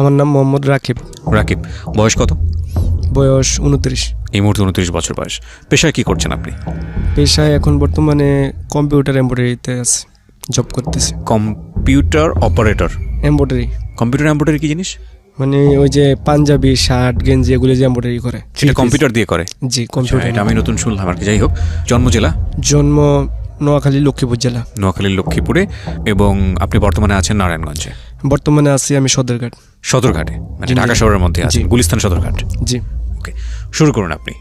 আমার নাম মোহাম্মদ রাকিব। রাকিব, বয়স কত? বয়স 29। এই মুহূর্তে 29 বছর বয়স। পেশায় কি করছেন আপনি? পেশায় এখন বর্তমানে কম্পিউটার এমব্রয়ডারিতে আছে, জব করতেছি। Computer operator? Embroidery. Computer embroidery কি জিনিস? মানে ওই যে পাঞ্জাবি, শার্ট, গেঞ্জি এগুলো যে এমব্রয়ডারি করে, সেটা কম্পিউটার দিয়ে করে? জি, কম্পিউটার। এটা আমি নতুন শুনলাম আর কি। যাই হোক, জন্ম জেলা? জন্ম নোয়াখালী, লক্ষ্মীপুর জেলা। নোয়াখালীর লক্ষ্মীপুরে। এবং আপনি বর্তমানে আছেন নারায়ণগঞ্জে? বর্তমানে আছি আমি সদরঘাট। সদরঘাটে মানে ঢাকা শহরের মধ্যে আছেন? গুলিস্তান সদরঘাট। জি। ওকে, শুরু করুন আপনি।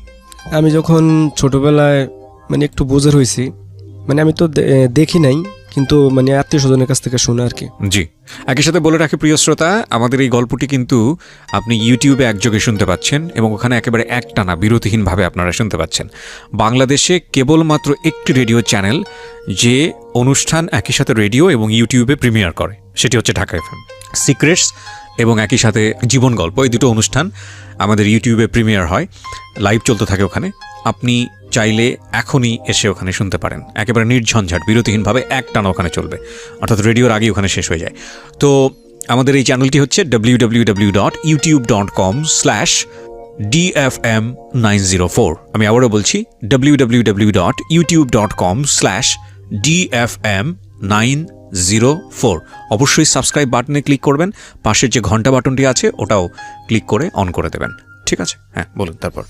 আমি যখন ছোটবেলায় মানে একটু বোঝার হয়েছি, মানে আমি তো দেখি নাই, কিন্তু মানে আত্মীয় স্বজনের কাছ থেকে শুনে আর কি। জি, একই সাথে বলে রাখি প্রিয় শ্রোতা, আমাদের এই গল্পটি কিন্তু আপনি ইউটিউবে একযোগে শুনতে পাচ্ছেন এবং ওখানে একেবারে একটানা বিরতিহীনভাবে আপনারা শুনতে পাচ্ছেন। বাংলাদেশে কেবলমাত্র একটি রেডিও চ্যানেল যে অনুষ্ঠান একই সাথে রেডিও এবং ইউটিউবে প্রিমিয়ার করে, সেটি হচ্ছে ঢাকা এফএম। সিক্রেটস এবং একই সাথে জীবন গল্প, এই দুটো অনুষ্ঠান আমাদের ইউটিউবে প্রিমিয়ার হয়, লাইভ চলতে থাকে ওখানে। আপনি চাইলে এখনই এসে ওখানে শুনতে পারেন, একেবারে নির্ঝঞ্ঝাট বিরতিহীনভাবে একটানা ওখানে চলবে, অর্থাৎ রেডিওর আগেই ওখানে শেষ হয়ে যায়। তো আমাদের এই চ্যানেলটি হচ্ছে www.youtube.com/DFM904। আমি আবারও বলছি www.youtube.com/DFM904। অবশ্যই সাবস্ক্রাইব বাটনে ক্লিক করবেন, পাশের যে ঘন্টা বাটনটি আছে ওটাও ক্লিক করে অন করে দেবেন। ঠিক আছে, হ্যাঁ বলুন। তারপর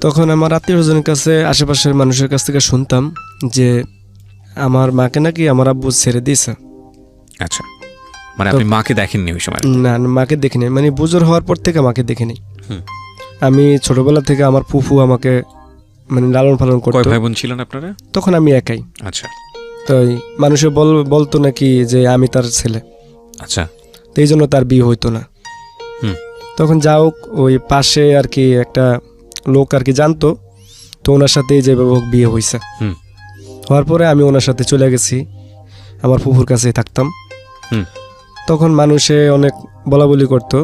তখন আমার আত্মীয় স্বজনের কাছে, আশেপাশের মানুষের কাছ থেকে শুনতাম যে আমার মাকে নাকি আমার আব্বু ছেড়ে দিয়েছে। আচ্ছা, মানে আপনি মাকে দেখেননি ওই সময়? না, মাকে দেখিনি, মানে বুজুর হওয়ার পর থেকে মাকে দেখিনি। আমি ছোটবেলা থেকে আমার ফুফু আমাকে মানে লালন পালন করতো। কয় ভাই বোন ছিলেন আপনারা? তখন আমি একাই। আচ্ছা। তো মানুষে বলতো নাকি যে আমি তার ছেলে। আচ্ছা। তো এই জন্য তার বিয়ে হইতো না। তখন যাও ওই পাশে আর কি একটা লোক আর কি জানতো, তো ওনার সাথে যেভাবে বিয়ে হয়েছে। হওয়ার পরে আমি ওনার সাথে চলে গেছি, আমার ফুফুর কাছে থাকতাম। তখন মানুষে অনেক বলা বলি করতো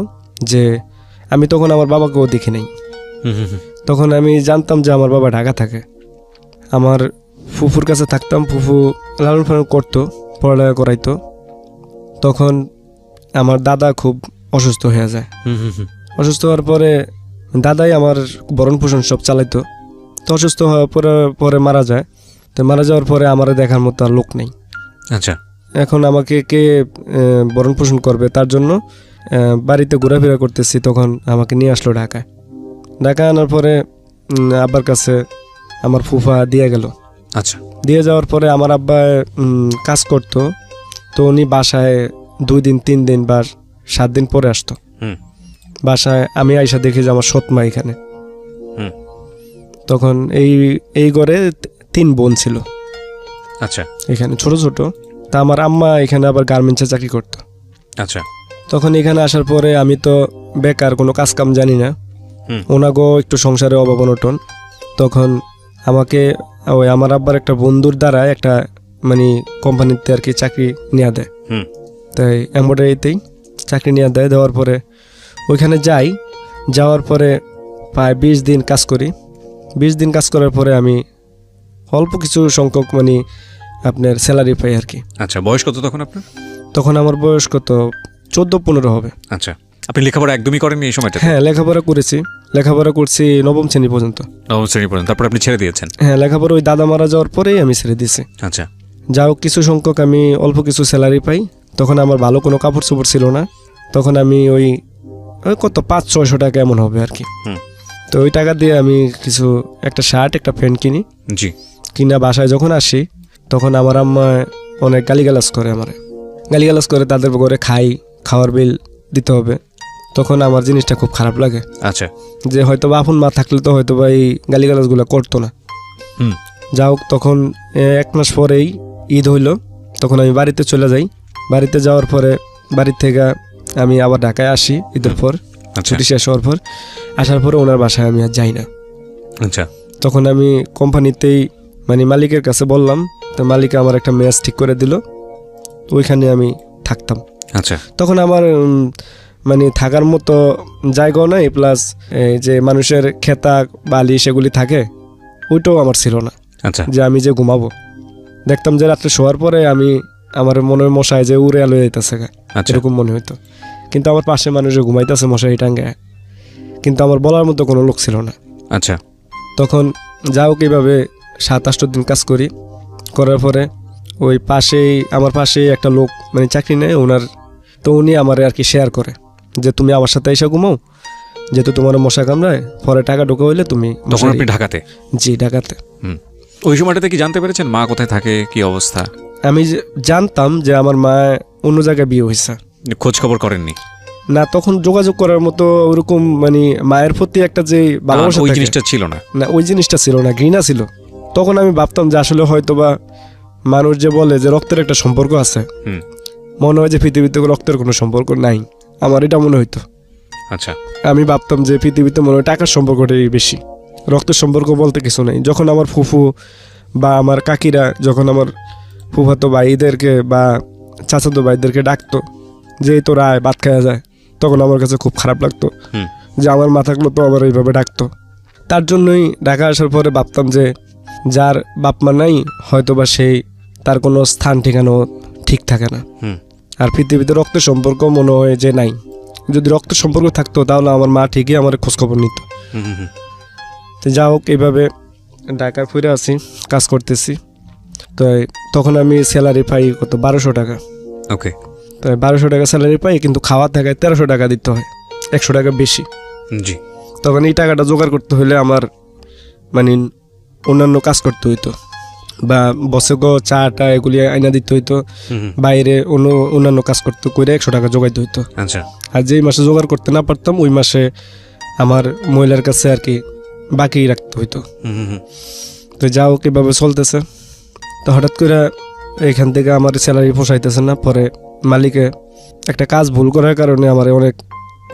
যে আমি তখন আমার বাবাকেও দেখি নাই। তখন আমি জানতাম যে আমার বাবা ঢাকা থাকে। আমার ফুফুর কাছে থাকতাম, ফুফু লালন পালন করতো, পড়ালেখা করাইতো। তখন আমার দাদা খুব অসুস্থ হয়ে যায়। অসুস্থ হওয়ার পরে দাদাই আমার ভরণ পোষণ সব চালাইতো। তো অসুস্থ হওয়ার পরে মারা যায়। তো মারা যাওয়ার পরে আমার দেখার মতো আর লোক নেই। আচ্ছা। এখন আমাকে কে ভরণ পোষণ করবে, তার জন্য বাড়িতে ঘোরাফেরা করতেছি। তখন আমাকে নিয়ে আসলো ঢাকায়। ঢাকা আনার পরে আব্বার কাছে আমার ফুফা দিয়ে গেল। আচ্ছা। দিয়ে যাওয়ার পরে আমার আব্বা কাজ করতো, তো উনি বাসায় 2 দিন 3 দিন বা 7 দিন পরে আসতো বাসায়। আমি আইসা দেখি যে আমার সৎমা এখানে। তখন এই ঘরে 3 বোন ছিল। আচ্ছা। এখানে ছোট ছোট। তা আমার আম্মা এখানে আবার গার্মেন্টসে চাকরি করতো। আচ্ছা। তখন এখানে আসার পরে আমি তো বেকার, কোনো কাজ কাম জানি না। ওনাগো একটু সংসারে অভাব অনটন। তখন আমাকে ওই আমার আব্বার একটা বন্ধুর দ্বারা একটা মানে কোম্পানিতে আর কি চাকরি নিয়ে দেয়। তাই এমব্রয়ডারিতেই চাকরি নিয়ে দেয়। দেওয়ার পরে ওইখানে যাওয়ার পরে প্রায় 20 দিন কাজ করি। 20 দিন কাজ করার পরে আমি অল্প কিছু সংখ্যক মানে আপনার স্যালারি পাই আর কি। আচ্ছা, বয়স কত তখন আপনার? তখন আমার বয়স কত 14-15 হবে। আচ্ছা, আপনি লেখাপড়া একদমই করেননি এই সময়টা? হ্যাঁ, লেখাপড়া করছি। লেখাপড়া করছি 9ম শ্রেণী পর্যন্ত। 9ম শ্রেণী পর্যন্ত, তারপর আপনি ছেড়ে দিয়েছেন? হ্যাঁ, লেখাপড়া ওই দাদা মারা যাওয়ার পরেই আমি ছেড়ে দিয়েছি। আচ্ছা। যাও কিছু সংখ্যক আমি অল্প কিছু স্যালারি পাই। তখন আমার ভালো কোনো কাপড় চোপড় ছিল না। তখন আমি ওই কত 500-600 টাকা এমন হবে আর কি। তো ওই টাকা দিয়ে আমি কিছু একটা শার্ট, একটা প্যান্ট কিনি। জি। কিনা বাসায় যখন আসি তখন আমার আম্মা অনেক গালিগালাজ করে, গালিগালাজ করে। তাদের ঘরে খাওয়ার বিল দিতে হবে। তখন আমার জিনিসটা খুব খারাপ লাগে। আচ্ছা। যে হয়তো বা আপন মা থাকলে তো হয়তো বা এই গালিগালাজগুলো করতো না। যাও তখন 1 মাস পরেই ঈদ হইল। তখন আমি বাড়িতে চলে যাই। বাড়িতে যাওয়ার পরে বাড়ির থেকে আমি আবার ঢাকায় আসি ঈদের পর, ছুটি শেষ হওয়ার পর। আসার পরে ওনার বাসায় আমি আর যাই না। আচ্ছা। তখন আমি কোম্পানিতেই মানে মালিকের কাছে বললাম। তো মালিক আমার একটা মেস ঠিক করে দিল, ওইখানে আমি থাকতাম। আচ্ছা। তখন আমার মানে থাকার মতো জায়গাও নাই, প্লাস যে মানুষের খেতা বালি সেগুলি থাকে ওইটাও আমার ছিল না। আচ্ছা। যে আমি যে ঘুমাবো, দেখতাম যে রাত্রে শোয়ার পরে আমার মনের মশায় যে উড়ে আলো যাইতেছে, এরকম মনে হইতো। কিন্তু আমার পাশে মানুষে ঘুমাইতেছে মশারি টাঙ্গায়, কিন্তু আমার বলার মতো কোনো লোক ছিল না। আচ্ছা। তখন যাও কীভাবে 7-8 দিন কাজ করি, করার পরে ওই আমার পাশেই একটা লোক মানে চাকরি নেয় ওনার, তো উনি আমার আর কি শেয়ার করে যে তুমি আমার সাথে এসে ঘুমাও, যেহেতু তোমার মশা কামড়ায়, পরে টাকা ঢোকা হইলে তুমি। তখন আপনি ঢাকাতে? জি, ঢাকাতে। ওই সময়টাতে কি জানতে পেরেছেন মা কোথায় থাকে, কি অবস্থা? আমি জানতাম যে আমার মা অন্য জায়গায় বিয়ে হয়েছে। খোঁজ খবর করেননি? না, তখন যোগাযোগ করার মতো ওরকম মানে মায়ের প্রতি একটা যে ভালোবাসা ওই জিনিসটা ছিল না। না, ওই জিনিসটা ছিল না, ঘৃণা ছিল। তখন আমি ভাবতাম যে আসলে হয়তোবা মানুষ যে বলে যে রক্তের একটা সম্পর্ক আছে, মনে হয় যে পৃথিবীতে রক্তের কোনো সম্পর্ক নাই, আমার এটা মনে হইতো। আচ্ছা। আমি ভাবতাম যে পৃথিবীতে মনে হয় টাকার সম্পর্কটাই বেশি, রক্তের সম্পর্ক বলতে কিছু নেই। যখন আমার ফুফু বা আমার কাকিরা যখন আমার ফুফাতো ভাইদেরকে বা চাচাতো ভাইদেরকে ডাকতো যে তোরা আয় ভাত খাওয়া যায়, তখন আমার কাছে খুব খারাপ লাগতো যে আমার মাথাগুলো তো আবার এইভাবে ডাকতো। তার জন্যই ঢাকা আসার পরে ভাবতাম যে যার বাপ মা নাই হয়তোবা সেই তার কোনো স্থান ঠিকানাও ঠিক থাকে না। আর পৃথিবীতে রক্তের সম্পর্ক মনে হয় যে নাই। যদি রক্তের সম্পর্ক থাকতো তাহলে আমার মা ঠিকই আমার খোঁজখবর নিত। তো যা হোক, এইভাবে ঢাকায় ফিরে আসি, কাজ করতেছি। তো তখন আমি স্যালারি পাই কত 1200 টাকা। ওকে। তো 1200 টাকা স্যালারি পাই, কিন্তু খাওয়া থাকে 1300 টাকা দিতে হয়, 100 টাকা বেশি। জি। তখন এই টাকাটা জোগাড় করতে হলে আমার মানে অন্যান্য কাজ করতে হইতো, বা বসেগো চাটা এগুলি আইনা দিতে হইতো, বাইরে অন্যান্য কাজ করতে করে 100 টাকা জোগাইতে হইতো। আচ্ছা। আর যেই মাসে জোগাড় করতে না পারতাম ওই মাসে আমার মহিলার কাছে আর কি বাকি রাখতে হইতো। তো যাও কীভাবে চলতেছে। তো হঠাৎ করে এখান থেকে আমার স্যালারি পোষাইতেছে না। পরে মালিকে একটা কাজ ভুল করার কারণে আমার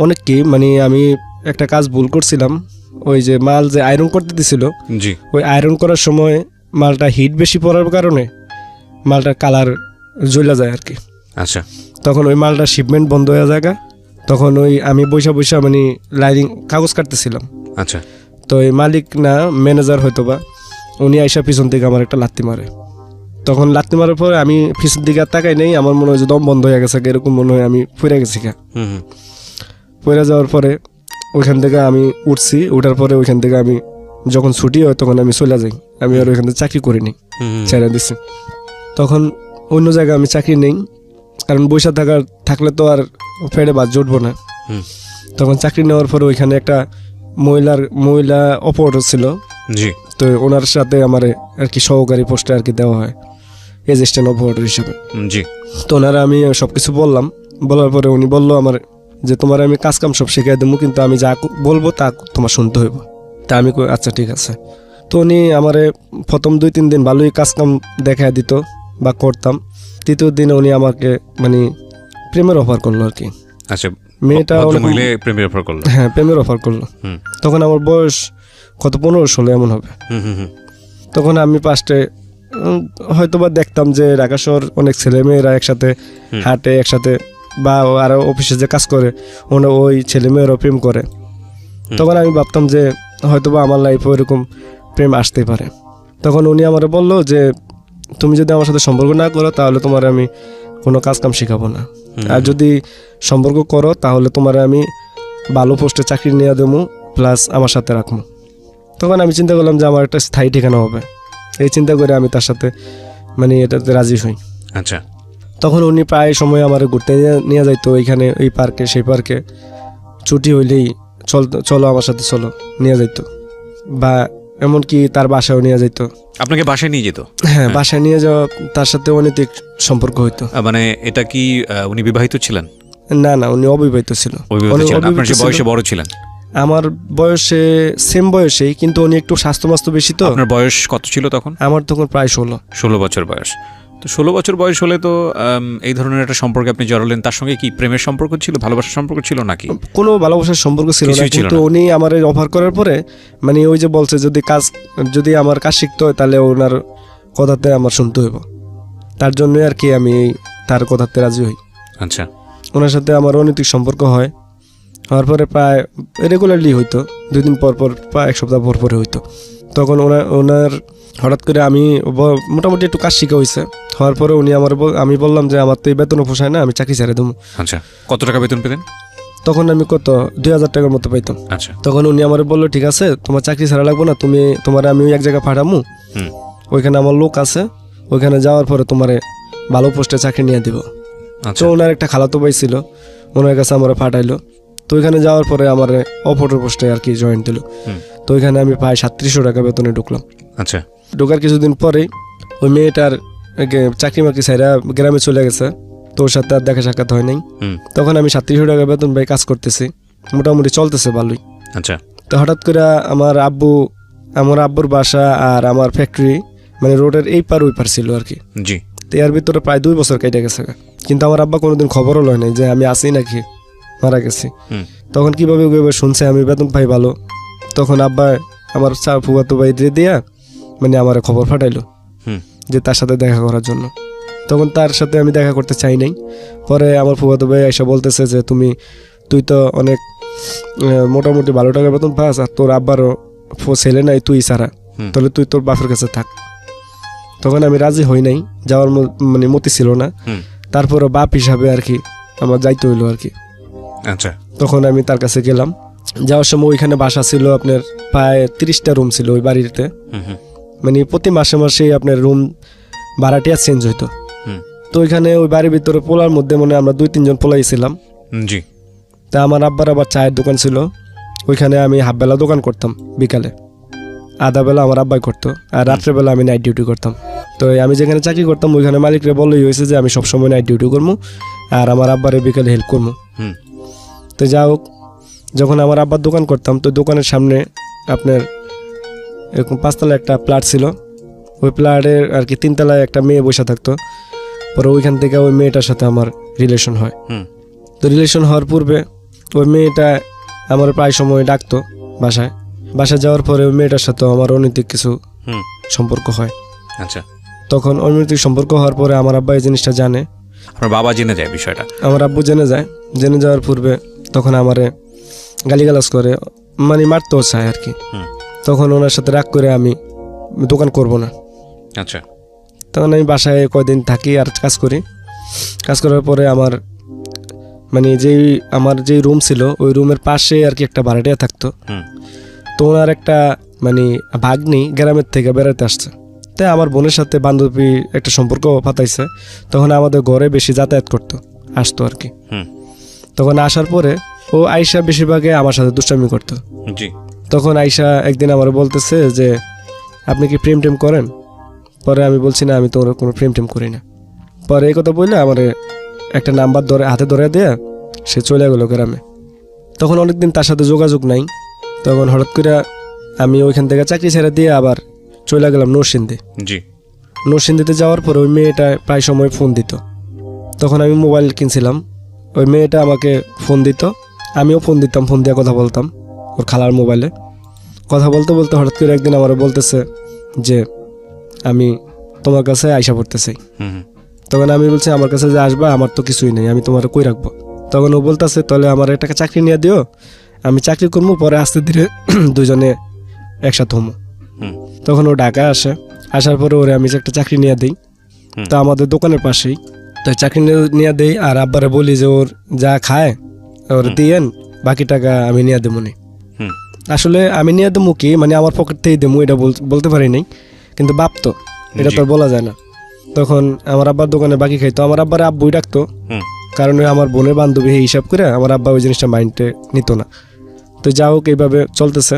অনেক কি মানে আমি একটা কাজ ভুল করছিলাম। ওই যে মাল যে আয়রন করতে দিছিল, জি, ওই আয়রন করার সময় মালটা হিট বেশি পড়ার কারণে মালটার কালার জ্বলা যায় আর কি। আচ্ছা। তখন ওই মালটা শিপমেন্ট বন্ধ হয়ে যায়। তখন ওই আমি বৈশা মানে লাইনিং কাগজ কাটতেছিলাম। আচ্ছা। তো এই মালিক না ম্যানেজার হয়তো বা, উনি আইসা পিছন থেকে আমার একটা লাত্তি মারে। তখন লাত্তি মারার পরে আমি পিছন দিকে আর তাকাই নেই, আমার মনে হয় যে দম বন্ধ হয়ে গেছে, এরকম মনে হয় আমি পড়ে গেছি। পড়ে যাওয়ার পরে ওইখান থেকে আমি উঠছি, উঠার পরে ওইখান থেকে আমি যখন ছুটি হয় তখন আমি চলে যাই। আমি আর ওইখান থেকে চাকরি করিনি, ছেড়ে দিচ্ছি। তখন অন্য জায়গায় আমি চাকরি নেই, কারণ বৈশা থাকলে তো আর ফেডে বাদ জুটবো না। তখন চাকরি নেওয়ার পরে ওইখানে একটা মহিলা অপারেটর ছিল। জি। তো ওনার সাথে আমার আর কি সহকারী পোস্টে আর কি দেওয়া হয় অ্যাসিস্ট্যান্ট অপারেটর হিসেবে। জি। তো ওনারা আমি সব কিছু বলার পরে উনি বললো আমার যে তোমার আমি কাজ কাম সব শিখিয়ে দেবো, কিন্তু আমি যা বলবো তা তোমার শুনতে হইব। তা আমি আচ্ছা ঠিক আছে। তো উনি আমারে প্রথম 2-3 দিন ভালোই কাজ কাম দেখা দিত বা করতাম। তৃতীয় দিনে উনি আমাকে মানে প্রেমের অফার করলো আর কি। আচ্ছা। মেয়েটা প্রেমের অফার করলো? হ্যাঁ, প্রেমের অফার করলো। তখন আমার বয়স কত 15-16 এমন হবে। তখন আমি পাশে হয়তোবা দেখতাম যে ঢাকা শহর অনেক ছেলেমেয়েরা একসাথে হাঁটে, একসাথে বা আরও অফিসে যে কাজ করে ওই ছেলেমেয়েরাও প্রেম করে। তখন আমি ভাবতাম যে হয়তোবা আমার লাইফে ওইরকম প্রেম আসতেই পারে। তখন উনি আমার বললো যে তুমি যদি আমার সাথে সম্পর্ক না করো তাহলে তোমার আমি কোনো কাজ কাম শেখাবো না, আর যদি সম্পর্ক করো তাহলে তোমার আমি ভালো পোস্টে চাকরি নিয়ে দেবো, প্লাস আমার সাথে রাখবো। তখন আমি চিন্তা করলাম যে আমার একটা স্থায়ী ঠিকানা হবে। এই চিন্তা করে আমি তার সাথে মানে এটাতে রাজি হই। আচ্ছা। তখন উনি প্রায় সময় আমার ঘুরতে নিয়ে যাইতো, এইখানে এই পার্কে সেই পার্কে, ছুটি হইলেই চলো আমার সাথে চলো নিয়ে যাইতো, বা এমনকি তার বাসায়ও নিয়ে যাইতো। আপনাকে বাসায় নিয়ে যেত? হ্যাঁ, বাসায় নিয়ে যাওয়া, তার সাথে অনৈতিক সম্পর্ক হইতো। মানে এটা কি উনি বিবাহিত ছিলেন? না, উনি অবিবাহিত ছিল। আপনার বয়সে বড় ছিলেন? আমার বয়সে সেম বয়সেই, কিন্তু উনি একটু স্বাস্থ্য বেশি। তো আপনার বয়স কত ছিল তখন? আমার তখন প্রায় 16 বছর বয়স। তো 16 বছর বয়স হলে তো এই ধরনের একটা সম্পর্কে আপনি জড়ালেন। তার সঙ্গে কি প্রেমের সম্পর্ক ছিল, ভালোবাসার সম্পর্ক ছিল নাকি? কোনো ভালোবাসার সম্পর্ক ছিল না, কিন্তু উনি আমার অফার করার পরে মানে ওই যে বলছে যদি আমার কাজ শিখতে হয় তাহলে ওনার কথাতে আমার শুনতে হইব, তার জন্যই আর কি আমি তার কথাতে রাজি হই। আচ্ছা। ওনার সাথে আমার অনৈতিক সম্পর্ক হয়, হওয়ার পরে প্রায় রেগুলারলি হইতো, 2 দিন পর প্রায় 1 সপ্তাহ পরে হইতো। তখন ওনার হঠাৎ করে আমি মোটামুটি একটু কাজ শিখা হয়েছে, হওয়ার পরে উনি আমি বললাম যে আমার তো এই বেতনও পোষায় না, আমি চাকরি ছেড়ে দেবো। আচ্ছা, কত টাকা বেতন পেতেন? তখন আমি কত 2000 টাকার মতো পাইতাম। আচ্ছা, তখন উনি আমার বললো ঠিক আছে, তোমার চাকরি ছাড়া লাগবো না, তোমার আমি এক জায়গায় পাঠামু, ওইখানে আমার লোক আছে, ওইখানে যাওয়ার পরে তোমার ভালো পোস্টে চাকরি নিয়ে দিব। তো ওনার একটা খালাতো ভাই ছিল, ওনার কাছে আমার পাঠাইলো। তো ওইখানে যাওয়ার পরে আমার অপরের পোস্টে আর কি জয়েন দিল। তো ওইখানে আমি প্রায় 3700 টাকা বেতনে ঢুকলাম। আচ্ছা, ঢোকার কিছুদিন পরেই ওই মেয়েটার চাকরি মাকরি ছাইরা গ্রামে চলে গেছে, তো ওর সাথে আর দেখা সাক্ষাৎ হয় নাই। তখন আমি 3700 টাকা বেতন ভাই কাজ করতেছি, মোটামুটি চলতেছে ভালোই। আচ্ছা, তো হঠাৎ করে আমার আব্বুর বাসা আর আমার ফ্যাক্টরি মানে রোডের এই পার ওই পার ছিল আর কি। জি। তো এর ভিতরে প্রায় 2 বছর কেটে গেছে, কিন্তু আমার আব্বা কোনোদিন খবরও লয় নাই যে আমি আছি নাকি মারা গেছি। তখন কিভাবে শুনছে আমি বেতন পাই ভালো, তখন আব্বা আমার ফুফাতো ভাই দিয়া মানে আমার খবর পাঠাইলো যে তার সাথে দেখা করার জন্য। তখন তার সাথে আমি দেখা করতে চাই নাই। পরে আমার ফুফাতো ভাই এসে বলতেছে যে তুই তো অনেক মোটামুটি ভালো টাকা বেতন পাস, আর তোর আব্বারও ছেলে নাই তুই ছাড়া, তাহলে তুই তোর বাপের কাছে থাক। তখন আমি রাজি হই নাই, যাওয়ার মানে মতি ছিল না। তারপরে বাপ হিসাবে আর কি আমার যাইতে হইলো আর কি। আচ্ছা, তখন আমি তার কাছে গেলাম। যাওয়ার সময় ওইখানে বাসা ছিল আপনার প্রায় 30টা রুম ছিল ওই বাড়িতে, মানে প্রতি মাসে মাসে আপনার রুম ভাড়াটিয়া চেঞ্জ হইতো। তো ওইখানে ওই বাড়ির ভিতরে পোলার মধ্যে মানে আমরা 2-3 জন পোলাই ছিলাম। জি। তা আমার আব্বার আবার চায়ের দোকান ছিল, ওইখানে আমি হাফবেলা দোকান করতাম, বিকালে আধা বেলা আমার আব্বাই করতো, আর রাত্রেবেলা আমি নাইট ডিউটি করতাম। তো আমি যেখানে চাকরি করতাম ওইখানে মালিকরে বললেই হয়েছে যে আমি সবসময় নাইট ডিউটি করবো আর আমার আব্বারে বিকালে হেল্প করবো। তো যা হোক, যখন আমার আব্বার দোকান করতাম তো দোকানের সামনে আপনার এরকম 5 একটা প্লাট ছিল, ওই প্লাটের আর কি 3 তলায় একটা মেয়ে বসে থাকতো। পরে ওইখান থেকে ওই মেয়েটার সাথে আমার রিলেশন হয়। তো রিলেশন হওয়ার পূর্বে ওই মেয়েটা আমার প্রায় সময় ডাকতো বাসায় যাওয়ার পরে ওই মেয়েটার সাথে আমার অনৈতিক কিছু সম্পর্ক হয়। আচ্ছা, তখন অনৈতিক সম্পর্ক হওয়ার পরে আমার আব্বা এই জিনিসটা জানে, আপনার বাবা জেনে যায় বিষয়টা? আমার আব্বু জেনে যাওয়ার পূর্বে তখন আমারে গালিগালাজ করে, মানে মারতেও চায় আর কি। তখন ওনার সাথে রাগ করে আমি দোকান করব না। আচ্ছা, তখন আমি বাসায় কয়দিন থাকি আর কাজ করার পরে আমার মানে আমার যেই রুম ছিল ওই রুমের পাশে আর কি একটা ভাড়াটিয়া থাকতো। তো ওনার একটা মানে ভাগ্নি গ্রামের থেকে বেড়াতে আসছে, তাই আমার বোনের সাথে বান্ধবী একটা সম্পর্ক পাতাইছে। তখন আমাদের ঘরে বেশি যাতায়াত আসতো আর কি। তখন আসার পরে ও আয়শা বেশিরভাগে আমার সাথে দুষ্টামি করতো। তখন আয়শা একদিন আমার বলতেছে যে আপনি কি প্রেম টেম করেন? পরে আমি বলছি না, আমি তো কোনো প্রেম টেম করি না। পরে এই কথা বললে আমার একটা নাম্বার হাতে ধরে দেয়া সে চলে গেল গ্রামে। তখন অনেকদিন তার সাথে যোগাযোগ নাই। তখন হঠাৎ করে আমি ওইখান থেকে চাকরি ছেড়ে দিয়ে আবার চলে গেলাম নরসিংদীতে যাওয়ার পর ওই মেয়েটা প্রায় সময় ফোন দিত। তখন আমি মোবাইল কিনছিলাম, ওই মেয়েটা আমাকে ফোন দিত, আমিও ফোন দিতাম, ফোন দিয়ে কথা বলতাম ওর খালার মোবাইলে। কথা বলতে বলতে হঠাৎ করে একদিন আমার বলতেছে যে আমি তোমার কাছে আইসা পড়তেছি। তখন আমি বলছি আমার কাছে যে আসবা, আমার তো কিছুই নেই, আমি তোমার কই রাখবো। তখন ও বলতেছে তাহলে আমার একটা চাকরি নিয়ে দিও, আমি চাকরি করবো, পরে আস্তে ধীরে দুজনে একসাথে হমো। তখন ও ঢাকায় আসার পরে ওরে আমি একটা চাকরি নিয়ে দিই, তো আমাদের দোকানের পাশেই। তো চাকরি নিয়ে দেই আর আব্বারে বলি যে ওর যা খায় ওর দিয়েন, বাকি টাকা আমি নিয়ে দেবো নি। আসলে আমি নিয়ে দেবো কি, মানে আমার পকেট থেকেই দেবো, এটা বলতে পারি নাই, কিন্তু বাপ তো এটা তো বলা যায় না। তখন আমার আব্বার দোকানে বাকি খাইতো, আমার আব্বারে আব্বুই ডাকতো, কারণ আমার বোনের বান্ধবী হিসাব করে আমার আব্বা ওই জিনিসটা মাইন্ডে নিত না। তো যা হোক এইভাবে চলতেছে।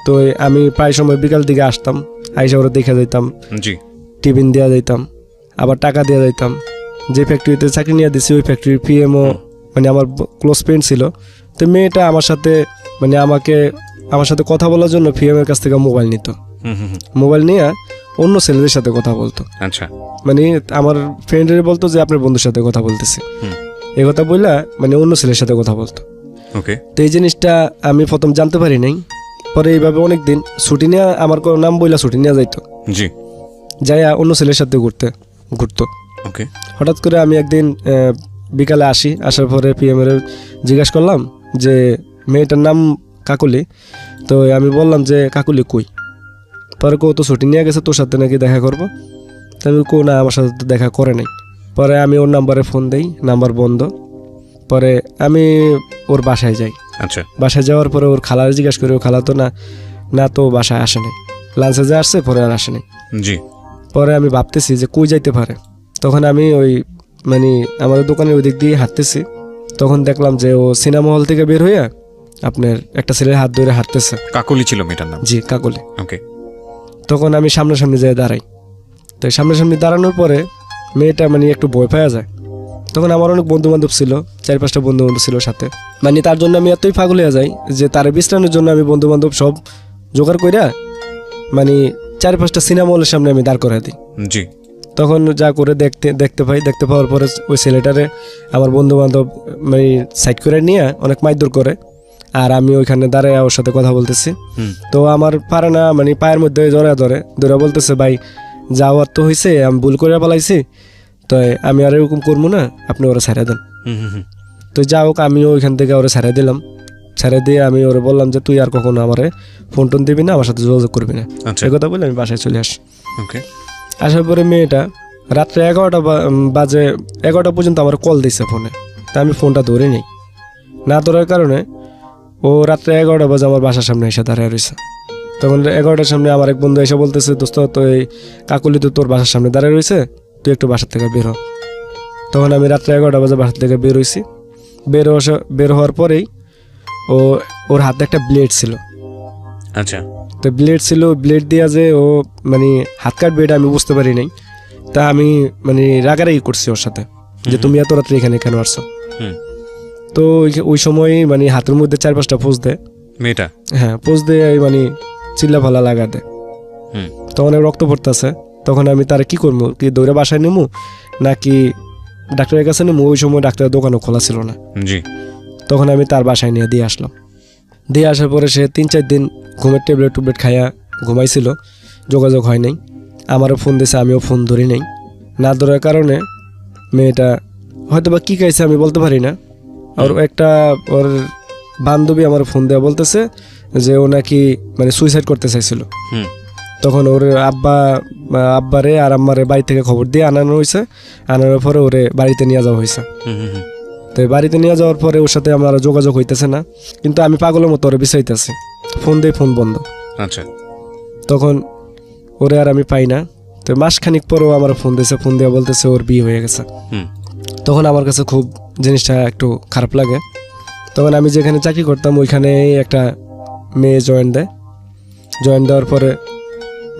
তো আমি প্রায় সময় বিকাল দিকে আসতাম, আইসা ওরা দেখে যাইতাম, টিফিন দেওয়া যাইতাম, আবার টাকা দেওয়া যাইতাম। যে ফ্যাক্টরিতে চাকরি নিয়ে দিছি ওই ফ্যাক্টরির পিএমও মানে আমার ক্লোজ ফ্রেন্ড ছিল। তো মেয়েটা আমার সাথে কথা বলার জন্য পিএমের কাছ থেকে মোবাইল নিত, মোবাইল নিয়ে অন্য ছেলেদের সাথে কথা বলতো। আচ্ছা, মানে আমার ফ্রেন্ডের বলতো যে আপনার বন্ধুর সাথে কথা বলতেছি, এই কথা বললা মানে অন্য ছেলের সাথে কথা বলতো। তো এই জিনিসটা আমি প্রথম জানতে পারি নাই। পরে এইভাবে অনেকদিন ছুটি নিয়ে আমার নাম বইলা ছুটি নিয়ে যাইতো, যাইয়া অন্য ছেলের সাথে ঘুরতো। হঠাৎ করে আমি একদিন বিকালে আসার পরে পিএমের জিজ্ঞাসা করলাম যে মেয়েটার নাম কাকুলি। তো আমি বললাম যে কাকুলি কই? পরে কো তো ছুটি নিয়ে গেছে, তোর সাথে নাকি দেখা করবো। তা আমি কো না, আমার সাথে তো দেখা করে নাই। পরে আমি ওর নাম্বারে ফোন দিই, নাম্বার বন্ধ। পরে আমি ওর বাসায় যাই। আচ্ছা, বাসায় যাওয়ার পরে ওর খালার জিজ্ঞাসা করি, ও খালা তো না তো বাসায় আসে নাই, লাঞ্চে যা আসছে পরে আর আসে নাই। জি। পরে আমি ভাবতেছি যে কই যাইতে পারে। তখন আমি ওই মানে আমাদের দোকানের ওই দিক দিয়ে হাঁটতেছি। তখন দেখলাম যে ও সিনেমা হল থেকে বের হইয়া আপনার একটা ছেলের হাত ধরে হাঁটতেছে। কাকলি ছিল মেয়েটার নাম? জি, কাকলি। ওকে। তখন আমি সামনাসামনি যেয়ে দাঁড়াই। তো সামনাসামনি দাঁড়ানোর পরে মেয়েটা মানে একটু ভয় পাওয়া যায়। তখন আমার অনেক বন্ধু বান্ধব ছিল, 4-5টা বন্ধু বান্ধব ছিল সাথে। মানে তার জন্য আমি এতই পাগল হয়ে যাই যে তার বিশ্রামের জন্য আমি বন্ধু বান্ধব সব জোগাড় কইরা মানে 4-5টা সিনেমা হলের সামনে আমি দাঁড় করে দিই। জি। তখন যা করে দেখতে পাওয়ার পরে ওই ছেলেটারে আমার বন্ধু বান্ধব মানে সাইড করে নিয়ে অনেক মাইদুর করে। আর আমি ওইখানে দাঁড়ায় ওর সাথে কথা বলতেছি। তো আমার পারে না, মানে পায়ের মধ্যে ধরে বলতেছে, ভাই যাওয়ার তো হয়েছে, আমি ভুল করে পালাইছি, তো আমি আর এরকম করবো না, আপনি ওরা ছাড়া দেন। তো যা হোক, আমিও ওইখান থেকে ওরা ছাড়া দিলাম। ছাড়া দিয়ে আমি ওরা বললাম যে তুই আর কখনো আমারে ফোন টোন দিবি না, আমার সাথে যোগাযোগ করবি না। এই কথা বলে আমি বাসায় চলে আসি। আসার পরে মেয়েটা রাত্রে 11টা বাজে 11টা পর্যন্ত আমার কল দিচ্ছে ফোনে। তা আমি ফোনটা ধরে নিই, না ধরার কারণে ও রাত্রে 11টা বাজে আমার বাসার সামনে এসে দাঁড়িয়ে রয়েছে। তখন 11টার সামনে আমার এক বন্ধু এসে বলতেছে, দোস্ত তো এই কাকুলি তো তোর বাসার সামনে দাঁড়িয়ে রয়েছে, তুই একটু বাসার থেকে বের হ। তখন আমি রাত্রে 11টা বাজে বাসার থেকে বের হয়েছি। বের হওয়ার পরেই ওর হাতে একটা ব্লেড ছিল। আচ্ছা। তো ব্লেড দিয়া যে ও মানে হাত কাটবে এটা আমি বুঝতে পারি নাই। তা আমি মানে রাগারাগি করছি ওর সাথে যে তুমি এত রাত্রে এখানে কেন আসছো। তো ওই সময় মানে হাতের মধ্যে 4-5টা পোজ দেয় মেয়েটা। হ্যাঁ, পোজ দিয়ে মানে চিল্লা ফালা লাগা দেয়। তখন রক্ত পড়তেছে। তখন আমি তারা কি করবো, কি দৌড়ে বাসায় নেবো নাকি ডাক্তারের কাছে নেবো? ওই সময় ডাক্তারের দোকানও খোলা ছিল না। জি। তখন আমি তার বাসায় নিয়ে দিয়ে আসলাম। দিয়ে আসার পরে সে 3-4 দিন ঘুমের ট্যাবলেট খাইয়া ঘুমাইছিল, যোগাযোগ হয় নাই। আমারও ফোন দিয়েছে, আমিও ফোন ধরি নাই। না ধরার কারণে মেয়েটা হয়তো বা কী খাইছে আমি বলতে পারি না। আর একটা ওর বান্ধবী আমার ফোন দেওয়া বলতেছে যে ও নাকি মানে সুইসাইড করতে চাইছিল। তখন ওর আব্বারে আর আম্মারে বাড়ি থেকে খবর দিয়ে আনানো হয়েছে। আনানোর পরে ওরে বাড়িতে নিয়ে যাওয়া হয়েছে। তো বাড়িতে নিয়ে যাওয়ার পরে ওর সাথে আমার যোগাযোগ হইতেছে না, কিন্তু আমি পাগলের মতো ওরে বিচাইতেছি, ফোন দিয়ে ফোন বন্ধ। আচ্ছা। তখন ওরে আর আমি পাই না। তো মাসখানিক পরেও আমার ফোন দিয়েছে, ফোন দিয়ে বলতেছে ওর বিয়ে হয়ে গেছে। তখন আমার কাছে খুব জিনিসটা একটু খারাপ লাগে। তখন আমি যেখানে চাকরি করতাম ওইখানে একটা মেয়ে জয়েন দেওয়ার পরে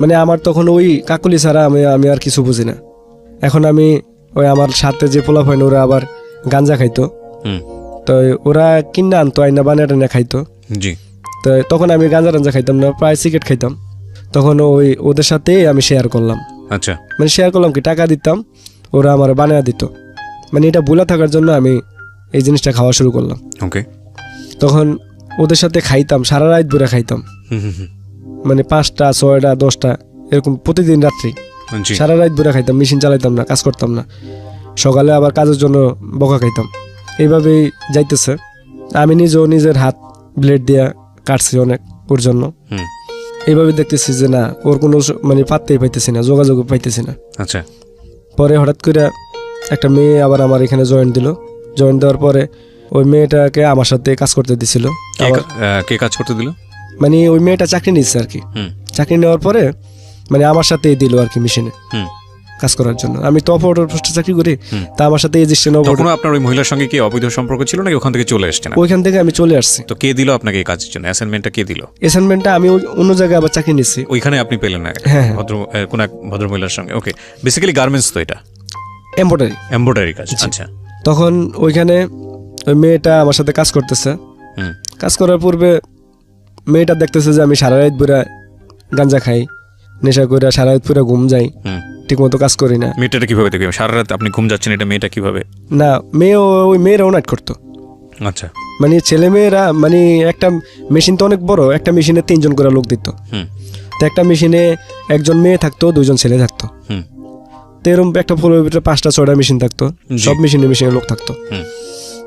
মানে আমার তখন ওই কাকুলি ছাড়া আমি আর কিছু বুঝি না। এখন আমি ওই আমার সাথে যে পোলা হয় ওরা আবার গাঞ্জা খাইতো, তো ওরা কিনা আনতো, আইনা বানিয়ে খাইতো। জি। তো তখন আমি গাঞ্জা খাইতাম না, প্রায় সিগারেট খাইতাম। তখন ওদের সাথে আমি শেয়ার করলাম। আচ্ছা। মানে শেয়ার করলাম কি, টাকা দিতাম, ওরা আমার বানিয়ে দিত। মানে এটা ভুলা থাকার জন্য আমি এই জিনিসটা খাওয়া শুরু করলাম। ওকে। তখন ওদের সাথে খাইতাম, সারা রাত ভরে খাইতাম, মানে 5টা 6টা 10টা এরকম প্রতিদিন রাত্রি সারা রাত ভরে খাইতাম। মেশিন চালাইতাম না, কাজ করতাম না। সকালে আবার কাজের জন্য বকা খাইতাম। এইভাবেই যাইতেছে। আমি নিজের হাত ব্লেড দিয়ে কাটছি অনেক ওর জন্য। এইভাবে দেখতেছি যে না, ওর কোনো মানে পাত্তেই পাইতেছি না, যোগাযোগ পাইতেছি না। আচ্ছা। পরে হঠাৎ করে একটা মেয়ে আবার আমার এখানে জয়েন দেওয়ার পরে ওই মেয়েটাকে আমার সাথে কাজ করতে দিছিল। কে কাজ করতে দিল? মানে ওই মেয়েটা চাকরি নিচ্ছে আর কি। চাকরি নেওয়ার পরে মানে আমার সাথে দিল আর কি মেশিনে কাজ করার জন্য। আমি তো অপারেটর পোস্টে চাকরি করি, তা আমার সাথে তখন আপনার ওই মহিলার সঙ্গে কি অবৈধ সম্পর্ক ছিল নাকি ওখান থেকে চলে এসেছেন? ওইখান থেকে আমি চলে আসছি। তো কে দিল আপনাকে এই কাজের জন্য? অ্যাসাইনমেন্টটা কে দিল? অ্যাসাইনমেন্টটা আমি অন্য জায়গায় আবার চাকরি নিচ্ছি, ওইখানে আপনি পেলেন না? হ্যাঁ, কোন এক ভদ্র মহিলার সঙ্গে। ওকে। বেসিক্যালি গার্মেন্টস তো এটা এমব্রয়ডারি কাজ। আচ্ছা। তখন ওইখানে ওই মেয়েটা আমার সাথে কাজ করতেছে। কাজ করার পূর্বে মেয়েটা দেখতেছে যে আমি সারা রাত পুরা গাঞ্জা খাই, নেশা করে সারা রাত পুরা ঘুম যাই, ঠিক মতো কাজ করি না। মেয়েটা কিভাবে দেখবে সারা রাত আপনি ঘুম যাচ্ছেন? এটা মেয়েটা কিভাবে? না, ওই মেয়েরাও নাইট করতো। আচ্ছা। মানে ছেলে মেয়েরা মানে একটা মেশিন তো অনেক বড়, একটা মেশিনে 3জন করে লোক দিত। তো একটা মেশিনে একজন মেয়ে থাকতো, 2জন ছেলে থাকতো। তো এরকম একটা ফ্লোরের ভিতরে 5টা 6টা মেশিন থাকতো, সব মেশিনে লোক থাকতো।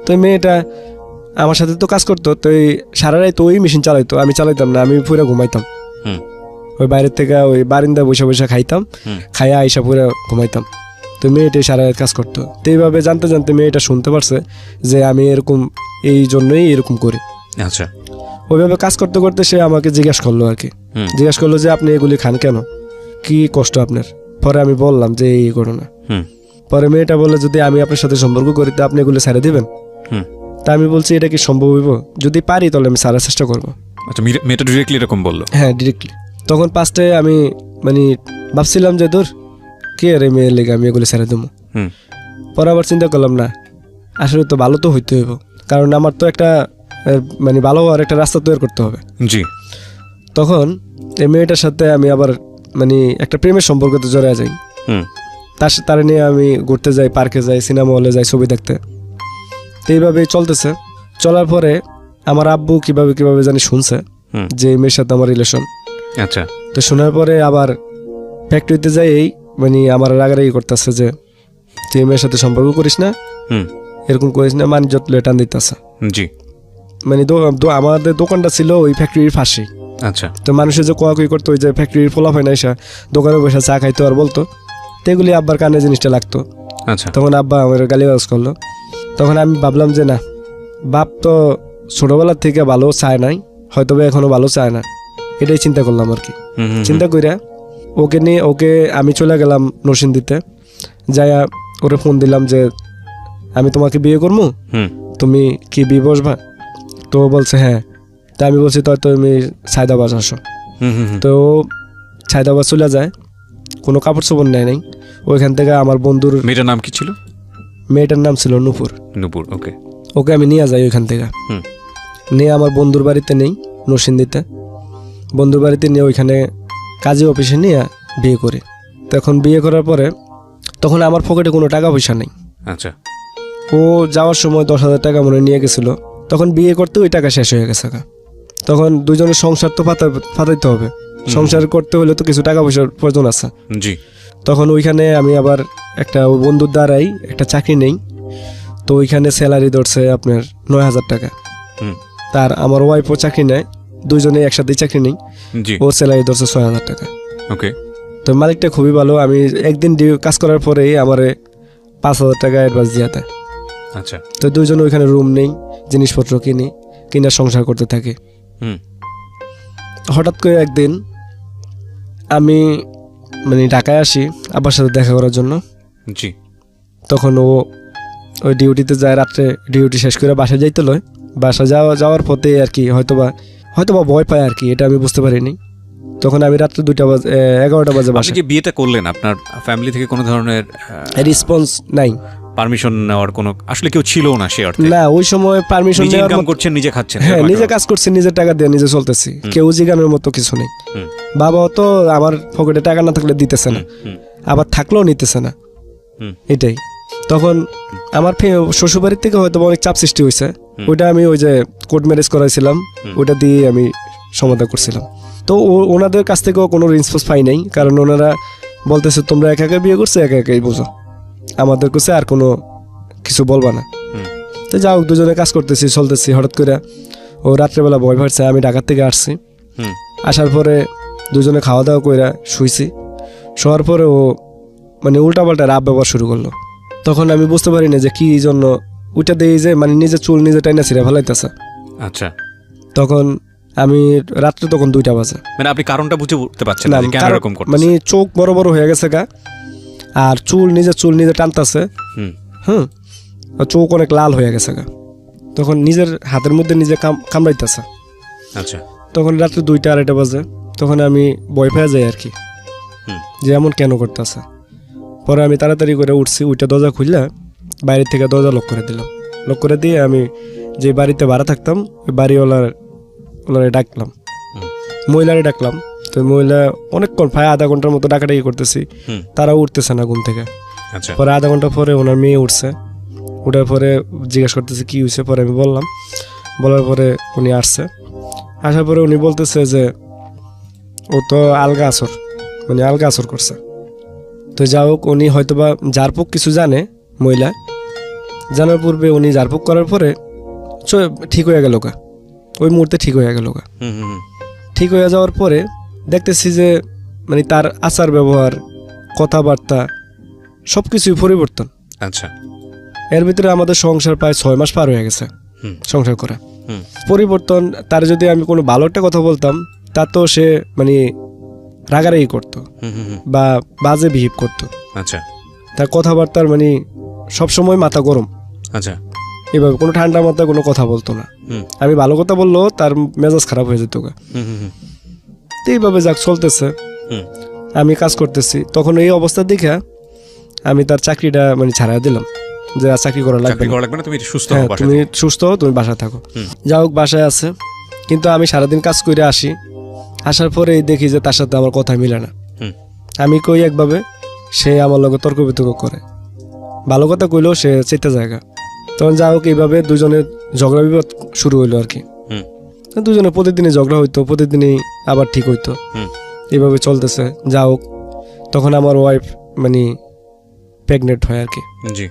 তো মেয়েটা আমার সাথে তো কাজ করতো, তো সারা রাত ওই মেশিন চালাইতো, আমি চালাইতাম না, আমি পুরো ঘুমাইতাম। ওই বাইরের থেকে ওই বারিন্দায় বসে বসে খাইতাম, খাইয়া আইসা পুরো ঘুমাইতাম। তো মেয়েটাই সারা রাত কাজ করতো। তো এইভাবে জানতে জানতে মেয়েটা শুনতে পারছে যে আমি এরকম, এই জন্যই এরকম করি। আচ্ছা, ওইভাবে কাজ করতে করতে সে আমাকে জিজ্ঞাসা করলো আর কি, জিজ্ঞাসা করলো যে আপনি এগুলি খান কেন, কি কষ্ট আপনার? পরে আমি বললাম যে এই ঘটনা। পরে মেয়েটা বলে যদি আমি আপনার সাথে সম্পর্ক করি তো আপনি এগুলো ছেড়ে দিবেন? তা আমি বলছি এটা কি সম্ভব হইব, যদি পারি তাহলে আমি সারার চেষ্টা করবো। আচ্ছা, মেয়েটা ডিরেক্টলি এরকম বললো? হ্যাঁ, ডিরেক্টলি। তখন ফার্স্টে আমি মানে ভাবছিলাম যে দূর কে রে মেয়ের লেগে আমি এগুলো ছেড়ে দেবো। পরে আবার চিন্তা করলাম না, আসলে তো ভালো তো হইতে হইব, কারণ আমার তো একটা মানে ভালো হওয়ার একটা রাস্তা তৈরি করতে হবে। জি। তখন এই মেয়েটার সাথে আমি আবার মানে একটা প্রেমের সম্পর্কতে জড়ায় যাই। তার নিয়ে আমি ঘুরতে যাই, পার্কে যাই, সিনেমা হলে যাই ছবি দেখতে। তো এইভাবেই চলতেছে। চলার পরে আমার আব্বু কিভাবে কিভাবে জানি শুনছে যে এই মেয়ের সাথে আমার রিলেশন। আচ্ছা। তো শোনার পরে আবার ফ্যাক্টরিতে যাই, এই মানে আমার রাগারাগি করতেছে যে তুই এই মেয়ের সাথে সম্পর্ক করিস না, এরকম করিস না, মানে যত লেটান দিতেছে। জি। মানে আমাদের দোকানটা ছিল ওই ফ্যাক্টরির পাশে। আচ্ছা। তো মানুষের যে কোয়াকুই করতো, ওই যে ফ্যাক্টরির ফলাফল না এসা দোকানে বসে চা খাইতো আর বলতো, তো এগুলি আব্বার কানে জিনিসটা লাগতো। আচ্ছা। তখন আব্বা আমার গালিবাজ করলো। তখন আমি ভাবলাম যে না, বাপ তো ছোটবেলার থেকে ভালো চায় নাই, হয়তো এখনো ভালো চায় না, এটাই চিন্তা করলাম আর কি। চিন্তা কইরা ওকে আমি চলে গেলাম নরসিংদীতে, যাইয়া ওরে ফোন দিলাম যে আমি তোমাকে বিয়ে করবো, তুমি কি বিয়ে বসবা? তো বলছে হ্যাঁ। তা আমি বলছি তো তুমি সায়দাবাদ আসো। তো সায়দাবাদ চলে যায়, কোনো কাপড় চোপড় নেয় নাই। ওইখান থেকে আমার বন্ধুর, মেয়েটার নাম কি ছিল? মেয়েটার নাম ছিল নূপুর। নূপুর, ওকে। ওকে আমি নিয়ে যাই ওইখান থেকে, নিয়ে আমার বন্ধুর বাড়িতে নেই নরসিংদীতে। বন্ধুর বাড়িতে নিয়ে ওইখানে কাজী অফিসে নিয়ে বিয়ে করি। তখন বিয়ে করার পরে তখন আমার পকেটে কোনো টাকা পয়সা নেই। আচ্ছা। ও যাওয়ার সময় 10,000 টাকা মনে নিয়ে গেছিলো। তখন বিয়ে করতে ওই টাকা শেষ হয়ে গেছে। তখন দুজনের সংসার তো পাতাইতে হবে, সংসার করতে হলে তো কিছু টাকা পয়সার প্রয়োজন আছে। জি। তখন ওইখানে আমি আবার একটা বন্ধুর দ্বারাই একটা চাকরি নেই। তো ওইখানে স্যালারি ধরছে আপনার 9,000 টাকা। তার আমার ওয়াইফও চাকরি নেয়, দুইজনে একসাথে চাকরি নেই। ও স্যালারি ধরছে 6,000 টাকা। ওকে। তো মালিকটা খুবই ভালো। আমি একদিন কাজ করার পরেই আমার 5,000 টাকা অ্যাডভান্স দিয়ে দেয়। আচ্ছা। তো দুইজনে ওইখানে রুম নেই, জিনিসপত্র কিনে সংসার করতে থাকি। হঠাৎ করে একদিন আমি মানে ঢাকায় আসি আব্বার সাথে দেখা করার জন্য। জি। তখন ও ওই ডিউটিতে যায়, রাত্রে ডিউটি শেষ করে বাসায় যাইতে লয়। বাসা যাওয়ার পথে আর কি হয়তোবা ভয় পায় আর কি, এটা আমি বুঝতে পারিনি। তখন আমি রাত্রে 11টা বাজে বাসা। আপনি যে বিয়েটা করলেন, আপনার ফ্যামিলি থেকে কোনো ধরনের রেসপন্স নাই, পারমিশন নেওয়ার কোনো আসলে কেউ ছিল না সে অর্থে? না, ওই সময় পারমিশন নিজে ইনকাম করছেন, নিজে খাচ্ছেন। হ্যাঁ, নিজে কাজ করছি, নিজের টাকা দিয়ে নিজে চলতেছি, কেউ জিগানোর মতো কিছু নেই। বাবাও তো আমার পকেটে টাকা না থাকলে দিতেছে না, আবার থাকলেও নিতেছে না, এটাই। তখন আমার শ্বশুরবাড়ির থেকে হয়তো অনেক চাপ সৃষ্টি হয়েছে। ওইটা আমি ওই যে কোর্ট ম্যারেজ করাইছিলাম, ওইটা দিয়ে আমি সমাধান করছিলাম। তো ওনাদের কাছ থেকেও কোনো রেসপন্স পাই নাই, কারণ ওনারা বলতেছে তোমরা একা একা বিয়ে করছো, একা একাই বোঝো, আমাদের কাছে আর কোনো কিছু বলবা না। তো যাও, দুজনে কাজ করতেছি, চলতেছি। হঠাৎ করে ও রাত্রেবেলা ভয় পাচ্ছে। আমি ঢাকার থেকে আসছি, আসার পরে দুজনে খাওয়া দাওয়া করে শুইছি। শোয়ার পরে ও মানে উল্টাপাল্টা রাব ব্যবহার শুরু করলো। তখন আমি বুঝতে পারি না যে কি জন্য ওইটা দিয়ে যে মানে নিজের চুল নিজে টাইনা ছিঁড়ে ফেলাইতেছে। আচ্ছা। তখন আমি রাত্রে তখন 2টা বাজে, মানে আপনি কারণটা বুঝে উঠতে পারছেন না কেন এরকম করতেছে? মানে চোখ বড় বড় হয়ে গেছে আর চুল নিজে টানতেছে। চোখ অনেক লাল হয়ে গেছে তখন নিজের হাতের মধ্যে নিজে কামড়াইতেছে। আচ্ছা। তখন রাত্রে 2টা 2:30 বাজে। তখন আমি ভয় পেয়ে যাই আর কি, যে এমন কেন করতেছে। পরে আমি তাড়াতাড়ি করে উঠছি, ওইটা দরজা খুললে বাইরে থেকে দরজা লক করে দিলাম। লক করে দিয়ে আমি যে বাড়িতে ভাড়া থাকতাম ওই বাড়িওয়ালারে ডাকলাম, মহিলারে ডাকলাম। তো মহিলা অনেকক্ষণ প্রায় আধা ঘন্টার মতো ডাকাডাকি করতেছি, তারা উঠতেছে না ঘুম থেকে। পরে আধা ঘন্টা পরে ওনার মেয়ে উঠছে, ওঠার পরে জিজ্ঞেস করতেছে কি হয়েছে। পরে আমি বললাম, বলার পরে উনি আসছে। আসার পরে উনি বলতেছে যে ও তো আলগা আসর করছে। তো যাই হোক, উনি হয়তোবা ঝাড়ফুঁক কিছু জানে, মহিলা জানার পূর্বে উনি ঝাড়ফুঁক করার পরে ঠিক হয়ে গেল ওই মুহূর্তে ঠিক হয়ে গেল ঠিক হয়ে যাওয়ার পরে দেখতেছি যে মানে তার আচার ব্যবহার, কথাবার্তা সব কিছুই পরিবর্তন। আচ্ছা। এর ভিতরে আমাদের সংসার প্রায় 6 মাস পার হয়ে গেছে সংসার করা। পরিবর্তন, তার যদি আমি কোনো ভালো একটা কথা বলতাম তা তো সে মানে রাগারাগি করতো বা বাজে বিহেভ করতো। আচ্ছা। তার কথাবার্তার মানে সবসময় মাথা গরম। আচ্ছা। এভাবে কোনো ঠান্ডা মাথায় কোনো কথা বলতো না। আমি ভালো কথা বললেও তার মেজাজ খারাপ হয়ে যেত। তো এইভাবে যাক চলতেছে, আমি কাজ করতেছি। তখন এই অবস্থা দেখে আমি তার চাকরিটা মানে ছাড়া দিলাম, যে আর চাকরি করা লাগবে না, তুমি সুস্থ হও, তুমি সুস্থ হও, তুমি বাসায় থাকো। যা হোক বাসায় আছে, কিন্তু আমি সারাদিন কাজ করে আসি। আসার পরে দেখি যে তার সাথে আমার কথা মিলে না। আমি কই একভাবে, সে আমার লগে তর্ক বিতর্ক করে। ভালো কথা কইলেও সে চেতে জায়গা। তখন যা হোক এইভাবে দুজনের ঝগড়া বিবাদ শুরু হইলো আর কি। দুজনে প্রতিদিনই ঝগড়া হইতো, প্রতিদিনই আবার ঠিক হইতো, এইভাবে চলতেছে। যা হোক তখন আমার ওয়াইফ মানে প্রেগনেন্ট হয় আর কি। জি।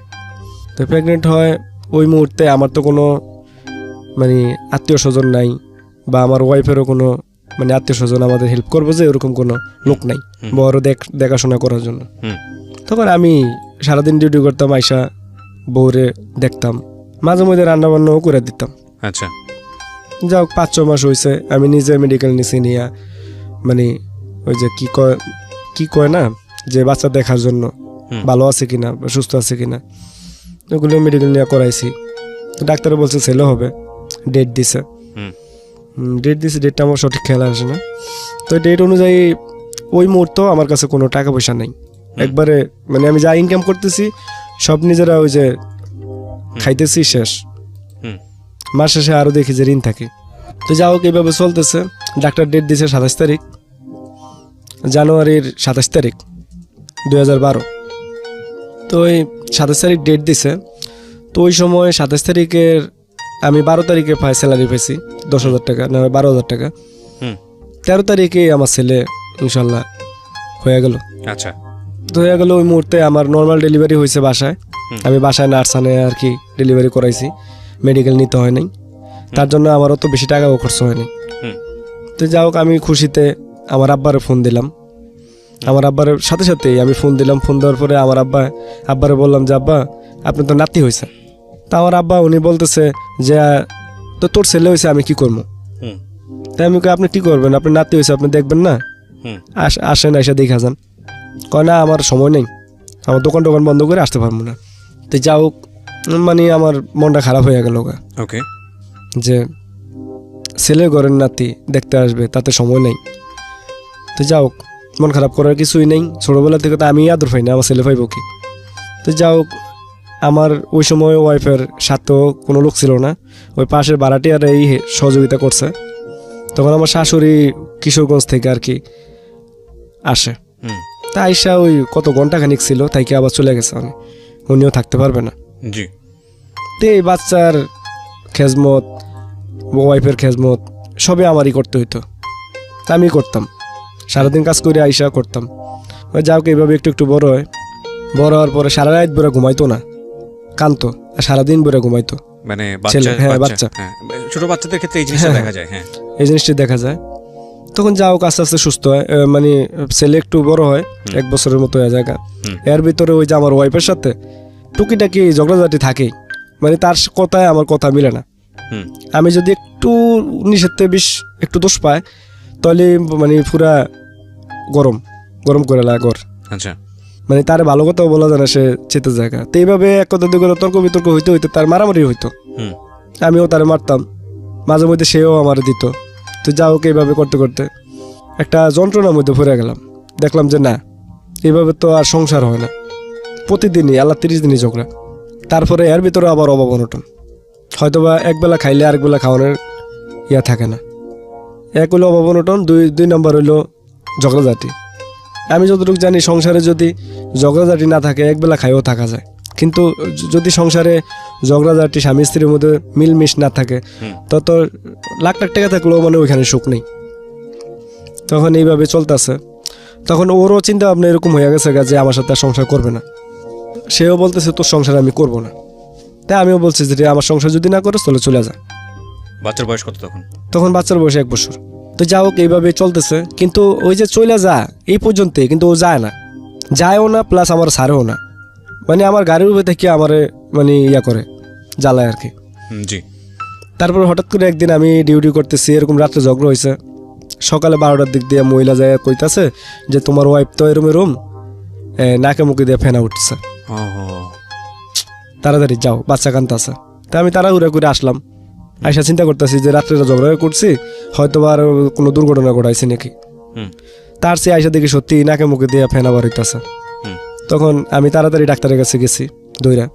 তো প্রেগনেন্ট হয় ওই মুহূর্তে আমার তো কোনো মানে আত্মীয় স্বজন নাই, বা আমার ওয়াইফেরও কোনো মানে আত্মীয় স্বজন আমাদের হেল্প করবো যে এরকম কোনো লোক নাই বড় দেখাশোনা করার জন্য। তখন আমি সারাদিন ডিউটি করতাম, আইসা বউরে দেখতাম, মাঝে মধ্যে রান্না বান্নাও করে দিতাম। আচ্ছা। যা হোক 5-6 মাস হয়েছে, আমি নিজে মেডিকেল নিছি নিয়ে মানে ওই যে কি কয় না যে বাচ্চা দেখার জন্য ভালো আছে কিনা বা সুস্থ আছে কিনা, ওগুলো মেডিকেল নিয়ে করাইছি। তো ডাক্তারে বলছে ছেলে হবে, ডেট দিছে। ডেটটা আমার সঠিক খেয়াল আসে না। তো ডেট অনুযায়ী ওই মুহূর্তেও আমার কাছে কোনো টাকা পয়সা নেই একবারে, মানে আমি যা ইনকাম করতেছি সব নিজেরা ওই যে খাইতেছি, শেষ। মাস শেষে আরও দেখি যে ঋণ থাকে। তো যা হোক এইভাবে চলতেছে। ডাক্তার ডেট দিয়েছে 27 তারিখ, জানুয়ারির 27 তারিখ 2012। তো ওই 27 তারিখ ডেট দিছে। তো ওই সময় 27 তারিখের আমি 12 তারিখে স্যালারি পেয়েছি 10,000 টাকা, না 12,000 টাকা। 13 তারিখে আমার ছেলে ইনশাল্লাহ হয়ে গেল। আচ্ছা। তো হয়ে গেল ওই মুহূর্তে আমার নর্মাল ডেলিভারি হয়েছে বাসায়। আমি বাসায় নার্স আনে আর কি ডেলিভারি করাইছি, মেডিকেল নিতে হয় নাই। তার জন্য আমার অত বেশি টাকাও খরচ হয়নি। তো যা হোক আমি খুশিতে আমার আব্বারে ফোন দিলাম। আমার আব্বার সাথে সাথেই আমি ফোন দিলাম। ফোন দেওয়ার পরে আমার আব্বারে বললাম যে আব্বা আপনি তো নাতি হয়েছে। তা আমার আব্বা উনি বলতেছে যে তো তোর ছেলে হয়েছে, আমি কি করবো? তাই আমি আপনি কি করবেন, আপনি নাতি হয়েছে, আপনি দেখবেন না, আসেন এসে দেখা যান। কয় না আমার সময় নেই, আমার দোকান বন্ধ করে আসতে পারবো না। তো যা হোক মানে আমার মনটা খারাপ হয়ে গেল ওকে, যে ছেলে ঘরের নাতি দেখতে আসবে, তাতে সময় নেই। তো যা হোক মন খারাপ করার কিছুই নেই, ছোটোবেলা থেকে তো আমি আদর পাই না, আমার ছেলে পাইব কি। তো যা হোক আমার ওই সময় ওয়াইফের সাথেও কোনো লোক ছিল না, ওই পাশের ভাড়াটিয়ার এই সহযোগিতা করছে। তখন আমার শাশুড়ি কিশোরগঞ্জ থেকে আর কি আসে। তা আইসা ওই কত ঘন্টা খানিক ছিল, তাই কি আবার চলে গেছে, উনিও থাকতে পারবে না। জি। তো এই বাচ্চার খেজমত, ওয়াইফের খেজমত সবই আমারই করতে হইতো। তা আমি করতাম, সারাদিন কাজ করে আইসা করতাম। ওই যাও এইভাবে একটু একটু বড় হয়। বড় হওয়ার পরে সারা রাত বেড়ে ঘুমাইতো না, কানতো, আর সারাদিন বেড়ে ঘুমাইতো। মানে ছেলে, হ্যাঁ বাচ্চা, ছোট বাচ্চাদের ক্ষেত্রে এই জিনিসটা দেখা যায়। হ্যাঁ এই জিনিসটি দেখা যায়। তখন যাও আস্তে আস্তে সুস্থ হয়, মানে ছেলে একটু বড় হয়, 1 বছরের মতো হয়ে যায়। এর ভিতরে ওই যে আমার ওয়াইফের সাথে টুকিটাকি ঝগড়াঝাটি থাকেই, মানে তার কথায় আমার কথা মিলে না। আমি যদি একটু 19-20 একটু দোষ পায়, তাহলে মানে পুরা গরম করে লাগর। আচ্ছা। মানে তার ভালো কথাও বলা যায় না, সে চেতে জায়গা। তো এইভাবে এক কথা দুই কথা তর্ক বিতর্ক হইতে হইতে তার মারামারি হইতো। আমিও তারে মারতাম, মাঝে মধ্যে সেও আমার দিত। তো যা হোক এইভাবে করতে করতে একটা যন্ত্রণার মধ্যে পড়ে গেলাম। দেখলাম যে না, এইভাবে তো আর সংসার হয় না, প্রতিদিনই আল্লাহ 30 দিনই ঝগড়া। তারপরে এর ভিতরে আবার অভাব অনটন, হয়তোবা একবেলা খাইলে আরেকবেলা খাওয়ানোর ইয়া থাকে না। এক হইলো অভাব অনটন, দুই নম্বর হইলো ঝগড়াঝাটি। আমি যতটুকু জানি সংসারে যদি ঝগড়াঝাটি না থাকে একবেলা খাইও থাকা যায়, কিন্তু যদি সংসারে ঝগড়াঝাটি স্বামী স্ত্রীর মধ্যে মিলমিশ না থাকে, তত লাখ লাখ টাকা থাকলেও মানে ওইখানে সুখ নেই। তখন এইভাবে চলতেছে। তখন ওরও চিন্তা ভাবনা এরকম হয়ে গেছে যে আমার সাথে সংসার করবে না। সেও বলতেছে তোর সংসার আমি করবো না। তাই আমিও বলছি যে আমার সংসার যদি না করো তাহলে চলে যা। বাচ্চার বয়স কত তখন? তখন বাচ্চার বয়স 1 বছর। তো যা হোক এইভাবে চলতেছে, কিন্তু ওই যে চইলা যা এই পর্যন্ত, কিন্তু ও যায় না, যায়ও না প্লাস আমার ছাড়েও না, মানে আমার গাড়ির উপরে থেকে আমারে মানে ইয়া করে জ্বালায় আর কি। জি। তারপর হঠাৎ করে একদিন আমি ডিউটি করতেছি, এরকম রাত্রে ঝগড়া হয়েছে, সকালে 12টার দিক দিয়ে মহিলা যায় কইতাছে যে তোমার ওয়াইফ তো এরম এরম নাকে মুখে দিয়ে ফেনা উঠছে, তাড়াতাড়ি যাও, বাচ্চা কান্তাছে। তা আমি তাড়াহুড়া করে আসলাম, আইসা চিন্তা করতেছি যে রাত্রে ঝগড়া করছি, হয়তো আর কোনো দুর্ঘটনা ঘটাইছে নাকি। তার চেয়ে আইসা দেখি সত্যি নাকে মুখে দিয়ে ফেনা বার হইতেছে। তখন আমি তাড়াতাড়ি ডাক্তারের কাছে গেছি দইরা,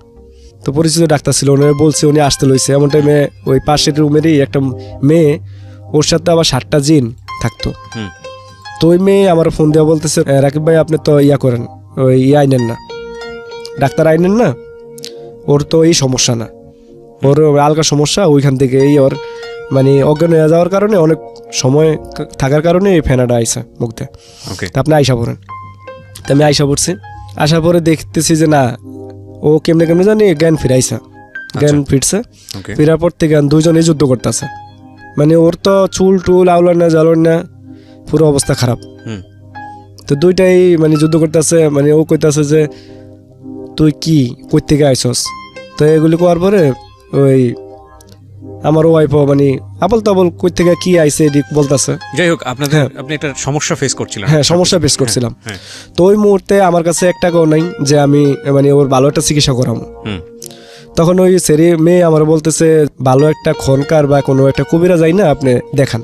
তো পরিচিত ডাক্তার ছিল, উনি বলছে, উনি আসতে লইছে। এমন টাইমে ওই পাশের রুমেরই একটা মেয়ে, ওর সাথে আবার 7টা জিন থাকতো। তো ওই মেয়ে আমার ফোন দেওয়া বলতেছে, রাকিব ভাই আপনি তো ইয়া করেন, ওই আইনেন না, ডাক্তার আইনেন না, ওর তো এই সমস্যা না, ওর আলগা সমস্যা, ওইখান থেকে এই ওর মানে অজ্ঞান হয়ে যাওয়ার কারণে অনেক সময় থাকার কারণে এই ফেনাটা আইসা মুখতে, তা আপনি আইসা পড়েন। তা আমি আইসা পড়ছি, আসার পরে দেখতেছি যে না, ও কেমনে কেমনে জানি জ্ঞান ফিরাইছে, জ্ঞান ফিরছে, ফিরার পর থেকে দুইজনেই যুদ্ধ করতেছে, মানে ওর তো চুল টুল আউলার না জ্বালার না, পুরো অবস্থা খারাপ। তো দুইটাই মানে যুদ্ধ করতেছে, মানে ও কইতাছে যে তুই কি কই থেকে আইসস, তো এগুলি করার পরে ওই আমার ওয়াইফও মানে আবল তাবল কই থেকে কি আইসে এদিক বলতেছে। যাই হোক, আপনাদের আপনি একটা সমস্যা ফেস করছিলেন। হ্যাঁ, সমস্যা ফেস করছিলাম। তো ওই মুহূর্তে আমার কাছে 1 টাকাও নাই যে আমি মানে ওর ভালো একটা চিকিৎসা করাবো। তখন ওই সেরি মেয়ে আমার বলতেছে, ভালো একটা খনকার বা কোনো একটা কবিরা যাই না, আপনি দেখান।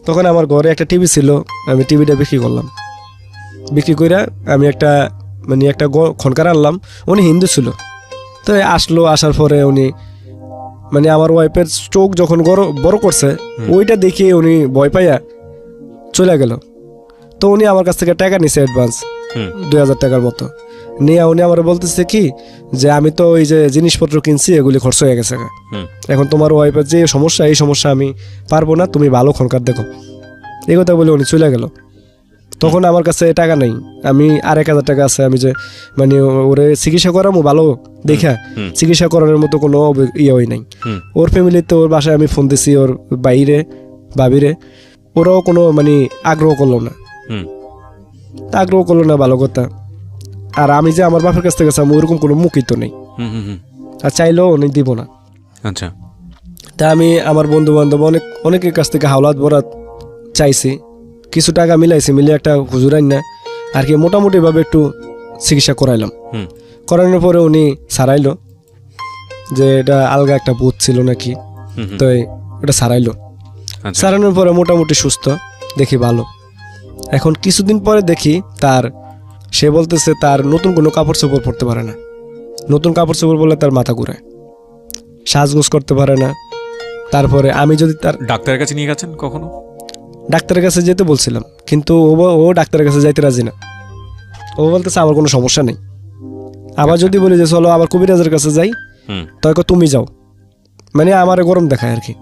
তখন আমার ঘরে একটা টিভি ছিল, আমি টিভিটা বিক্রি করলাম, বিক্রি করে আমি একটা মানে একটা খনকার আনলাম, উনি হিন্দু ছিল। তো আসলো, আসার পরে উনি মানে আমার ওয়াইফের চোখ যখন বড় করছে, ওইটা দেখে উনি ভয় পাইয়া চলে গেল। তো উনি আমার কাছ থেকে টাকা নিছে অ্যাডভান্স 2000 টাকার মতো নিয়ে, উনি আমার বলতেছে কি যে আমি তো ওই যে জিনিসপত্র কিনছি, এগুলি খরচ হয়ে গেছে, এখন তোমার ওয়াইফের যে সমস্যা, এই সমস্যা আমি পারবো না, তুমি ভালো খনকার দেখো, এই কথা বলে উনি চলে গেল। তখন আমার কাছে টাকা নেই, আমি আর 1000 টাকা আছে, আমি যে মানে ওরে চিকিৎসা করামো ভালো দেখা, চিকিৎসা করানোর মতো কোনো ইয়ে হয় নাই। ওর ফ্যামিলিতে, ওর বাসায় আমি ফোন দিছি, ওর বাইরে ভাবিরে, ওরাও কোনো মানে আগ্রহ করলো না, ভালো কথা। আর আমি যে আমার বাপের কাছ থেকে চাইবো, ওরকম কোনো মুখই তো নেই, আর চাইলেও উনি দিব না। আচ্ছা। তা আমি আমার বন্ধু বান্ধব অনেকের কাছ থেকে হাওলাত বরাত চাইছি, কিছু টাকা মিলাইছি, মিলিয়ে একটা হুজুর আইন না আর কি মোটামুটিভাবে একটু চিকিৎসা করাইলাম। করানোর পরে উনি ছাড়াইলো যে এটা আলগা একটা ভূত ছিল নাকি, তো এটা ছাড়াইলো। ছাড়ানোর পরে মোটামুটি সুস্থ, দেখি ভালো। এখন কিছুদিন পরে দেখি সে বলতেছে তার নতুন কোনো কাপড় চোপড় পরতে পারে না, নতুন কাপড় চোপড় বললে তার মাথা ঘুরায়, সাজগোজ করতে পারে না। তারপরে আমি যদি তার ডাক্তারের কাছে নিয়ে গেছেন কখনো? ডাক্তারের কাছে যেতে বলছিলাম, কিন্তু ও ডাক্তারের কাছে যাইতে রাজি না, ও বলতেছে আমার কোনো সমস্যা নেই। আবার যদি বলি যে চলো আবার কবিরাজের কাছে যাই, তাই তুমি যাও, মানে আমার গরম দেখায় আর কি,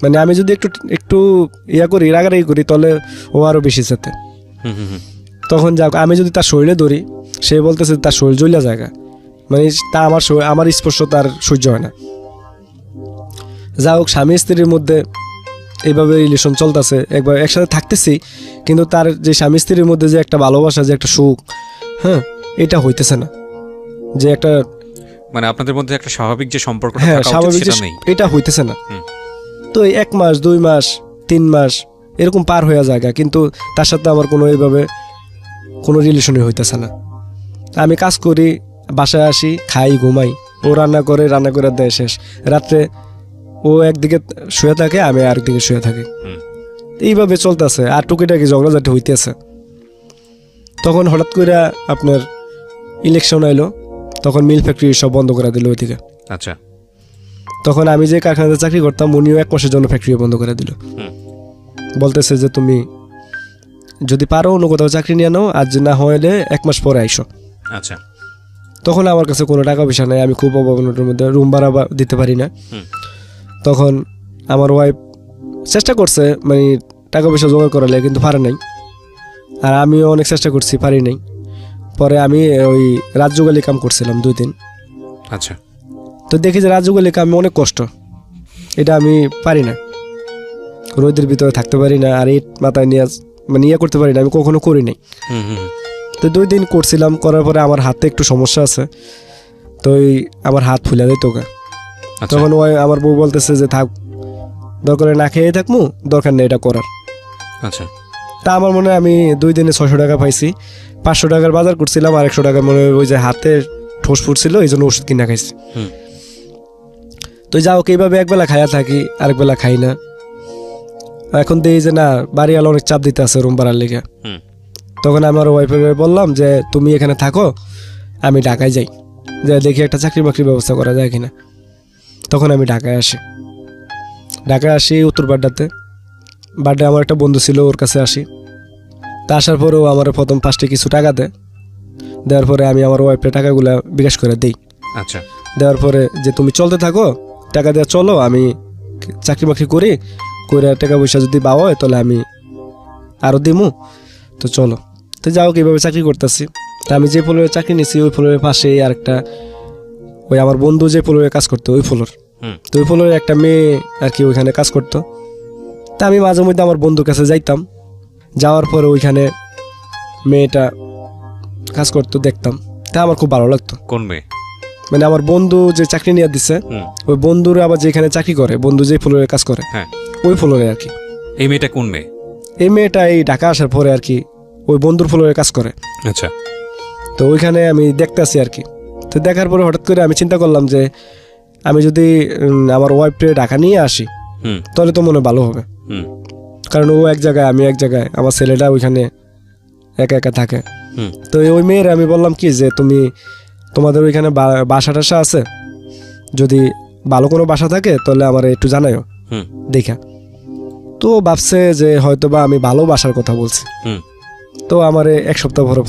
মানে আমি যদি একটু ইয়া করি, রাগারাগি করি, তাহলে ও আরো বেশি যেতে। তখন যাক, আমি যদি তার শরীরে ধরি, সে বলতেছে তার শরীর জ্বলা জায়গা, মানে তা আমার স্পর্শ তার সহ্য হয় না। যা হোক, স্বামী স্ত্রীর মধ্যে এইভাবে রিলেশন চলতেছে, একবার একসাথে থাকতেছি, কিন্তু তার যে স্বামী স্ত্রীর মধ্যে যে একটা ভালোবাসা, যে একটা সুখ, হ্যাঁ, এটা হইতেছে না, যে একটা মানে আপনাদের মধ্যে একটা স্বাভাবিক যে সম্পর্ক, হ্যাঁ স্বাভাবিক, এটা হইতেছে না। তো 1 মাস 2 মাস 3 মাস এরকম পার হয়ে যায়, কিন্তু তার সাথে আমার কোনো এইভাবে কোনো রিলেশনই হইতেছে না। আমি কাজ করি, বাসায় আসি, খাই, ঘুমাই, ও রান্না করে দেয়, শেষ রাত্রে ও একদিকে শুয়ে থাকে, আমি আরেকদিকে শুয়ে থাকি, এইভাবে চলতেছে। আর টুকিটাকি ঝগড়াঝাটি হইতেছে। তখন হঠাৎ করে আপনার ইলেকশন আইলো, তখন মিল ফ্যাক্টরি সব বন্ধ করে দিল ওই থেকে। আচ্ছা। তখন আমি যে কারখানাতে চাকরি করতাম, উনিও 1 মাসের জন্য ফ্যাক্টরি বন্ধ করে দিল, বলতেছে যে তুমি যদি পারো অন্য কোথাও চাকরি নিয়ে নাও, আর যে না হলে 1 মাস পরে আইসো। আচ্ছা। তখন আমার কাছে কোনো টাকা পয়সা নেই, আমি খুব অভাবনটার মধ্যে, রুম ভাড়া দিতে পারি না। তখন আমার ওয়াইফ চেষ্টা করছে মানে টাকা পয়সা জোগাড় করালে, কিন্তু পারে নাই, আর আমিও অনেক চেষ্টা করছি, পারি নাই। পরে আমি ওই রাজযোগালি কাম করছিলাম 2 দিন। আচ্ছা। তো দেখি যে রাজযোগালি কামে অনেক কষ্ট, এটা আমি পারি না। রোদের ভিতরে থাকতে পারি না, আর ইট মাথায় নিয়ে মানে ইয়ে করতে পারি না, আমি কখনো করি নাই। তো 2 দিন করছিলাম, করার পরে আমার হাতে একটু সমস্যা আছে, তো আমার হাত ফুলে দেয় তোকে। তখন ওই আমার বউ বলতেছে যে থাক, দরকার না খেয়ে থাকবো, দরকার নেই এটা করার। আচ্ছা, তা আমার মনে হয় আমি 2 দিনে 600 টাকা পাইছি, 500 টাকার বাজার করছিলাম, আর 100 টাকা মনে হয় ওই যে হাতে ঠোস ফুটছিল, এই জন্য ওষুধ কিনা খাইছি। তো যাও এইভাবে একবেলা খাইয়া থাকি, আরেকবেলা খাই না। এখন দেখি যে না, বাড়িওয়ালা অনেক চাপ দিতে আছে রুম ভাড়ার লেগে। তখন আমার ওয়াইফের বললাম যে তুমি এখানে থাকো, আমি ঢাকায় যাই, যে দেখি একটা চাকরি বাকরির ব্যবস্থা করা যায় কিনা। তখন আমি ঢাকায় আসি উত্তর বাড্ডাতে। বাড্ডায় আমার একটা বন্ধু ছিল, ওর কাছে আসি। তা আসার পরেও আমার প্রথম 5টে কিছু টাকা দেওয়ার পরে আমি আমার ওয়াইফের টাকাগুলো বিকাশ করে দিই। আচ্ছা, দেওয়ার পরে যে তুমি চলতে থাকো, টাকা দেওয়া চলো, আমি চাকরি বাকরি করি, করে টাকা পয়সা যদি পাওয়া হয় তাহলে আমি আরও দিমু, তো চলো। তো যাও কীভাবে চাকরি করতেছি। তা আমি যে ফ্লোরে চাকরি নিছি, ওই ফ্লোরের পাশেই আরেকটা, ওই আমার বন্ধু যে ফ্লোরে কাজ করতো ওই ফ্লোর, তো ওই ফ্লোরে একটা মেয়ে আর কি ওইখানে কাজ করতো। তা আমি মাঝে মধ্যে আমার বন্ধুর কাছে যাইতাম, যাওয়ার পরে ওইখানে মেয়েটা কাজ করতো, দেখতাম। তা আমার খুব ভালো লাগতো। কোন মেয়ে? মানে আমার বন্ধু যে চাকরি নিয়ে দিচ্ছে, ওই বন্ধুর আবার যেখানে চাকরি করে, বন্ধু যে ফ্লোরে কাজ করে, হ্যাঁ, ওই ফ্লোরে আর কি। এই মেয়েটা কোন মেয়ে? এই মেয়েটা এই ঢাকা আসার পরে আর কি ওই বন্ধুর ফ্লোরে কাজ করে। আচ্ছা, তো ওইখানে আমি দেখতে আসি আর কি। তো দেখার পরে হঠাৎ করে আমি চিন্তা করলাম যে আমি যদি আমার ওয়াইফকে ঢাকা নিয়ে আসি, তাহলে তো মনে হয় ভালো হবে। কারণ ও এক জায়গায়, আমি এক জায়গায়, আমার ছেলেটা ওইখানে একা একা থাকে। তো ওই মেয়ের আমি বললাম কি যে তোমাদের ওইখানে বাসা টাসা আছে, যদি ভালো কোনো বাসা থাকে তাহলে আমার একটু জানাইও দেখা। তো ভাবছে যে হয়তো বা আমি ভালো বাসার কথা বলছি। তো আমার 1 সপ্তাহ পরে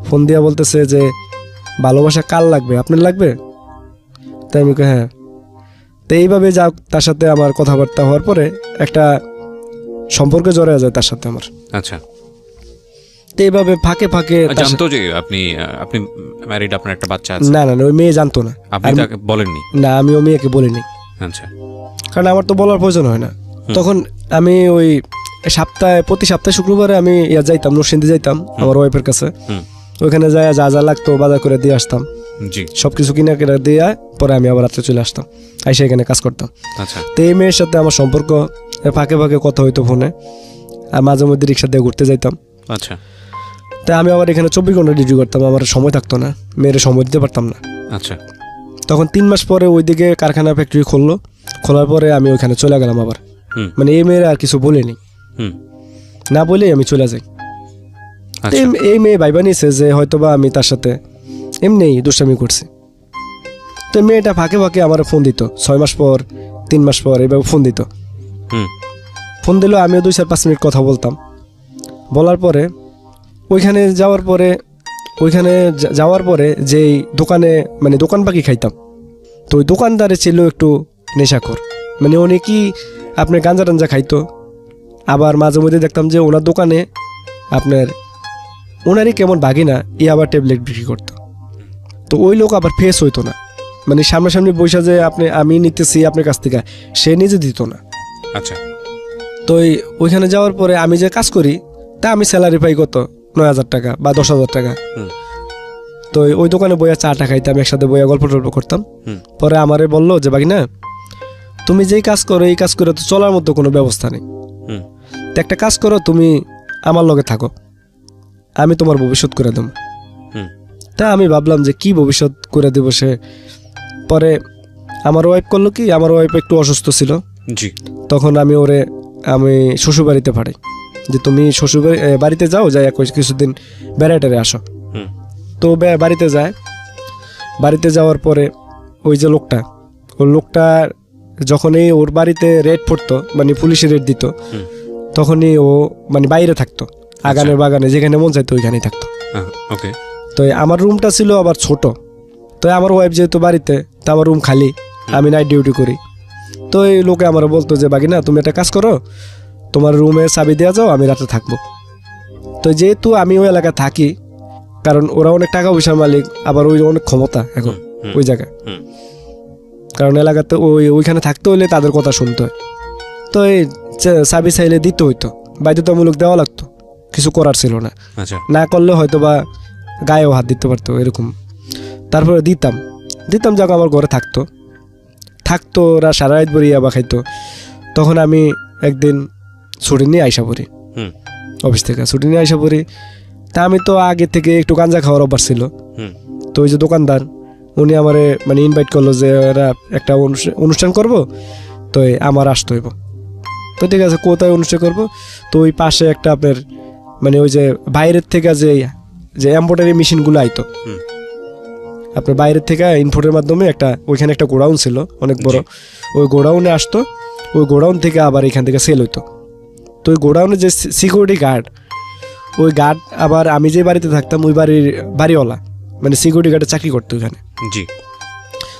ফোন দিয়া বলতেছে যে ভালোবাসা কার লাগবে, আপনার লাগবে? তাই আমি হ্যাঁ। তো এইভাবে যাও, তার সাথে আমার কথাবার্তা হওয়ার পরে একটা সম্পর্কে জড়ায় যায় তার সাথে আমার। আচ্ছা, তো এইভাবে ফাঁকে ফাঁকে জানতো যে আপনি ম্যারিড, আপনার একটা বাচ্চা আছে? না না, ওই মেয়ে জানতো না। আপনি তাকে বলেননি? না, আমি ওই মেয়েকে বলিনি। আচ্ছা, কারণ আমার তো বলার প্রয়োজন হয় না। তখন আমি ওই প্রতি সপ্তাহে শুক্রবারে আমি যাইতাম, নরসিংদী যাইতাম আমার ওয়াইফের কাছে। ওইখানে যায় যা যা লাগতো বাজার করে দিয়ে আসতাম, সবকিছু কিনা কেনা দিয়ে পরে আমি আবার রাত্রে চলে আসতাম, এসে এখানে কাজ করতাম। আচ্ছা, তো এই মেয়ের সাথে আমার সম্পর্ক, ফাঁকে ফাঁকে কথা হইতো ফোনে, আর মাঝে মধ্যে রিক্সা দিয়ে ঘুরতে যাইতাম। আচ্ছা, তাই আমি আবার এখানে 24 ঘন্টা ডিউটি করতাম, আমার সময় থাকতো না, মেয়ের সময় দিতে পারতাম না। আচ্ছা, তখন 3 মাস পরে ওইদিকে কারখানা ফ্যাক্টরি খোলার পরে আমি ওইখানে চলে গেলাম আবার। মানে এই মেয়ের আর কিছু বলিনি, না বলেই আমি চলে যাই। এই মেয়ে ভাইবা নিয়েছে যে হয়তোবা আমি তার সাথে এমনি দুষ্টামি করছি। তো মেয়েটা ফাঁকে ফাঁকে আমার ফোন দিত, 6 মাস পর, 3 মাস পর এইভাবে ফোন দিত। ফোন দিলেও আমিও 2-4-5 মিনিট কথা বলতাম। বলার পরে ওইখানে যাওয়ার পরে যেই দোকানে মানে দোকান বাকি খাইতাম, তো ওই দোকানদারে ছিল একটু নেশাখোর, মানে উনি কি আপনার গাঞ্জা টাঞ্জা খাইতো। আবার মাঝে মধ্যে দেখতাম যে ওনার দোকানে ওনারই কেমন ভাগিনা আবার ট্যাবলেট বিক্রি করতো। তো ওই লোক আবার ফেস হইতো না, মানে সামনাসামনি বৈশা যে আমি নিতেছি আপনার কাছ থেকে, সে নিজে দিত না। আচ্ছা, তো ওইখানে যাওয়ার পরে আমি যে কাজ করি, তা আমি স্যালারি পাই কত 9,000 টাকা বা 10,000 টাকা। তো ওই দোকানে বইয়া চাটা খাইতাম, একসাথে বইয়া গল্প টল্প করতাম। পরে আমারে বললো যে ভাগিনা, তুমি যেই কাজ করো এই কাজ করে তো চলার মতো কোনো ব্যবস্থা নেই, তো একটা কাজ করো, তুমি আমার লগে থাকো, আমি তোমার ভবিষ্যৎ করে দেবো। তা আমি ভাবলাম যে কি ভবিষ্যৎ করে দেবো সে। পরে আমার ওয়াইফ করলো কি, আমার ওয়াইফ একটু অসুস্থ ছিল, তখন আমি শ্বশুর বাড়িতে পাঠাই যে তুমি শ্বশুর বাড়িতে যাও, যাই কিছুদিন বেড়াইতে আসো। তো বাড়িতে যায়, বাড়িতে যাওয়ার পরে ওই যে লোকটা যখনই ওর বাড়িতে রেড পড়তো, মানে পুলিশে রেড দিত, তখনই ও মানে বাইরে থাকতো, আগানের বাগানে যেখানে মন চাইতো ওইখানেই থাকতো। তো আমার রুমটা ছিল আবার ছোট, তো আমার ওয়াইফ যেহেতু বাড়িতে, তো আমার রুম খালি, আমি নাইট ডিউটি করি। তো এই লোকে আমার বলতো যে বাগিনা তুমি একটা কাজ করো, তোমার রুমে চাবি দেওয়া যাও, আমি রাতে থাকবো। তো যেহেতু আমি ওই এলাকায় থাকি, কারণ ওরা অনেক টাকা পয়সার মালিক, আবার ওই অনেক ক্ষমতা এখন ওই জায়গায়, কারণ এলাকাতে ওইখানে থাকতে হলে তাদের কথা শুনতে হয়। তো এই চাবি চাইলে দিতে হইতো, বাধ্যতামূলক দেওয়া লাগতো, কিছু করার ছিল না। আচ্ছা না করলে হয়তো বা গায়েও হাত দিতে পারতো এরকম। তারপরে দিতাম যাক আমার ঘরে থাকতো ওরা সারা রাত ভরে ইয়াবা খাইতো। তখন আমি একদিন ছুটি নিয়ে আইসা পড়ি, হুম অফিস থেকে ছুটি নিয়ে আইসা পড়ি। তা আমি তো আগে থেকে একটু গাঁজা খাওয়ার অভ্যাস ছিল। হুম তো ওই যে দোকানদার উনি আমারে মানে ইনভাইট করলো যে ওরা একটা অনুষ্ঠান করব, তো আমার আসতে হইব। তো ঠিক আছে, কোথায় অনুষ্ঠান করব? তো ওই পাশে একটা আপনার মানে ওই যে বাইরের থেকে যে এমব্রয়ডারি মেশিনগুলো আইতো, হুম আপনার বাইরের থেকে ইনপুটের মাধ্যমে ওইখানে একটা গোডাউন ছিল অনেক বড়, ওই গোডাউনে আসতো, ওই গোডাউন থেকে আবার এখান থেকে সেল হইতো। তো ওই গোডাউনে যে সিকিউরিটি গার্ড, ওই গার্ড আবার আমি যে বাড়িতে থাকতাম ওই বাড়িওয়ালা মানে সিকিউরিটি গার্ডে চাকরি করতো ওইখানে। জি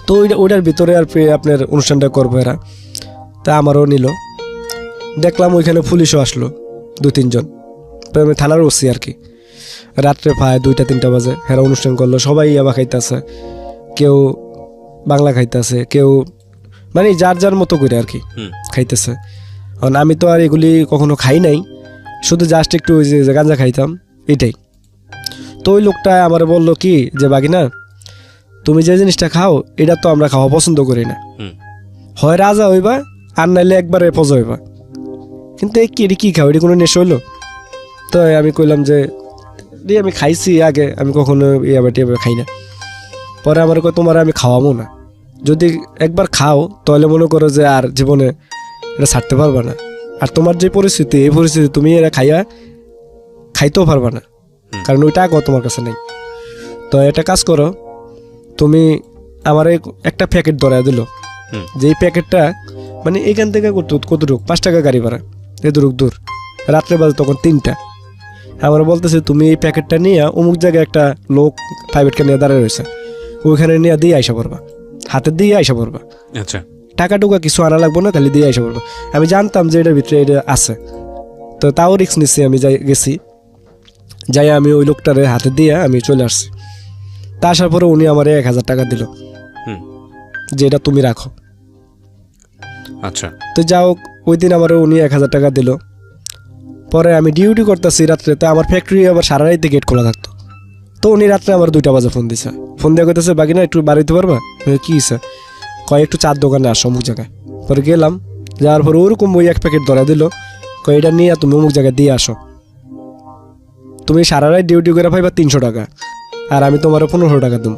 তো ওইটার ভিতরে আর আপনার অনুষ্ঠানটা করবো এরা। তা আমারও নিল, দেখলাম ওইখানে পুলিশও আসলো 2-3 জন, থানার ওসি আর কি। রাত্রে প্রায় 2টা-3টা বাজে হেরা অনুষ্ঠান করলো, সবাই ইয়াবা খাইতেছে, কেউ বাংলা খাইতেছে, কেউ মানে যার যার মতো করে আর কি হুম খাইতেছে। কারণ আমি তো আর এগুলি কখনো খাই নাই, শুধু জাস্ট একটু ওই যে গাঁজা খাইতাম এটাই। তো ওই লোকটা আমার বললো কি যে বাগিনা, তুমি যে জিনিসটা খাও এটা তো আমরা খাওয়া পছন্দ করি না, হুম হয় রাজা হইবা আর নাইলে একবারে পজা হইবা, কিন্তু এই কি খাও, এটা কোনো নেশা হইলো? তো আমি কইলাম যে আমি খাইছি আগে, আমি কখনো ইয়াবা টিয়াবা খাই না। পরে আমার কয় তোমার আমি খাওয়াবো না, যদি একবার খাও তাহলে মনে করো যে আর জীবনে এটা ছাড়তে পারবা না, আর তোমার যে পরিস্থিতি এই পরিস্থিতি তুমি এরা খাইতেও পারবা না, কারণ ওই টাকাও তোমার কাছে নেই। তো একটা কাজ করো, তুমি আমার একটা প্যাকেট ধরায় দিল, হুম যেই প্যাকেটটা মানে এখান থেকে কতটুক 5 টাকা গাড়ি ভাড়া, এদুরুক দূর, রাত্রে বাজে তখন 3টা। আমার বলতেছে তুমি এই প্যাকেটটা নিয়ে অমুক জায়গায় একটা লোক প্রাইভেটকে নিয়ে দাঁড়ায় রয়েছে, ওইখানে নিয়ে দিয়ে আইসা পড়বা, হাতে দিয়ে আইসা পড়বা, আচ্ছা টাকা টুকা কিছু আনা লাগবো না, খালি দিয়ে আইসা পড়বা। আমি জানতাম যে এটার ভিতরে এটা আছে, তো তাও রিক্স নিচ্ছি, আমি গেছি, যাই আমি ওই লোকটারে হাতে দিয়ে আমি চলে আসছি। তা আসার পরে উনি আমার 1000 টাকা দিল, হুম যে এটা তুমি রাখো। আচ্ছা তো যাও, ওই দিন আমার উনি 1000 টাকা দিল। পরে আমি ডিউটি করতেছি রাত্রে, তো আমার ফ্যাক্টরি আবার সারা রাইতে গেট খোলা থাকতো। তো উনি রাত্রে আমার 2টা বাজে ফোন দিছে, ফোন দিয়ে কইতেছে বাকি না একটু বাড়িতে পারবা? কি হয়েছে? কয় একটু চার দোকানে আসো অমুক জায়গায়। পরে গেলাম, যাওয়ার পরে ওরকম ওই এক প্যাকেট ধরা দিল, কয় এটা নিয়ে তুমি অমুক জায়গায় দিয়ে আসো, তুমি সারা রাত ডিউটি করে পাইবা 300 টাকা, আর আমি তোমার 1500 টাকা দেব।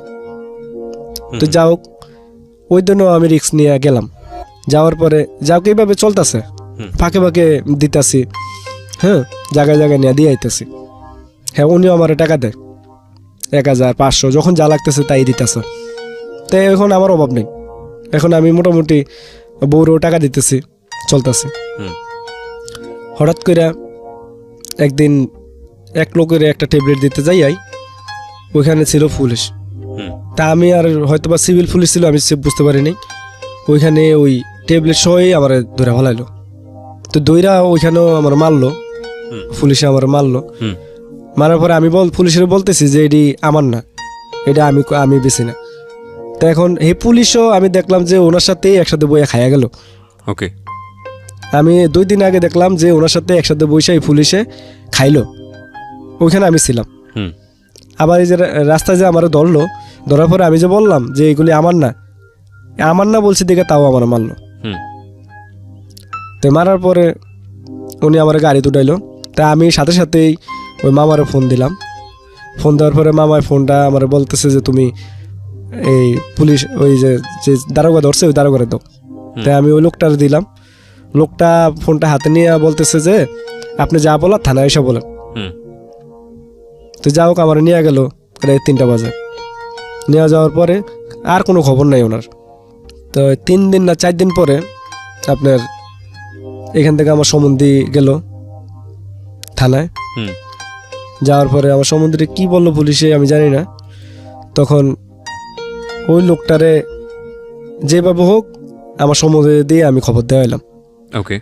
তো যাও, ওই দিনও আমি রিস্ক নিয়ে গেলাম। যাওয়ার পরে যাও এইভাবে চলতেছে, ফাঁকে ফাঁকে দিতাছি, হ্যাঁ জায়গায় জায়গায় নিয়ে দিয়ে আইতেছি। হ্যাঁ উনিও আমার টাকা দেয় 1500, যখন যা লাগতেছে তাই দিতেছে। তো এখন আমার অভাব নেই, এখন আমি মোটামুটি বউরও টাকা দিতেছি, চলতেছি। হঠাৎ করে একদিন এক লোকের একটা ট্যাবলেট দিতে যাই, ওইখানে ছিল পুলিশ। তা আমি আর হয়তো বা সিভিল পুলিশ ছিল, আমি বুঝতে পারিনি। ওইখানে ওই ট্যাবলেট সহই আমার ধরে ফেলাইলো। তো দইরা ওইখানেও আমার মারলো, পুলিশে আমার মারলো। মারার পরে আমি পুলিশের বলতেছি যে এটি আমার না, এটা আমি বেশি না। তো এখন এই পুলিশও আমি দেখলাম যে ওনার সাথেই একসাথে বইয়া খাইয়া গেল। ওকে, আমি 2 দিন আগে দেখলাম যে ওনার সাথে একসাথে বইসা এই পুলিশে খাইলো, ওইখানে আমি ছিলাম। আবার এই যে রাস্তায় যে আমার ধরার পরে আমি যে বললাম যে এগুলি আমার না বলছি দেখে তাও আমার মারলো। তো মারার পরে উনি আমার গাড়ি তুটাইলো। তা আমি সাথে সাথেই ওই মামারে ফোন দিলাম। ফোন দেওয়ার পরে মামার ফোনটা আমার বলতেছে যে তুমি এই পুলিশ ওই যে দারোগা ধরছে ওই দারোগারে দাও। তাই আমি ওই লোকটার দিলাম। লোকটা ফোনটা হাতে নিয়ে বলতেছে যে আপনি যা বলার থানায় এসে বলেন। তো যা হোক আমার নিয়ে গেল 3টা বাজে। নিয়ে যাওয়ার পরে আর কোনো খবর নাই ওনার। তো 3 দিন না 4 দিন পরে আপনার এখান থেকে আমার সম্বন্ধী গেল থানায়। যাওয়ার পরে আমার সম্বন্ধীরে কি বললো পুলিশে আমি জানি না। তখন ওই লোকটারে যেভাবে হোক আমার সম্বন্ধে দিয়ে আমি খবর দেওয়া এলাম। ওকে,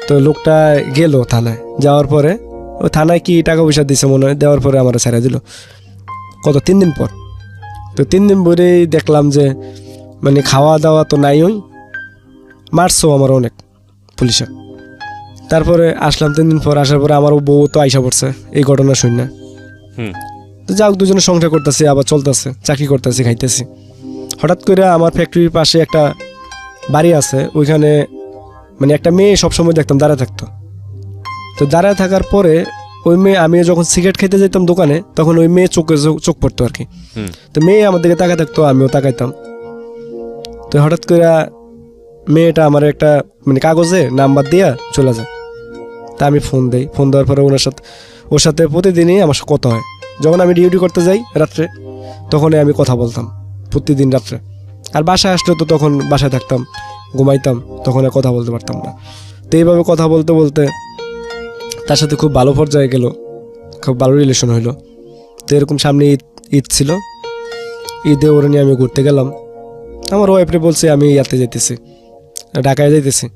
তো লোকটা গেল থানায়। যাওয়ার পরে ওই থানায় কি টাকা পয়সা দিছে মনে হয়, দেওয়ার পরে আমার ছেড়ে দিল। কত 3 দিন পর। তো 3 দিন পরেই দেখলাম যে মানে খাওয়া দাওয়া তো নাই, ওই মারছো আমার অনেক পুলিশে। তারপরে আসলাম 3 দিন পর, আসার পরে আমার বউ তো আইসা পড়ছে এই ঘটনা শুনে। তো যাও দুজনে সংসার করতেছি, আবার চলতেছে, চাকরি করতেছি, খাইতেছি। হঠাৎ করে আমার ফ্যাক্টরির পাশে একটা বাড়ি আছে, ওইখানে মানে একটা মেয়ে সবসময় দেখতাম দাঁড়ায় থাকতো। তো দাঁড়ায় থাকার পরে ওই মেয়ে, আমি যখন সিগারেট খেতে যেতাম দোকানে, তখন ওই মেয়ে চোখ পড়তো আর কি। তো মেয়ে আমার দিকে তাকায় থাকতো, আমিও তাকাইতাম। তো হঠাৎ করে মেয়েটা আমার একটা মানে কাগজে নাম্বার দিয়া চলে যায়। তা আমি ফোন দেই, ফোন দেওয়ার পরে ওর সাথে প্রতিদিনই আমার সাথে কথা হয়। যখন আমি ডিউটি করতে যাই রাত্রে, তখনই আমি কথা বলতাম প্রতিদিন রাত্রে। আর বাসায় আসলে তো তখন বাসায় থাকতাম, ঘুমাইতাম, তখন আর কথা বলতে পারতাম না। তো এইভাবে কথা বলতে বলতে তার সাথে খুব ভালো পর্যায়ে গেল, খুব ভালো রিলেশন হইলো। তো এরকম সামনে ঈদ ছিল, ঈদে ওরে নিয়ে আমি ঘুরতে গেলাম। আমার ওয়াইফরে বলছে আমি ইয়াতে যাইতেছি, ঢাকায় যাইতেছি।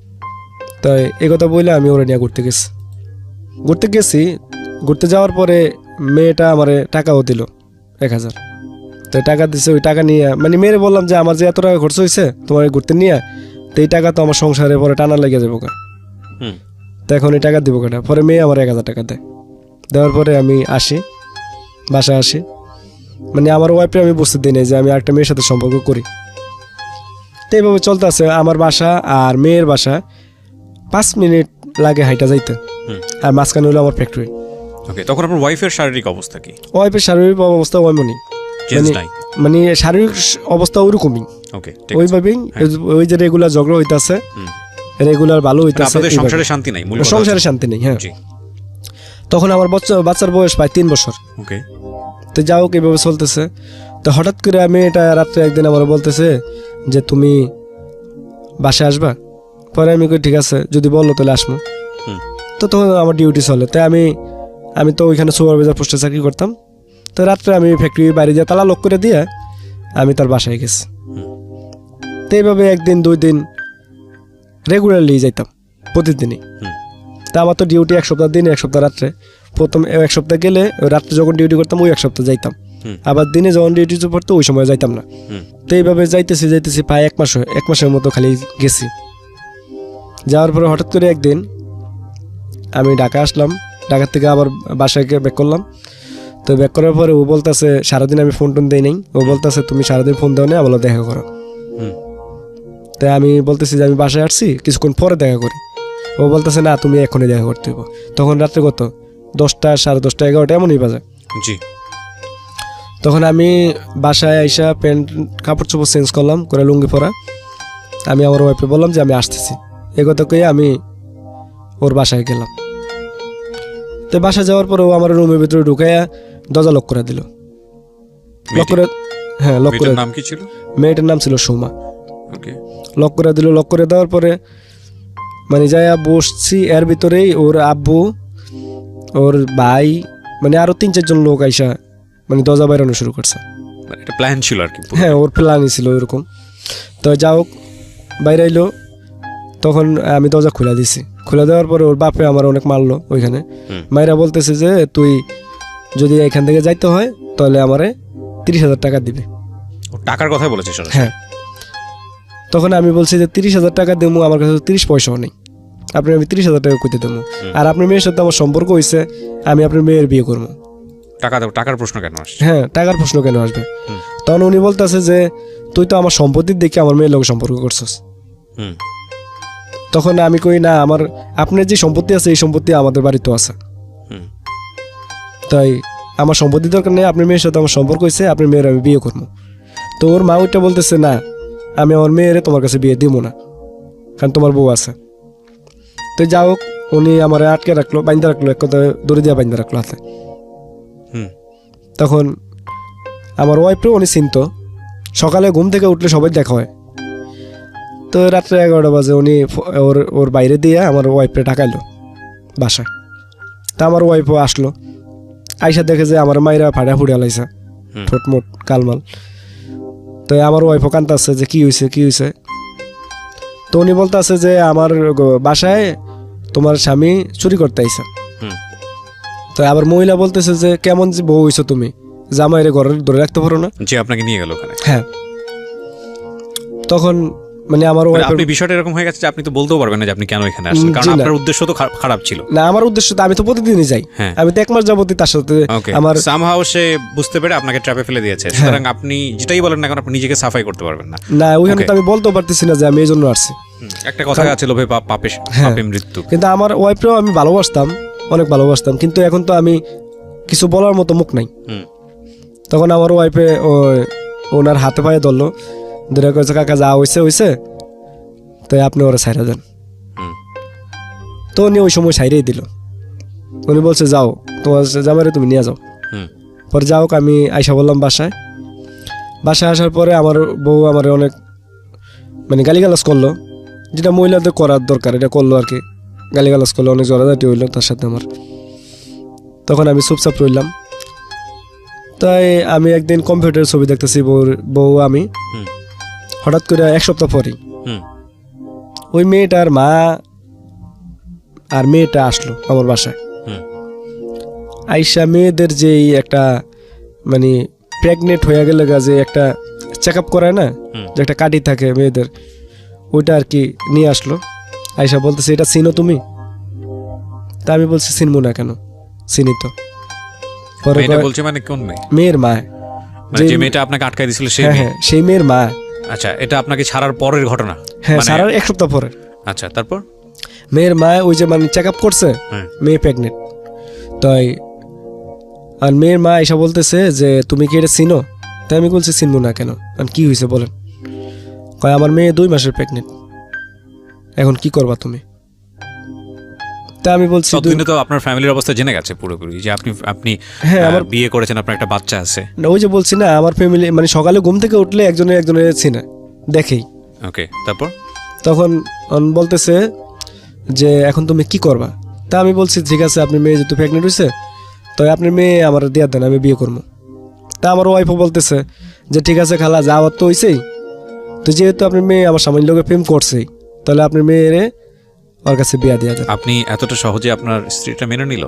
তাই এই কথা বলে আমি ওরে নিয়ে ঘুরতে গেছি। ঘুরতে যাওয়ার পরে মেয়েটা আমারে টাকাও দিল 1000। তো টাকা দিছে, ওই টাকা নিয়ে মানে মেয়েরে বললাম যে আমার যে এত টাকা খরচ হয়েছে তোমার ঘুরতে নিয়ে, তো এই টাকা তো আমার সংসারে পরে টানা লেগে যাবো কা। তো এখন এই টাকা দিব কেটা? পরে মেয়ে আমার 1000 টাকা দেয়। দেওয়ার পরে আমি আসি, বাসায় আসি। মানে আমার ওয়াইফে আমি বুঝতে দিই না যে আমি একটা মেয়ের সাথে সম্পর্ক করি। তো এইভাবে চলতে আছে। আমার বাসা আর মেয়ের বাসা 5 মিনিট লাগে হাইটা যাইতে, আর মাঝখানে হলো আমার ফ্যাক্টরি। ওকে, তখন আপনার ওয়াইফের শারীরিক অবস্থা কি? ওয়াইফের শারীরিক অবস্থা ওইমনি, মানে শারীরিক অবস্থা ওইরকমই, ওকে, ওইভাবেই। ওই যে রেগুলার ঝগড়া হইতাছে, রেগুলার ভালো হইতাছে, সংসারে শান্তি নাই, সংসারে শান্তি নেই। হ্যাঁ, তখন আমার বাচ্চার বয়স প্রায় 3 বছর। ওকে, তো যাও এইভাবে চলতেছে। তো হঠাৎ করে মেয়েটা রাত্রে একদিন আমার বলতেছে যে তুমি বাসায় আসবা। পরে আমি কই ঠিক আছে, যদি বললো তাহলে আসবো। তো তখন আমার ডিউটি চলে। তাই আমি তো ওইখানে সুপারভাইজার পোস্টে চাকরি করতাম। তো রাত্রে আমি ফ্যাক্টরির বাইরে দিয়ে তালা লক করে দিয়ে আমি তার বাসায় গেছি। তো এইভাবে 1 দিন 2 দিন রেগুলারলি যাইতাম প্রতিদিনই। তা আমার তো ডিউটি 1 সপ্তাহ দিনে 1 সপ্তাহ রাত্রে। প্রথম 1 সপ্তাহ গেলে রাত্রে যখন ডিউটি করতাম ওই 1 সপ্তাহ যাইতাম, আবার দিনে যখন ডিউটি পড়তো ওই সময় যাইতাম না। তো এইভাবে যাইতেছি প্রায় 1 মাসের মতো খালি গেছি। যাওয়ার পরে হঠাৎ করে একদিন আমি ঢাকা আসলাম, ঢাকা থেকে আবার বাসায় গিয়ে ব্যাক করলাম। তো ব্যাক করার পরে ও বলতেছে সারাদিন আমি ফোন টোন দিই নাই। ও বলতেছে তুমি সারাদিন ফোন দাও না, আমার দেখা করো। তাই আমি বলতেছি যে আমি বাসায় আসছি, কিছুক্ষণ পরে দেখা করি। ও বলতেছে না তুমি এখনই দেখা করতে হবে। তখন রাত্রে কত 10টা, 10:30, 11টা এমনই বাজে। জি। তখন আমি বাসায় আইসা প্যান্ট কাপড় চোপড় চেঞ্জ করলাম, করে লুঙ্গি পরা। আমি আমার ওয়াইফে বললাম যে আমি আসতেছি। এ কথা কয়ে আমি ওর বাসায় গেলাম। তো বাসায় যাওয়ার পরে ও আমার রুমের ভিতরে ঢুকাইয়া দরজা লক করে দিল। লক করে, হ্যাঁ লক করে। নাম কি ছিল? মেয়েটার নাম ছিল সোমা। ওকে। লক করে দিল। লক করে দেওয়ার পরে মানে যাইয়া বসছি, এর ভিতরেই ওর আব্বু, ওর ভাই, মানে আরো 3-4 জন লোক আইসা মানে দরজা বাইরানো শুরু করছে। এটা প্ল্যান ছিল আর কি? হ্যাঁ, ওর প্ল্যানই ছিল এরকম। তো যাও বাইরে আইলো, তখন আমি দরজা খুলে দিছি। খুলে দেওয়ার পরে ওর বাপে আমার অনেক মারলো ওইখানে। মায়েরা বলতেছে যে তুই যদি এখান থেকে যাইতে হয় তাহলে আমারে 30,000 টাকা দিবে। টাকার কথা বলেছে? হ্যাঁ। তখন আমি বলছি যে 30,000 টাকা দেবো, আমার কাছে 30 পয়সাও নেই, আপনি আমি 30,000 টাকা কইতে দেবো। আর আপনার মেয়ের সাথে আমার সম্পর্ক হয়েছে, আমি আপনার মেয়ের বিয়ে করবো। টাকার প্রশ্ন কেন আসছে? হ্যাঁ, টাকার প্রশ্ন কেন আসবে? তখন উনি বলতেছে যে তুই তো আমার সম্পত্তির দেখে আমার মেয়ের লোক সম্পর্ক করছিস। তখন আমি কই না, আপনার যে সম্পত্তি আছে এই সম্পত্তি আমাদের বাড়িতেও আছে, তাই আমার সম্পত্তি দরকার নেই, আপনার মেয়ের সাথে আমার সম্পর্ক হয়েছে, আপনার মেয়ের আমি বিয়ে করবো। তো ওর মা ওইটা বলতেছে না, আমি আমার মেয়ের তোমার কাছে বিয়ে দিব না, কারণ তোমার বউ আছে। তো যাই হোক, উনি আমার আটকে রাখলো, বাইন্দা রাখলো, এক কথা দড়ি দিয়ে বাইন্দা রাখলো হাতে। তখন আমার ওয়াইফেও উনি চিনতো, সকালে ঘুম থেকে উঠলে সবাই দেখা হয়। তো রাত্রে 11টা বাজে উনি ওর বাইরে দিয়ে আমার ওয়াইফে ঢাকাইলো বাসায়। তা আমার ওয়াইফও আসলো, আইসা দেখে যে আমার মাইরা ফাড়া ফুড়ে লাইছে, ঠোঁটমোট কালমাল। তো আমার ওয়াইফও কান্তাছে যে কি হয়েছে। তো উনি বলতেছে যে আমার বাসায় তোমার স্বামী চুরি করতে আইসা। তো আবার মহিলা বলতেছে যে কেমন যে বউ হইছো তুমি, জামাইরে ঘরে ধরে রাখতে পারো না, যে আপনাকে নিয়ে গেল ওখানে। হ্যাঁ। তখন মানে আমার মানে ওয়াইফের আপনি বিষয়টা এরকম হয়ে গেছে যে আপনি তো বলতেও পারবেন না যে আপনি কেন এখানে আসছেন, কারণ জি না। আপনার উদ্দেশ্য তো খারাপ ছিল। না, আমার উদ্দেশ্য তো আমি তো প্রতিদিনই যাই, হ্যাঁ। আমি তো 1 মাস যাবতই তার সাথে ওকে, আমার সামহাউ সে বুঝতে পেরে আপনাকে ট্র্যাপে ফেলে দিয়েছে, সুতরাং আপনি যেটাই বলেন না কেন আপনি নিজেকে সাফাই করতে পারবেন না। না, ওইখানে Okay. তো আমি বলতেও পারতেছি না যে আমি এই জন্য আসছি। একটা কথা আছে, লোভে পাপে হ্যাঁ। মৃত্যু। কিন্তু আমার ওয়াইফকেও আমি ভালোবাসতাম, অনেক ভালোবাসতাম, কিন্তু এখন তো আমি কিছু বলার মতো মুখ নাই। হুম। তখন আমার ওয়াইফে ওনার হাতে পায়ে ধরলো, ধরে কয়েছে কাকা যা হইছে তাই আপনি ওরা ছাইরা দেন। হুম। তো উনি ওই সময় ছাইরেই দিল। উনি বলছে যাও তোমার জামাইরে তুমি নিয়ে যাও। হুম। পরে যাও, আমি আইসা বললাম বাসায় আসার পরে আমার বউ আমার অনেক মানে গালিগালাজ করলো, যেটা মহিলাদের করার দরকার এটা করলো আর কি। গালিগালাজ করলো, অনেক জড়াজাটি হইলো তার সাথে আমার। তখন আমি চুপচাপ রইলাম। তাই আমি একদিন কম্পিউটারের ছবি দেখতেছি, বউ আমি। হুম। হঠাৎ করে 1 সপ্তাহ পরেই হুম। ওই মেয়েটার মা আর মেয়েটা আসলো আমার বাসায়। হুম। আইসা মেয়েদের যেই একটা মানে প্রেগনেন্ট হয়ে গেলে যে একটা চেক আপ করায় না, হুম। যে একটা কাটি থাকে মেয়েদের, ওইটা আর কি নিয়ে আসলো। আইসা বলতেছে এটা চিনো তুমি? তা আমি বলছি চিনবো না কেন, চিনি তো। পরে মেয়েটা কয়, বলছে মানে কোন মেয়ে? মেয়ের মা। মানে যে মেয়েটা আপনাকে আটকাই দিয়েছিল সেই হ্যাঁ মেয়ে? হ্যাঁ, সেই মেয়ের মা। আচ্ছা, এটা আপনাকে ছাড়ার পরের ঘটনা? হ্যাঁ, মানে- সারার 1 সপ্তাহ পরে আচ্ছা, তারপর? মেয়ের মা ওই যে মানে চেক আপ করছে, হ্যাঁ। মেয়ে প্রেগনেন্ট। তাই আর মেয়ের মা এসে বলতেছে যে তুমি কি এটা চিনো? তাই আমি বলছি চিনবো না কেন, আর কি হয়েছে বলেন। কয় আমার মেয়ে 2 মাসের প্রেগনেন্ট, এখন কি করবা তুমি? তা আমি বলছি ততদিনে তো আপনার ফ্যামিলির অবস্থা জেনে গেছে পুরোপুরি যে আপনি হ্যাঁ, আমার বিয়ে করেছেন, আপনার একটা বাচ্চা আছে। না, ওই যে বলছি না, আমার ফ্যামিলি মানে সকালে ঘুম থেকে উঠলে একজনের চিনে দেখেই। ওকে, তারপর? তখন বলতেছে যে এখন তুমি কি করবা? তা আমি বলছি ঠিক আছে, আপনি মেয়ে যেহেতু প্রেগনেন্ট হয়েছে তো আপনার মেয়ে আমার দিয়ে দেন, আমি বিয়ে করবো। তা আমার ওয়াইফও বলতেছে যে ঠিক আছে খালা, যাওয়ার তো হয়েছেই, তো যেহেতু আপনার মেয়ে আমার সামান্য লোকের প্রেম করছেই, তাহলে আপনার মেয়েরে ওর কাছে বিয়া দিয়ে দেন। আপনি এতটা সহজে আপনার স্ত্রীটা মেনে নিল?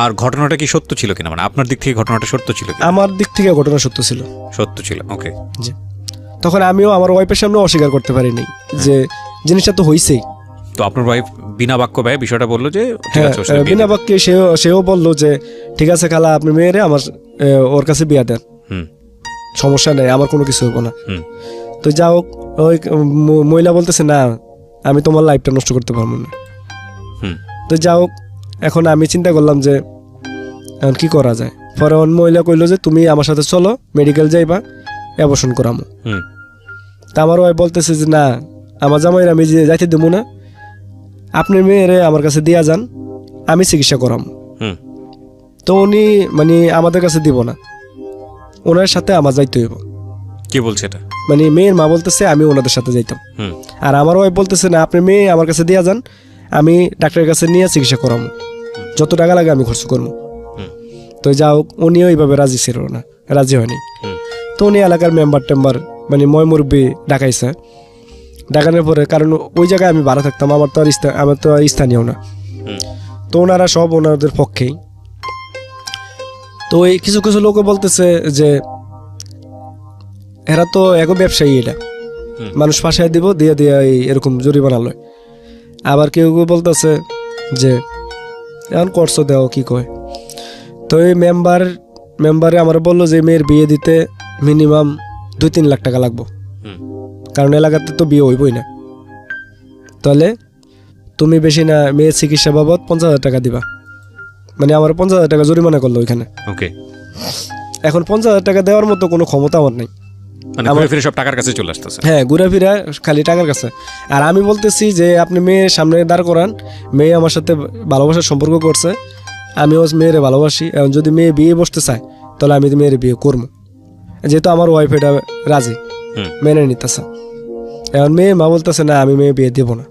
আর ঘটনাটা কি সত্য ছিল কিনা, মানে আপনার দিক থেকে ঘটনাটা সত্য ছিল কিনা? আমার দিক থেকে ঘটনা সত্য ছিল। সত্য ছিল, ওকে। জি। তখন আমিও আমার ওয়াইফের সামনে অস্বীকার করতে পারিনি যে জিনিসটা তো হয়েছেই। তো আপনার ওয়াইফ বিনা বাক্য ব্যয় বিষয়টা বললো যে ঠিক হ্যাঁ, আছে, ওর সাথে বিয়ে বিনা দেন। বাক্যে সেও বললো যে ঠিক আছে খালা, আপনি মেয়েরে আমার ওর কাছে বিয়া দেন, হুম। সমস্যা নেই, আমার কোনো কিছু হবো না। হুম। তো যাও, ওই মহিলা বলতেছে না আমি তোমার লাইফটা নষ্ট করতে পারবো না। হুম। তো যাও, এখন আমি চিন্তা করলাম যে এখন কি করা যায়। পরে অন্য মহিলা কইলো যে তুমি আমার সাথে চলো, মেডিকেল যাইবা, অ্যাবর্শন করামো। হুম। তা আমার ওয়াইফ বলতেছে যে না, আমার জামাইয়ের আমি যে যাইতে দেবো না, আপনি মেয়েরে আমার কাছে দিয়া যান, আমি চিকিৎসা করাম। হুম। তো উনি মানে আমাদের কাছে দিব না, ওনার সাথে আমার যাইতে হইব। কি বলছে এটা? মানে মেয়ের মা বলতেছে আমি ওনাদের সাথে যাইতাম, হুম। আর আমার ওয়াইফ বলতেছে না, আপনি মেয়ে আমার কাছে দিয়া যান, আমি ডাক্তারের কাছে নিয়ে চিকিৎসা করামো, যত টাকা লাগে আমি খরচ করবো। হুম। তো যাও, উনিও এইভাবে রাজি ছিল না, রাজি হয়নি। হুম। তো উনি এলাকার মেম্বার মানে মুরব্বি ডাকাইছে। ডাকানোর পরে, কারণ ওই জায়গায় আমি ভাড়া থাকতাম, আমার তো আর স্থানীয় না, হুম। তো ওনারা সব ওনাদের পক্ষেই। তো এই কিছু কিছু লোক বলতেছে যে এরা তো এক ব্যবসায়ী, এটা হুম। মানুষ ফাঁসায় দিব, দিয়ে দিয়ে এরকম জরিমানা লয়। আবার কেউ কেউ বলতেছে যে এখন করছো দেও, কি কয়। তো এই মেম্বারে আমার বললো যে মেয়ের বিয়ে দিতে মিনিমাম 2-3 লাখ টাকা লাগবো, হুম। কারণ এলাকাতে তো বিয়ে হইবই না। তাহলে তুমি বেশি না, মেয়ের চিকিৎসা বাবদ 50,000 টাকা দিবা। মানে আমার 50,000 টাকা জরিমানা করলো ওইখানে। ওকে। এখন 50,000 টাকা দেওয়ার মতো কোনো ক্ষমতা আমার নেই। মানে ঘুরে ফিরে সব টাকার কাছে চলে আসতেছে। হ্যাঁ, ঘুরে ফিরে খালি টাকার কাছে। আর আমি বলতেছি যে আপনি মেয়ের সামনে দাঁড় করান, মেয়ে আমার সাথে ভালোবাসার সম্পর্ক করছে, আমিও মেয়েরে ভালোবাসি, এখন যদি মেয়ে বিয়ে বসতে চায় তাহলে আমি তো মেয়ের বিয়ে করবো, যেহেতু আমার ওয়াইফ এটা রাজি, হুম। মেনে নিতেছে। এখন মেয়ের মা বলতেছে না, আমি মেয়ে বিয়ে দেবো না।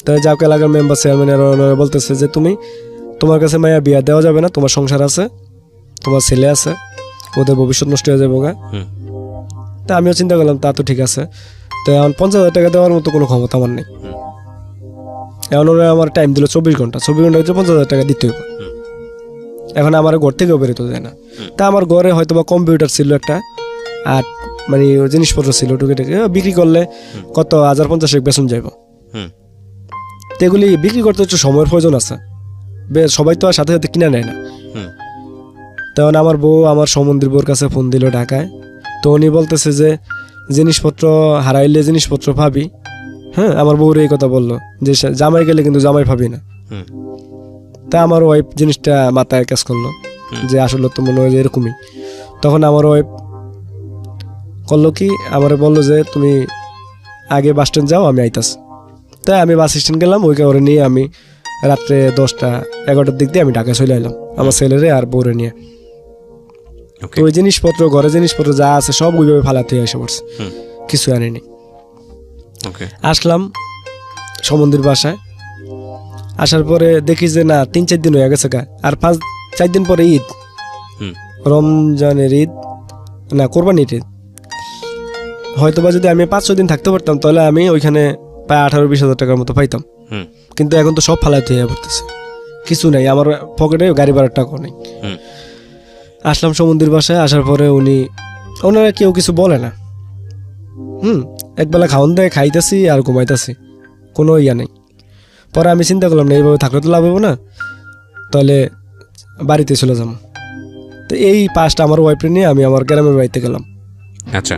তাই যাকে এলাকার মেম্বার চেয়ারম্যান বলতেছে যে তোমার কাছে মায়া বিয়ে দেওয়া যাবে না, তোমার সংসার আছে, তোমার ছেলে আছে, ওদের ভবিষ্যৎ নষ্ট হয়ে যাবে গা। হুম। তা আমিও চিন্তা করলাম তা তো ঠিক আছে। তো এখন 50,000 টাকা দেওয়ার মতো কোনো ক্ষমতা আমার নেই। এখন ওরা আমার টাইম দিল 24 ঘন্টা, 24 ঘন্টা ভিতরে 50,000 টাকা দিতে হবে। এখন আমার ঘর থেকেও বেরোতে যায় না। তা আমার ঘরে হয়তো বা কম্পিউটার ছিল একটা, আর মানে জিনিসপত্র ছিল টুকিটাকি বিক্রি করলে কত 1050 বেতন যাইব। তো এগুলি বিক্রি করতে একটু সময়ের প্রয়োজন আছে, সবাই তো আর সাথে সাথে কিনে নেয় না। তখন আমার বউ আমার সমন্দির বউর কাছে ফোন দিল ঢাকায়। তো উনি বলতেছে যে জিনিসপত্র হারাইলে জিনিসপত্র পাবি। হ্যাঁ, আমার বউর এই কথা বললো যে জামাই গেলে কিন্তু জামাই পাবি না। তা আমার ওয়াইফ জিনিসটা মাথায় ক্যাচ করলো যে আসলে তো মনে হয় যে এরকমই। তখন আমার ওয়াইফ করলো কি, আমার বললো যে তুমি আগে বাস স্ট্যান্ড যাও, আমি আইতাস। তাই আমি বাস স্ট্যান্ড গেলাম, ওই করে নিয়ে আমি রাত্রে 10টা-11টার দিক দিয়ে আমি ঢাকায় চলে এলাম আমার ছেলেরে আর বউরে নিয়ে। তো ওই জিনিসপত্র ঘরে জিনিসপত্র যা আছে সব ওইভাবে ফালাতে এসে পড়ছে, কিছু আনিনি। আসলাম সমন্দির বাসায়, আসার পরে দেখি যে না 3-4 দিন হয়ে গেছে গা, আর 5-4 দিন পরে ঈদ, রমজানের ঈদ না কোরবানির ঈদ। হয়তোবা যদি আমি 5-6 দিন থাকতে পারতাম তাহলে আমি ওইখানে প্রায় 18-20 হাজার টাকার মতো পাইতাম। কিন্তু এখন তো সব ফালাইতে হয়ে পড়তেছে, কিছু নাই, আমার পকেটে গাড়ি ভাড়ার টাকাও নেই। আসলাম সমুদ্রের বাসায়, আসার পরে ওনারা কেউ কিছু বলে না। একবেলা খাওয়ান দেয়, খাইতেছি আর ঘুমাইতেছি, কোনো ইয়া নেই। পরে আমি চিন্তা করলাম না এইভাবে থাকলে তো লাভ হবো না, তাহলে বাড়িতে চলে যাবো। তো এই পাঁচটা আমার ওয়াইফ নিয়ে আমি আমার গ্রামের বাড়িতে গেলাম। আচ্ছা,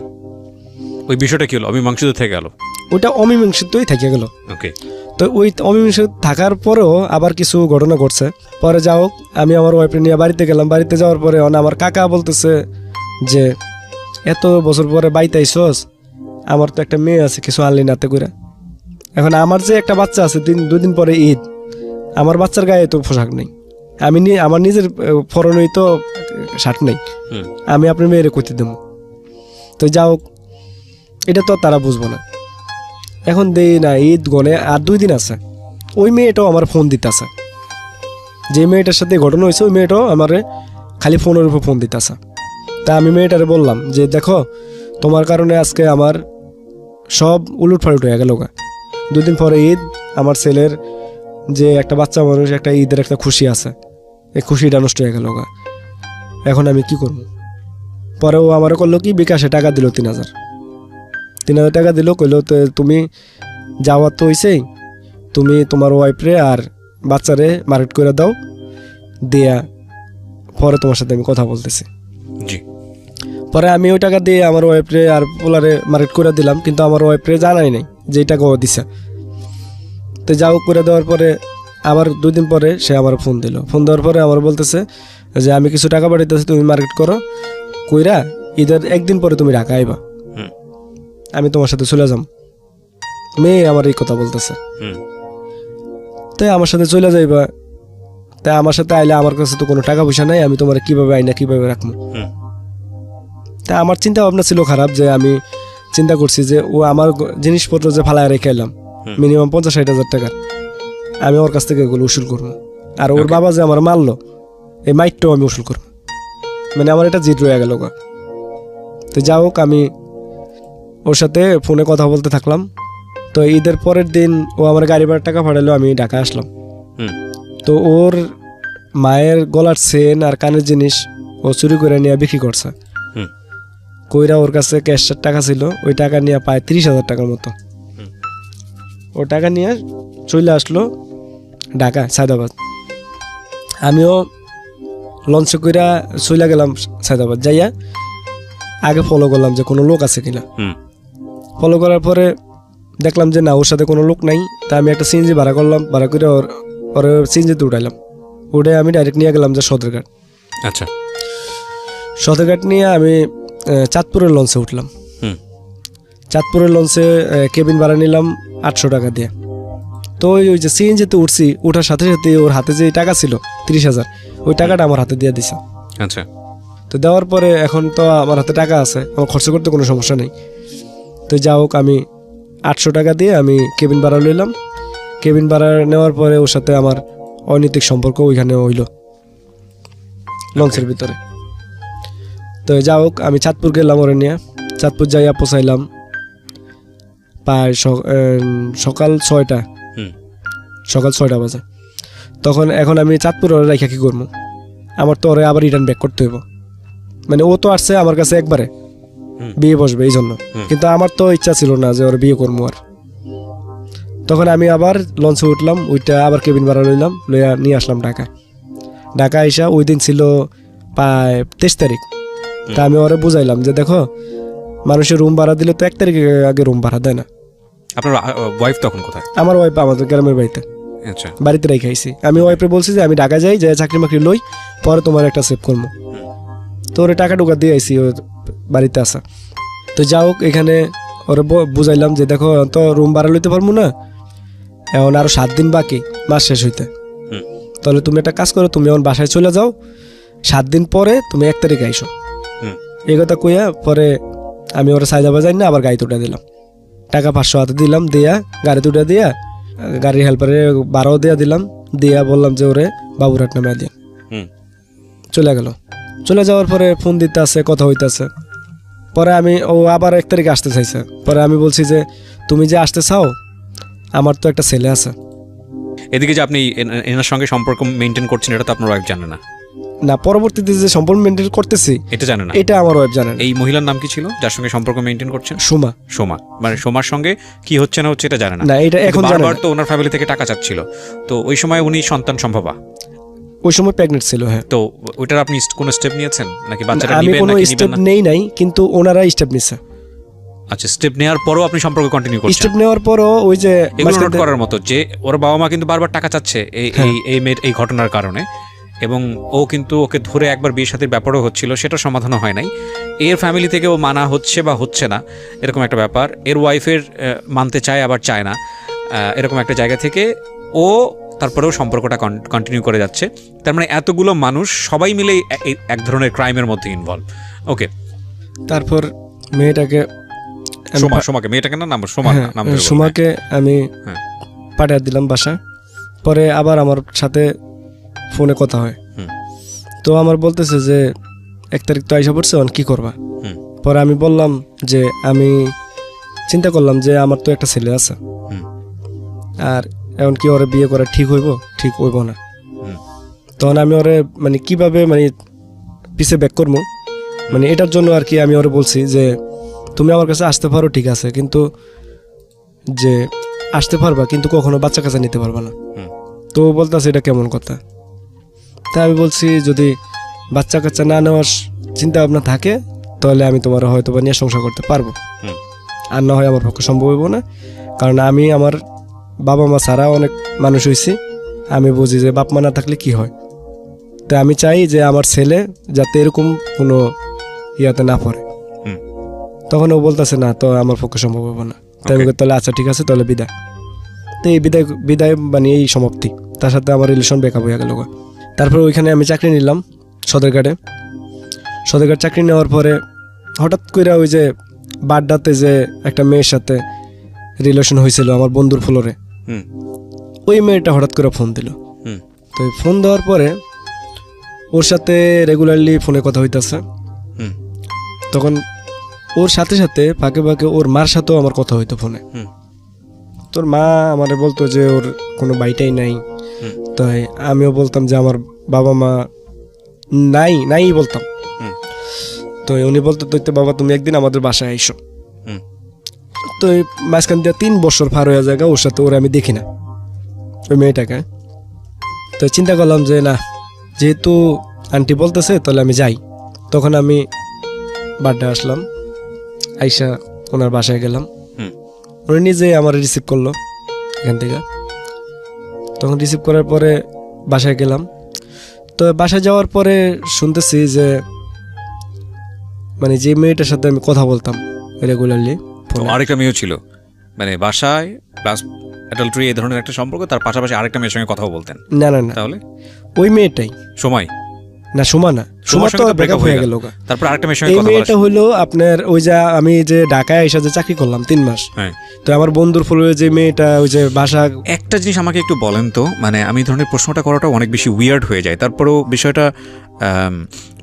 ওই বিষয়টা কি হলো? অমীমাংসিত থেকে গেল? ওইটা অমীমাংসিতই থেকে গেল। ওকে। তো ওই অমীমাংসিত থাকার পরেও আবার কিছু ঘটনা ঘটছে। পরে যাও আমি আমার ওয়াইফ নিয়ে বাড়িতে গেলাম। বাড়িতে যাওয়ার পরে আমার কাকা বলতেছে যে এত বছর পরে বাড়িতে আইসস, আমার তো একটা মেয়ে আছে, কিছু আনলি নাতে করে। এখন আমার যে একটা বাচ্চা আছে, 2 দিন পরে ঈদ, আমার বাচ্চার গায়ে তো পোশাক নেই, আমার নিজের ফরনই তো শার্ট নেই, আমি আপনার মেয়েরে কইতে দেবো। তো যাও, এটা তো তারা বুঝবো না। এখন দেই না, ঈদ গনে আর 2 দিন আছে, ওই মেয়েটাও আমার ফোন দিতেছে। যে মেয়েটার সাথে ঘটনা হয়েছে ওই মেয়েটাও আমার খালি ফোনের উপর ফোন দিতেছে। তা আমি মেয়েটারে বললাম যে দেখো, তোমার কারণে আজকে আমার সব উলুট ফালুট হয়ে গেল। 2 দিন পরে ঈদ, আমার ছেলের যে একটা বাচ্চা মানুষ, একটা ঈদের একটা খুশি আছে, এই খুশিটা নষ্ট হয়ে গেল। এখন আমি কি করব? পরে ও আমার করলো কি, বিকাশে টাকা দিল 3,000 টাকা দিল। কইলো তো তুমি যাওয়ার তো হইছেই, তুমি তোমার ওয়াইফরে আর বাচ্চারে মার্কেট করে দাও, দিয়া পরে তোমার সাথে আমি কথা বলতেছি। পরে আমি ওই টাকা দিয়ে আমার ওয়াইফরে আর পোলারে মার্কেট করে দিলাম, কিন্তু আমার ওয়াইফরে জানাই নাই যে এই টাকা ও দিছে। তো যাও করে দেওয়ার পরে আবার 2 দিন পরে সে আমার ফোন দিল। ফোন দেওয়ার পরে আমার বলতেছে যে আমি কিছু টাকা পাঠাইতেছি, তুমি মার্কেট করো, কইরা ঈদের 1 দিন পরে তুমি ঢাকা আইবা, আমি তোমার সাথে চলে যাম। মেয়ে আমার এই কথা বলতেছে। তাই আমার সাথে চলে যাইবা, তাই আমার সাথে আইলে আমার কাছে তো কোনো টাকা পয়সা নাই, আমি তোমার কিভাবে আইনা কিভাবে রাখবো। তা আমার চিন্তা ভাবনা ছিল খারাপ, যে আমি চিন্তা করছি যে ও আমার জিনিসপত্র যে ফালায় রেখে এলাম মিনিমাম 50-60 হাজার টাকা, আমি ওর কাছ থেকে এগুলো উসুল করবো। আর ওর বাবা যে আমার মারলো, এই মাইটটাও আমি উসুল করবো, মানে আমার এটা জিত রয়ে গেল। তো যা হোক, আমি ওর সাথে ফোনে কথা বলতে থাকলাম। তো ঈদের পরের দিন ও আমার গাড়ি ভাড়ার টাকা পাঠালো, আমি ঢাকা আসলাম। তো ওর মায়ের গলার চেন আর কানের জিনিস ও চুরি করে নিয়ে বিক্রি করছে। কইরা ওর কাছে ক্যাশের টাকা ছিল, ওই টাকা নিয়ে প্রায় 30,000 টাকার মতো। ও টাকা নিয়ে চলে আসলো ঢাকা সায়দাবাদ। আমিও লঞ্চে কইরা চলে গেলাম সায়দাবাদ। যাইয়া আগে ফলো করলাম যে কোনো লোক আছে কিনা। ফলো করার পরে দেখলাম যে না, ওর সাথে কোনো লোক নাই। তা আমি একটা সিএনজি ভাড়া করলাম, ভাড়া করে ওর সিএনজিতে উঠাইলাম। উঠে আমি ডাইরেক্ট নিয়ে গেলাম যে সদরঘাট। আচ্ছা, সদরঘাট নিয়ে আমি চাঁদপুরের লঞ্চে উঠলাম। চাঁদপুরের লঞ্চে কেবিন ভাড়া নিলাম 800 টাকা দিয়ে। তো ওই যে সিএনজিতে উঠছি, ওঠার সাথে সাথে ওর হাতে যে টাকা ছিল 30,000, ওই টাকাটা আমার হাতে দিয়ে দিছে। আচ্ছা। তো দেওয়ার পরে এখন তো আমার হাতে টাকা আছে, আমার খরচ করতে কোনো সমস্যা নেই। তো যা হোক, আমি 800 টাকা দিয়ে আমি কেবিন ভাড়া লইলাম। কেবিন ভাড়া নেওয়ার পরে ওর সাথে আমার অনৈতিক সম্পর্ক ওইখানে হইল লঞ্চের ভিতরে। তো যা হোক, আমি চাঁদপুর গেলাম ওরে নিয়ে। চাঁদপুর যাইয়া পৌঁছাইলাম প্রায় সকাল 6টা বাজে। তখন এখন আমি চাঁদপুর ওরে রেখা কি করবো? আমার তো ওরে আবার রিটার্ন ব্যাক করতে হইব, মানে ও তো আসছে আমার কাছে একবারে, বিয়ে বসবে এই জন্য। কিন্তু আমার তো ইচ্ছা ছিল না যে ওর বিয়ে করবো আর। তখন আমি আবার লঞ্চে উঠলাম, ওইটা আবার কেবিন ভাড়া লইলাম, লইয়া নিয়ে আসলাম ঢাকা আইসা ওই দিন ছিল প্রায় 23 তারিখ। তা আমি ওরে বুঝাইলাম যে দেখো, মানুষের রুম ভাড়া দিলে তো 1 তারিখ আগে রুম ভাড়া দেয় না। আপনার ওয়াইফ তখন কোথায়? আমার ওয়াইফ আমাদের গ্রামের বাড়িতে, আচ্ছা, বাড়িতে রেখে আইছি। আমি ওয়াইফে বলছি যে আমি ঢাকা যাই, যে চাকরি মাকরি লই, পরে তোমার একটা সেভ করবো। তো ওরে টাকা টুকা দিয়ে আইসি ওর বাড়িতে আসা। তো যাও এখানে ওরে বুঝাইলাম যে দেখো, তো রুম ভাড়া লইতে পারবো না, এখন আরো 7 দিন বাকি মাস শেষ হইতে। তাহলে তুমি একটা কাজ করো, তুমি এখন বাসায় চলে যাও, 7 দিন পরে তুমি 1 তারিখে আইসো। এই কথা কইয়া পরে আমি ওরা সাইজা বাজাই না, আবার গাড়িতে উঠে দিলাম। টাকা 500 হাতে দিলাম, দিয়া গাড়িতে উঠে দিয়া গাড়ির হেল্পারে 12 দিয়া দিলাম, দিয়া বললাম যে ওরে বাবুরহাট নামে দিয়া চলে গেল। চলে যাওয়ার পরে ফোন দিতে আছে, কথা হইতেছে। পরে ও আবার 1 তারিখে আসতে চাইছে। পরে আমি বলছি যে তুমি যে আসতে চাও, আমার তো একটা ছেলে আছে। এদিকে যে আপনি এনার সঙ্গে সম্পর্ক মেনটেন করছেন, এটা তো আপনার ওয়াইফ জানে না? না, পরবর্তীতে যে সম্পর্ক মেনটেন করতেছি এটা জানে না? এটা আমার ওয়াইফ জানে না। এই মহিলার নাম কি ছিল যার সঙ্গে সম্পর্ক মেনটেন করছেন? সোমা। মানে সোমার সঙ্গে কি হচ্ছে না হচ্ছে এটা জানে না? না, এটা এখন জানে বারবার তো ওনার ফ্যামিলি থেকে টাকা চাচ্ছিল, তো ওই সময় উনি সন্তান সম্ভবা? ওই সময় প্রেগনেন্ট ছিল, হ্যাঁ। তো ওইটার আপনি কোনো স্টেপ নিয়েছেন নাকি? বাচ্চাটা আমি নেবেন কোনো নাকি স্টেপ নেবেন না? নেই নাই, কিন্তু ওনারা স্টেপ নিছে। আচ্ছা, স্টেপ নেওয়ার পরও আপনি সম্পর্ক কন্টিনিউ করছেন? স্টেপ নেওয়ার পরও ওই যে এগুলো নোট করার মতো যে ওর বাবা মা কিন্তু বারবার টাকা চাচ্ছে এই মেয়ের এই ঘটনার কারণে, এবং ও কিন্তু ওকে ধরে একবার বিয়ে শাদীর ব্যাপারও হচ্ছিল, সেটা সমাধানও হয় নাই। এর ফ্যামিলি থেকে ও মানা হচ্ছে বা হচ্ছে না, এরকম একটা ব্যাপার। এর ওয়াইফের মানতে চায় আবার চায় না, এরকম একটা জায়গা থেকে ও তারপরেও সম্পর্কটা কন্টিনিউ করে যাচ্ছে। তার মানে এতগুলো মানুষ সবাই মিলে এক ধরনের ক্রাইমের মধ্যে ইনভলভ। ওকে, তারপর মেয়েটাকে সোমাকে মেয়েটাকে না নাম সোমাকে আমি পাঠিয়ে দিলাম বাসা। পরে আবার আমার সাথে ফোনে কথা হয়। তো আমার বলতেছে যে 1 তারিখ তো আইসা পড়ছে, কি করবা? পরে আমি বললাম যে আমি চিন্তা করলাম যে আমার তো একটা ছেলে আছে, আর এখন কি ওরে বিয়ে করা ঠিক হইব না। তখন আমি ওরে মানে কিভাবে মানে পিছে ব্যাক করবো, মানে এটার জন্য আর কি আমি ওরে বলছি যে তুমি আমার কাছে আসতে পারো, ঠিক আছে, কিন্তু যে আসতে পারবা কিন্তু কখনো বাচ্চা কাচ্চা নিতে পারবা না। তো বলতেছে এটা কেমন কথা? তাই আমি বলছি যদি বাচ্চা কাচ্চা না নেওয়ার চিন্তা ভাবনা থাকে, তাহলে আমি তোমার হয়তো বা নিয়ে সংসার করতে পারবো, আর না হয় আমার পক্ষে সম্ভব হইব না। কারণ আমি আমার বাবা মা ছাড়া অনেক মানুষ হয়েছি, আমি বুঝি যে বাপ মা না থাকলে কি হয়। তাই আমি চাই যে আমার ছেলে যাতে এরকম কোনো ইয়াতে না পড়ে। তখন ও বলতেছে না, তো আমার পক্ষে সম্ভব হইব না। তাই আমি তাহলে আচ্ছা ঠিক আছে, তাহলে বিদায়। তো এই বিদায় মানে এই সমাপ্তি, তার সাথে আমার রিলেশন ব্রেকআপ হয়ে গেল। তারপর ওইখানে আমি চাকরি নিলাম সদরঘাট চাকরি নেওয়ার পরে হঠাৎ করে ওই যে বাড্ডাতে যে একটা মেয়ের সাথে রিলেশন হয়েছিল আমার বন্ধুর ফ্লোরে, ওই মেয়েটা হঠাৎ করে ফোন দিল। তো ফোন দেওয়ার পরে ওর সাথে রেগুলারলি ফোনে কথা হইতেছে। তখন ওর সাথে সাথে ফাঁকে ফাঁকে ওর মার সাথেও আমার কথা হইতো ফোনে। তোর মা আমারে বলতো যে ওর কোনো বাইটাই নাই। তাই আমিও বলতাম যে আমার বাবা মা নাই বলতাম। তো উনি বলতো তো বাবা তুমি একদিন আমাদের বাসায় আইসো। তো মাঝখান দিয়ে 3 বছর পার হয়ে যায়, ওর সাথে ওরা আমি দেখি না, ওই মেয়েটাকে। তো চিন্তা করলাম যে না, যেহেতু আন্টি বলতেছে তাহলে আমি যাই। তখন আমি বাড্ডা আসলাম, আইসা ওনার বাসায় গেলাম। উনি নিজে আমার রিসিভ করলো এখান থেকে। তখন রিসিভ করার পরে বাসায় গেলাম। তো বাসায় যাওয়ার পরে শুনতেছি যে মানে যে মেয়েটার সাথে আমি কথা বলতাম রেগুলারলি, আরেকটা মেয়েও ছিল, মানে বাসায় প্লাস অ্যাডাল্টারি এই ধরনের একটা সম্পর্ক, তার পাশাপাশি আরেকটা মেয়ের সঙ্গে কথাও বলতেন? না, তাহলে ওই মেয়েটাই সময় না, সোমা তো ব্রেকআপ হয়ে গেল। তারপর আরেকটা মেয়ের সঙ্গে এই মেয়েটা হলো আপনার ওই যে আমি যে ঢাকায় এসে যে চাকরি করলাম 3 মাস, তো আমার বন্ধুর ফলে যে মেয়েটা ওই যে বাসা। একটা জিনিস আমাকে একটু বলেন তো, মানে আমি ধরনের প্রশ্নটা করাটা অনেক বেশি উইয়ার্ড হয়ে যায়, তারপরেও বিষয়টা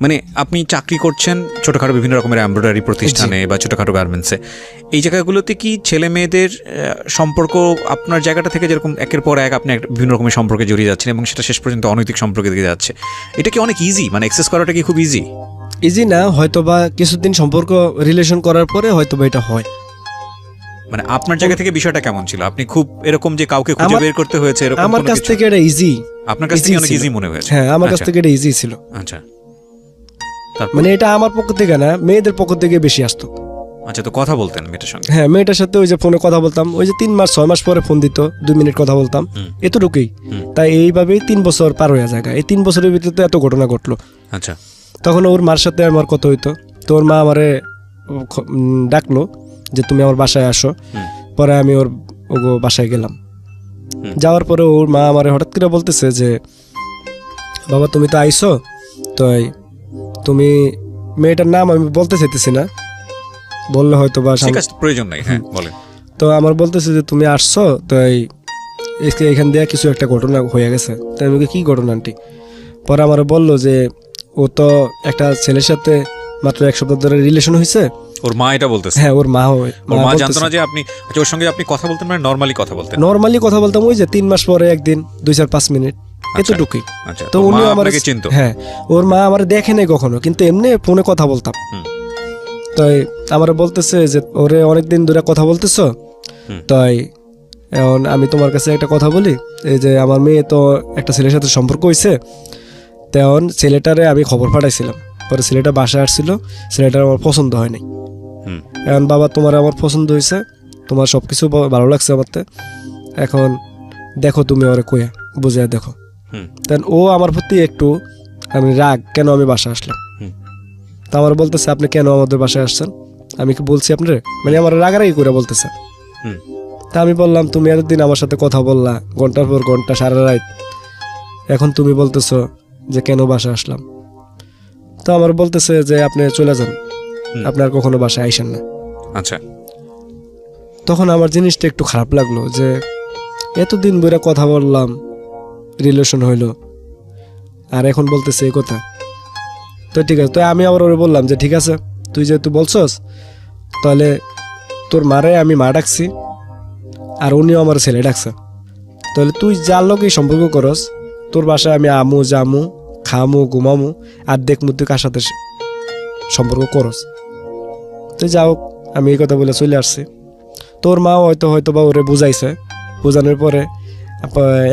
মানে আপনি চাকরি করছেন ছোটোখাটো বিভিন্ন রকমের এমব্রয়ডারি প্রতিষ্ঠানে বা ছোটোখাটো গার্মেন্টসে, এই জায়গাগুলোতে কি ছেলে মেয়েদের সম্পর্ক আপনার জায়গাটা থেকে যেরকম একের পর এক আপনি বিভিন্ন রকমের সম্পর্কে জড়িয়ে যাচ্ছেন এবং সেটা শেষ পর্যন্ত অনৈতিক সম্পর্কে দিকে যাচ্ছে, এটা কি অনেক ইজি, মানে অ্যাক্সেস করাটা কি খুব ইজি? ইজি না, হয়তো বা কিছুদিন সম্পর্ক রিলেশন করার পরে হয়তো বা এটা হয়। মানে আপনার জায়গা থেকে বিষয়টা কেমন ছিল? আপনি খুব এরকম যে কাউকে খুঁজে বের করতে হয়েছে এরকম আমার কোনো কাছ কিছু? থেকে এটা ইজি, আপনার কাছ থেকে অনেক ইজি মনে হয়েছে? হ্যাঁ আমার কাছ আচ্ছা, থেকে এটা ইজি ছিল। আচ্ছা। তারপর? মানে এটা আমার পক্ষ থেকে না, মেয়েদের পক্ষ থেকে বেশি আসতো। আচ্ছা, তো কথা বলতেন মেয়েটার সঙ্গে? হ্যাঁ মেয়েটার সাথে ওই যে ফোনে কথা বলতাম, ওই যে 3 মাস 6 মাস পরে ফোন দিত, 2 মিনিট কথা বলতাম, এতটুকুই। তাই এইভাবেই 3 বছর পার হয়ে যায়। এই 3 বছরের ভিতরে তো এত ঘটনা ঘটলো। আচ্ছা। তখন ওর মার সাথে আমার কথা হইতো, তো ওর মা আমারে ডাকলো যে তুমি আমার বাসায় আসো। পরে আমি ওর বাসায় গেলাম। যাওয়ার পরে ওর মা আমারে হঠাৎ করে বলতেছে যে বাবা তুমি তো আইসো, তো তুমি, মেয়েটার নাম আমি বলতে চাইতেছি না, বললে হয়তো বা ঠিক আছে, প্রয়োজন নাই, হ্যাঁ বলেন। তো আমার বলতেছে যে তুমি আসছো, তো এখান দিয়ে কিছু একটা ঘটনা হয়ে গেছে। তাই আমি কি ঘটনা আন্টি? পরে আমার বললো যে ও তো একটা ছেলের সাথে মাত্র 1 সপ্তাহ ধরে রিলেশন হয়েছে। ওর মা এটা বলতেছে? হ্যাঁ ওর মা জানতো না যে আপনি, আচ্ছা, ওর সঙ্গে আপনি কথা বলতেন মানে নরমালি কথা বলতেন? নরমালি কথা বলতাম, ওই যে 3 মাস পরে একদিন 2-4-5 মিনিট, এতটুকুই। আচ্ছা, তো উনি আমাকে চিনতো? হ্যাঁ, ওর মা আমার দেখে নাই কখনো, কিন্তু এমনি ফোনে কথা বলতাম। তাই আমার বলতেছে যে ওরে অনেকদিন ধরে কথা বলতেছো, তাই এখন আমি তোমার কাছে একটা কথা বলি, এই যে আমার মেয়ে তো একটা ছেলের সাথে সম্পর্ক হয়েছে, তেমন ছেলেটারে আমি খবর পাঠাইছিলাম। পরে ছেলেটা বাসায় আসছিল, ছেলেটার আমার পছন্দ হয় নাই। এখন বাবা তোমার আমার পছন্দ হয়েছে, তোমার সব কিছু ভালো লাগছে আমারতে, এখন দেখো তুমি ওরে কইয়া বুঝে দেখো। দেন ও আমার প্রতি একটু আমি রাগ, কেন আমি বাসায় আসলাম। তা আমার বলতেছে আপনি কেন আমাদের বাসায় আসছেন? আমি কি বলছি আপনার, মানে আমার রাগারাগি করে বলতেছে। তা আমি বললাম তুমি এতদিন আমার সাথে কথা বললা ঘন্টার পর ঘন্টা, সারা রাত, এখন তুমি বলতেছো যে কেন বাসায় আসলাম। তো আমার বলতেছে যে আপনি চলে যান, আপনার কখনো বাসায় আইসেন না। আচ্ছা। তখন আমার জিনিসটা একটু খারাপ লাগলো যে এতদিন ধরে কথা বললাম, রিলেশন হইলো, আর এখন বলতেছে এই কথা। তো ঠিক আছে, তো আমি আবার ওরে বললাম যে ঠিক আছে, তুই যেহেতু বলছস, তাহলে তোর মারে আমি মা ডাকছি, আর উনিও আমার ছেলে ডাকছে, তাহলে তুই যার লোকই সম্পর্ক করস, তোর বাসায় আমি আমু জামু খামু ঘুমামু আর দেখমু তুই কার সাথে সম্পর্ক করস। তো যাও, আমি এই কথা বলে চলে আসছি। তোর মা হয়তো বা ওরে বুঝাইছে, বোঝানোর পরে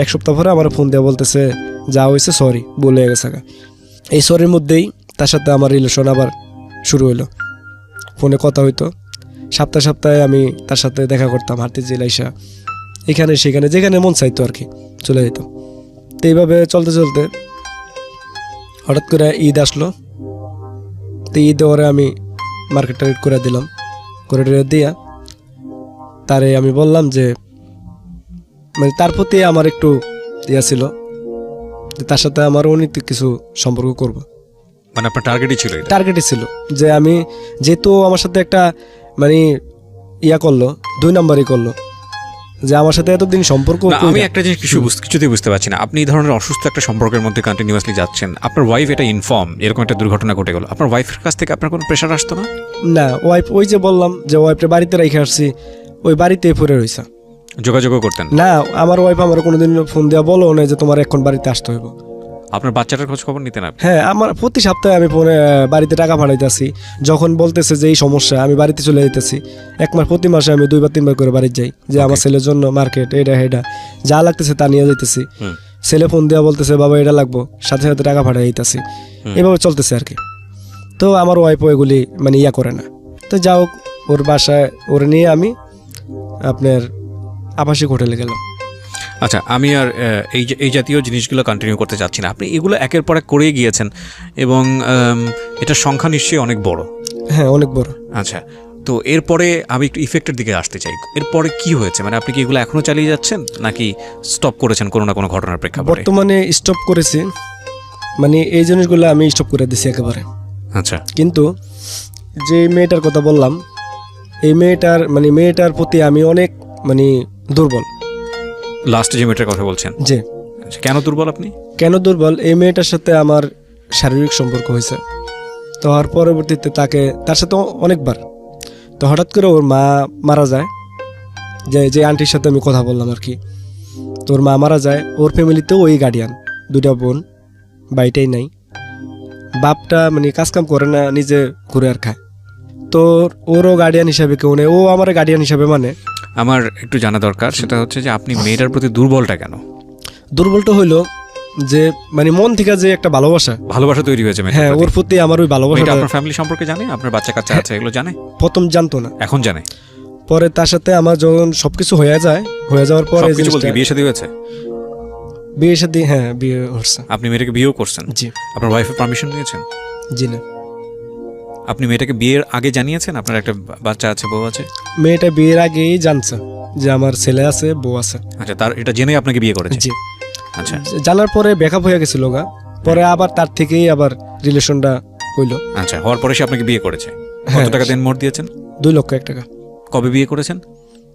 1 সপ্তাহ পরে আমার ফোন দিয়ে বলতেছে যা হয়েছে সরি, বলে গেছে। এই সরির মধ্যেই তার সাথে আমার রিলেশন আবার শুরু হইলো। ফোনে কথা হইতো, সপ্তাহে আমি তার সাথে দেখা করতাম, হাঁটতে জেলাইসা এখানে সেখানে যেখানে মন চাইতো আর কি চলে যেতাম। তো এইভাবে চলতে চলতে হঠাৎ করে ঈদ আসলো। তো ঈদে ওরে আমি মার্কেট টার্গেট করে দিলাম, করে দিয়া তারে আমি বললাম যে মানে তার প্রতি আমার একটু ইয়া ছিল যে তার সাথে আমার অনেক কিছু সম্পর্ক করব। মানে আপনার টার্গেটই ছিল? টার্গেটই ছিল যে আমি, যেহেতু আমার সাথে একটা মানে ইয়া করলো, 2 নাম্বারই করলো, যে আমার সাথে এতদিন সম্পর্ক। আমি একটা জিনিস কিছুতেই বুঝতে পারছি না, আপনি এই ধরনের অসুস্থ একটা সম্পর্কের মধ্যে কন্টিনিউয়াসলি যাচ্ছেন, আপনার ওয়াইফ এটা ইনফর্ম এরকম একটা দুর্ঘটনা ঘটে গেল, আপনার ওয়াইফের কাছ থেকে আপনার কোনো প্রেশার আসতো না? না, ওয়াইফ ওই যে বললাম যে ওয়াইফের বাড়িতে রেখে আসছি, ওই বাড়িতেই পড়ে রয়েছে। যোগাযোগও করতেন না? আমার ওয়াইফ আমার কোনোদিন ফোন দেওয়া বলো না যে তোমার এখন বাড়িতে আসতে হইব। আপনার বাচ্চাটার খোঁজ খবর নিতেন আপনি? হ্যাঁ, আমার প্রতি সপ্তাহে আমি ফোনে বাড়িতে টাকা পাঠাইতেছি, যখন বলতেছে যে এই সমস্যা আমি বাড়িতে চলে যেতেছি, 1 মাস প্রতি মাসে আমি 2 বা 3 বার করে বাড়ি যাই, যে আমার ছেলের জন্য মার্কেট এটা যা লাগতেছে তা নিয়ে যাইতেছি। ছেলে ফোন দেওয়া বলতেছে বাবা এটা লাগবো, সাথে সাথে টাকা পাঠাই দিতেছি, এভাবে চলতেছে আর কি। তো আমার ওয়াইফ এগুলি মানে ইয়া করে না। তো যাও, ওর বাসায় ওরে নিয়ে আমি আপনার আবাসিক হোটেলে গেলাম। আচ্ছা, আমি আর এই জাতীয় জিনিসগুলো কন্টিনিউ করতে চাচ্ছি না, আপনি এগুলো একের পর এক করেই গিয়েছেন এবং এটার সংখ্যা নিশ্চয়ই অনেক বড়। হ্যাঁ, অনেক বড়। আচ্ছা, তো এরপরে আমি একটু ইফেক্টের দিকে আসতে চাই। এরপরে কি হয়েছে, মানে আপনি কি এগুলো এখনো চালিয়ে যাচ্ছেন নাকি স্টপ করেছেন কোনো না কোনো ঘটনার প্রেক্ষাপটে? বর্তমানে স্টপ করেছি, মানে এই জিনিসগুলো আমি স্টপ করে দিছি একেবারে। আচ্ছা, কিন্তু যে মেয়েটার কথা বললাম, এই মেয়েটার প্রতি আমি অনেক মানে দুর্বল। লাস্টে যে মেয়েটার কথা বলছেন? জি। কেন দুর্বল আপনি? কেন দুর্বল? এই মেয়েটার সাথে আমার শারীরিক সম্পর্ক হয়েছে, তো আর পরবর্তীতে তার সাথে অনেকবার, তো হঠাৎ করে ওর মা মারা যায়, যে আন্টির সাথে আমি কথা বললাম আর কি, তো ওর মা মারা যায়। ওর ফ্যামিলিতেও ওই গার্ডিয়ান, 2টা বোন, বাড়িটাই নাই, বাপটা মানে কাজ কাম করে না, নিজে ঘুরে আর খায়। তো ওরও গার্ডিয়ান হিসাবে কেউ নেই, ও আমার গার্ডিয়ান হিসাবে মানে। আমার একটু জানা দরকার, সেটা হচ্ছে যে আপনি মেয়েটার প্রতি দুর্বলটা কেন? দুর্বলটা হইলো যে মানে মন থেকে যে একটা ভালোবাসা তৈরি হয়েছে মেয়েটার হ্যাঁ, প্রতি। ওর প্রতি আমার ওই ভালোবাসা। এটা আপনার ফ্যামিলি সম্পর্কে জানে? আপনার বাচ্চা কাচ্চা আছে, এগুলো জানে? প্রথম জানতো না, এখন জানে। পরে তার সাথে আমার যখন সবকিছু হয়ে যাওয়ার পরে সবকিছু বলতে বিয়ে শাদী হয়েছে? বিয়ে শাদী, হ্যাঁ বিয়ে হচ্ছে। আপনি মেয়েটাকে বিয়েও করছেন? জি। আপনার ওয়াইফের পারমিশন নিয়েছেন? জি না। আপনি মেয়েটাকে বিয়ের আগে জানিয়েছেন আপনার একটা বাচ্চা আছে, বউ আছে? মেয়েটা বিয়ের আগেই জানছে যে আমার ছেলে আছে, বউ আছে। আচ্ছা, তার এটা জেনে আপনাকে বিয়ে করেছে? জি। আচ্ছা, জানার পরে ব্রেকআপ হয়ে গেছিল গা, পরে আবার তার থেকেই আবার রিলেশনটা হইলো। আচ্ছা, হওয়ার পরে সে আপনাকে বিয়ে করেছে? কত হ্যাঁ। টাকা দেন মোট দিয়েছেন? 2,00,000 টাকা। কবে বিয়ে করেছেন?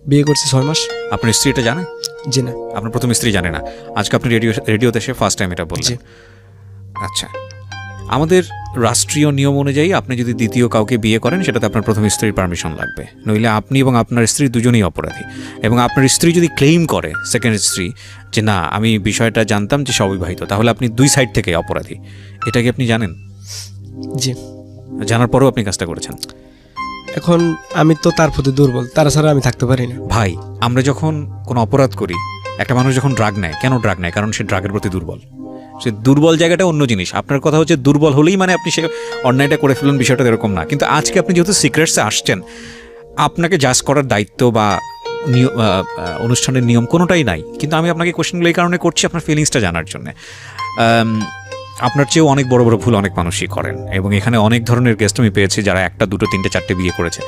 বিয়ে করছি 6 মাস। আপনার স্ত্রী এটা জানে? জি না। আপনার প্রথম স্ত্রী জানে না? আজকে আপনি রেডিওতে এসে ফার্স্ট টাইম এটা বললেন। জি। আচ্ছা, আমাদের রাষ্ট্রীয় নিয়ম অনুযায়ী আপনি যদি দ্বিতীয় কাউকে বিয়ে করেন সেটাতে আপনার প্রথম স্ত্রীর পারমিশন লাগবে, নইলে আপনি এবং আপনার স্ত্রী দুজনেই অপরাধী। এবং আপনার স্ত্রী যদি ক্লেইম করে, সেকেন্ড স্ত্রী, যে না আমি বিষয়টা জানতাম যে সে অবিবাহিত, তাহলে আপনি দুই সাইড থেকে অপরাধী। এটা কি আপনি জানেন? জি। জানার পরেও আপনি কাজটা করেছেন। এখন আমি তো তার প্রতি দুর্বল, তারা ছাড়া আমি থাকতে পারি না। ভাই, আমরা যখন কোনো অপরাধ করি, একটা মানুষ যখন ড্রাগ নেয়, কেন ড্রাগ নেয়? কারণ সে ড্রাগের প্রতি দুর্বল। সে দুর্বল জায়গাটা অন্য জিনিস। আপনার কথা হচ্ছে দুর্বল হলেই মানে আপনি সে অন্যায়টা করে ফেলুন, বিষয়টা এরকম না। কিন্তু আজকে আপনি যেহেতু সিক্রেটসে আসছেন, আপনাকে জাজ করার দায়িত্ব বা অনুষ্ঠানের নিয়ম কোনোটাই নাই। কিন্তু আমি আপনাকে কোশ্চেনগুলো এই কারণে করছি, আপনার ফিলিংসটা জানার জন্য। আপনার চেয়েও অনেক বড় বড় ভুল অনেক মানুষই করেন, এবং এখানে অনেক ধরনের গেস্ট আমি পেয়েছি যারা 1টা 2টো 3টে 4টে বিয়ে করেছে।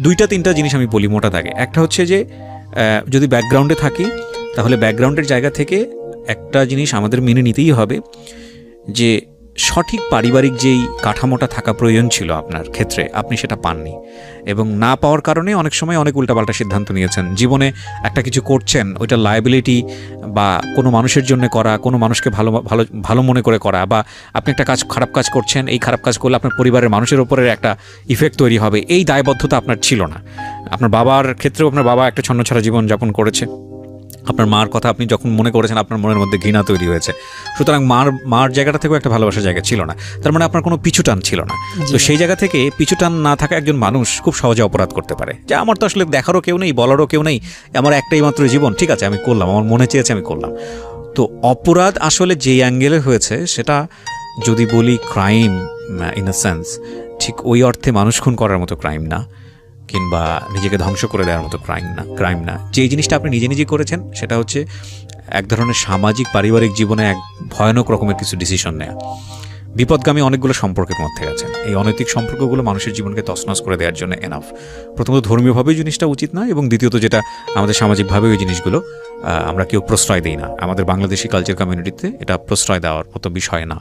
2টা 3টা জিনিস আমি বলি মোটা থাকে। একটা হচ্ছে যে যদি ব্যাকগ্রাউন্ডে থাকি, তাহলে ব্যাকগ্রাউন্ডের জায়গা থেকে একটা জিনিস আমাদের মেনে নিতেই হবে, যে সঠিক পারিবারিক যেই কাঠামোটা থাকা প্রয়োজন ছিল আপনার ক্ষেত্রে, আপনি সেটা পাননি। এবং না পাওয়ার কারণে অনেক সময় অনেক উল্টাপাল্টা সিদ্ধান্ত নিয়েছেন। জীবনে একটা কিছু করছেন, ওইটা লায়াবিলিটি বা কোনো মানুষের জন্য করা, কোনো মানুষকে ভালো ভালো ভালো মনে করে করা, বা আপনি একটা খারাপ কাজ করছেন, এই খারাপ কাজ করলে আপনার পরিবারের মানুষের ওপরে একটা ইফেক্ট তৈরি হবে, এই দায়বদ্ধতা আপনার ছিল না। আপনার বাবার ক্ষেত্রেও আপনার বাবা একটা ছন্নছাড়া জীবন যাপন করেছে। আপনার মার কথা আপনি যখন মনে করেছেন, আপনার মনের মধ্যে ঘৃণা তৈরি হয়েছে। সুতরাং মার জায়গাটা থেকেও একটা ভালোবাসার জায়গা ছিল না। তার মানে আপনার কোনো পিছুটান ছিল না। তো সেই জায়গা থেকে পিছুটান না থাকা একজন মানুষ খুব সহজে অপরাধ করতে পারে, যে আমার তো আসলে দেখারও কেউ নেই, বলারও কেউ নেই, আমার একটাই মাত্র জীবন, ঠিক আছে আমি করলাম, আমার মনে চেয়েছে আমি করলাম। তো অপরাধ আসলে যেই অ্যাঙ্গেলে হয়েছে, সেটা যদি বলি ক্রাইম ইন আ সেন্স, ঠিক ওই অর্থে মানুষ খুন করার মতো ক্রাইম না, কিংবা নিজেকে ধ্বংস করে দেওয়ার মতো ক্রাইম না। যেই জিনিসটা আপনি নিজে নিজে করেছেন, সেটা হচ্ছে এক ধরনের সামাজিক পারিবারিক জীবনে এক ভয়ানক রকমের কিছু ডিসিশন নেওয়া। বিপদগামী অনেকগুলো সম্পর্কের মধ্যে আছেন। এই অনৈতিক সম্পর্কগুলো মানুষের জীবনকে তছনছ করে দেওয়ার জন্য এনাফ। প্রথমত ধর্মীয়ভাবেই জিনিসটা উচিত না, এবং দ্বিতীয়ত যেটা আমাদের সামাজিকভাবে ওই জিনিসগুলো আমরা কেউ প্রশ্রয় দিই না। আমাদের বাংলাদেশি কালচার কমিউনিটিতে এটা প্রশ্রয় দেওয়ার মতো বিষয় না।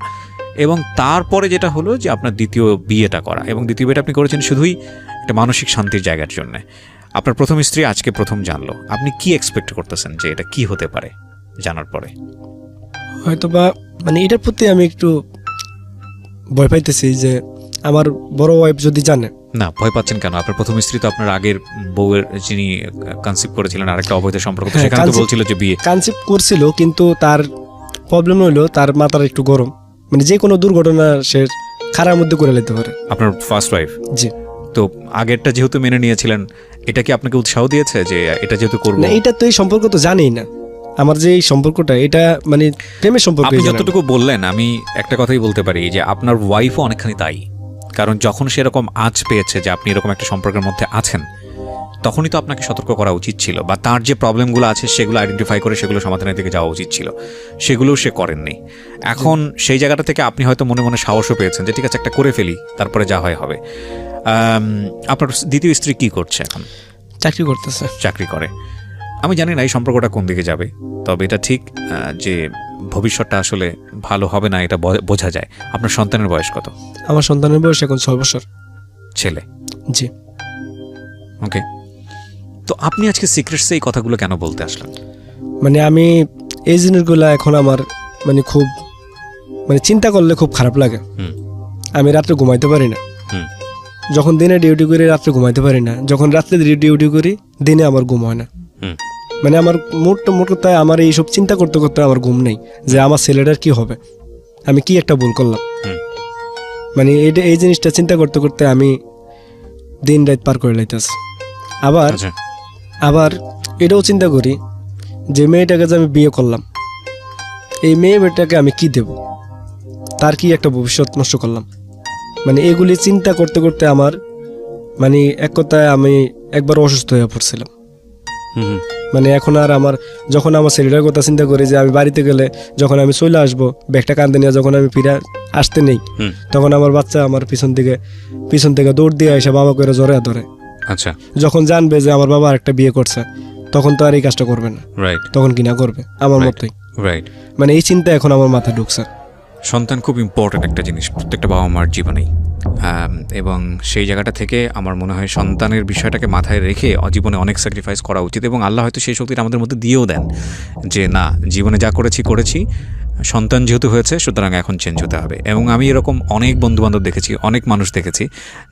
এবং তারপরে যেটা হলো যে আপনার দ্বিতীয় বিয়েটা করা, এবং দ্বিতীয় বিয়েটা আপনি করেছেন শুধুই একটা মানসিক শান্তির জায়গার জন্য। আপনার প্রথম স্ত্রী আজকে প্রথম জানলো, আপনি কি এক্সপেক্ট করতেছেন যে এটা কি হতে পারে জানার পরে? হয়তো বা মানে এটার প্রতি আমি একটু ভয় পাইতেছি, যে আমার বড় ওয়াইফ যদি জানে। না, ভয় পাচ্ছেন কেন? আপনার প্রথম স্ত্রী তো আপনার আগের বউয়ের, যিনি কনসিভ করেছিলেন আরেকটা অবৈধ সম্পর্ক, সেখানে তো বলছিল যে বিয়ে কনসিভ করছিল, কিন্তু তার প্রবলেম হইলো তার মাথার একটু গরম, মানে যে কোনো দুর্ঘটনা সে খারার মধ্যে করে নিতে পারে। আপনার ফার্স্ট ওয়াইফ? জি। তো আগেরটা যেহেতু মেনে নিয়েছিলেন, এটা কি আপনাকে উৎসাহ দিয়েছে যে এটা যেহেতু করবো? না, এটা তো এই সম্পর্ক তো জানেই না আমার যে এই সম্পর্কটা, এটা মানে প্রেমের সম্পর্ক। আপনি যতটুকু বললেন, আমি একটা কথাই বলতে পারি যে আপনার ওয়াইফও অনেকখানি তাই। কারণ যখন সেরকম আঁচ পেয়েছে যে আপনি এরকম একটা সম্পর্কের মধ্যে আছেন, তখনই তো আপনাকে সতর্ক করা উচিত ছিল, বা তার যে প্রবলেমগুলো আছে সেগুলো আইডেন্টিফাই করে সেগুলো সমাধানের দিকে যাওয়া উচিত ছিল। সেগুলোও সে করেননি। এখন সেই জায়গাটা থেকে আপনি হয়তো মনে মনে সাহসও পেয়েছেন যে ঠিক আছে একটা করে ফেলি, তারপরে যা হয় হবে। আপনার দ্বিতীয় স্ত্রী কি করছে এখন? চাকরি করতেছে। চাকরি করে। আমি জানি না এই সম্পর্কটা কোন দিকে যাবে, তবে এটা ঠিক যে ভবিষ্যৎটা আসলে ভালো হবে না, এটা বোঝা যায়। আপনার সন্তানের বয়স কত? আমার সন্তানের বয়স এখন 6 বছর। ছেলে? জি। ওকে। তো আপনি আজকে সিক্রেটসে এই কথাগুলো কেন বলতে আসলেন? মানে আমি এই জিনিসগুলো এখন আমার মানে খুব মানে চিন্তা করলে খুব খারাপ লাগে। আমি রাত্রে ঘুমাইতে পারি না। যখন দিনে ডিউটি করি রাত্রে ঘুমাইতে পারি না, যখন রাত্রে ডিউটি করি দিনে আমার ঘুম হয় না। মানে আমার মোট কথা, আমার এইসব চিন্তা করতে করতে আমার ঘুম নেই, যে আমার ছেলেটার কি হবে, আমি কি একটা ভুল করলাম। মানে এই জিনিসটা চিন্তা করতে করতে আমি দিন রাত পার করে লাইতেছি। আবার এটাও চিন্তা করি যে মেয়েটাকে যে আমি বিয়ে করলাম, এই মেয়েটাকে আমি কি দেব, তার কি একটা ভবিষ্যৎ নষ্ট করলাম। মানে এগুলি চিন্তা করতে করতে আমার মানে এক কথায় আমি একবার অসুস্থ হয়ে পড়ছিলাম। মানে এখন আর যখন আমার ছেলেটার কথা চিন্তা করি যে আমি বাড়িতে গেলে যখন আমি চলে আসবো ব্যাগটা কাঁধে নিয়ে যখন আমি ফিরে আসতে নেই, তখন আমার বাচ্চা আমার পিছন থেকে দৌড় দিয়ে এসে বাবা করে জড়ে ধরে। আচ্ছা, যখন জানবে যে আমার বাবা একটা বিয়ে করছে, তখন তো আর এই কাজটা করবে না, তখন কিনা করবে আমার মতোই। মানে এই চিন্তা এখন আমার মাথায় ঢুকছে। সন্তান খুব ইম্পর্টেন্ট একটা জিনিস প্রত্যেকটা বাবা মার জীবনেই, এবং সেই জায়গাটা থেকে আমার মনে হয় সন্তানের বিষয়টাকে মাথায় রেখে জীবনে অনেক স্যাক্রিফাইস করা উচিত। এবং আল্লাহ হয়তো সেই শক্তিটা আমাদের মধ্যে দিয়েও দেন যে না, জীবনে যা করেছি, সন্তান যেহেতু হয়েছে সুতরাং এখন চেঞ্জ হতে হবে। এবং আমি এরকম অনেক বন্ধুবান্ধব দেখেছি, অনেক মানুষ দেখেছি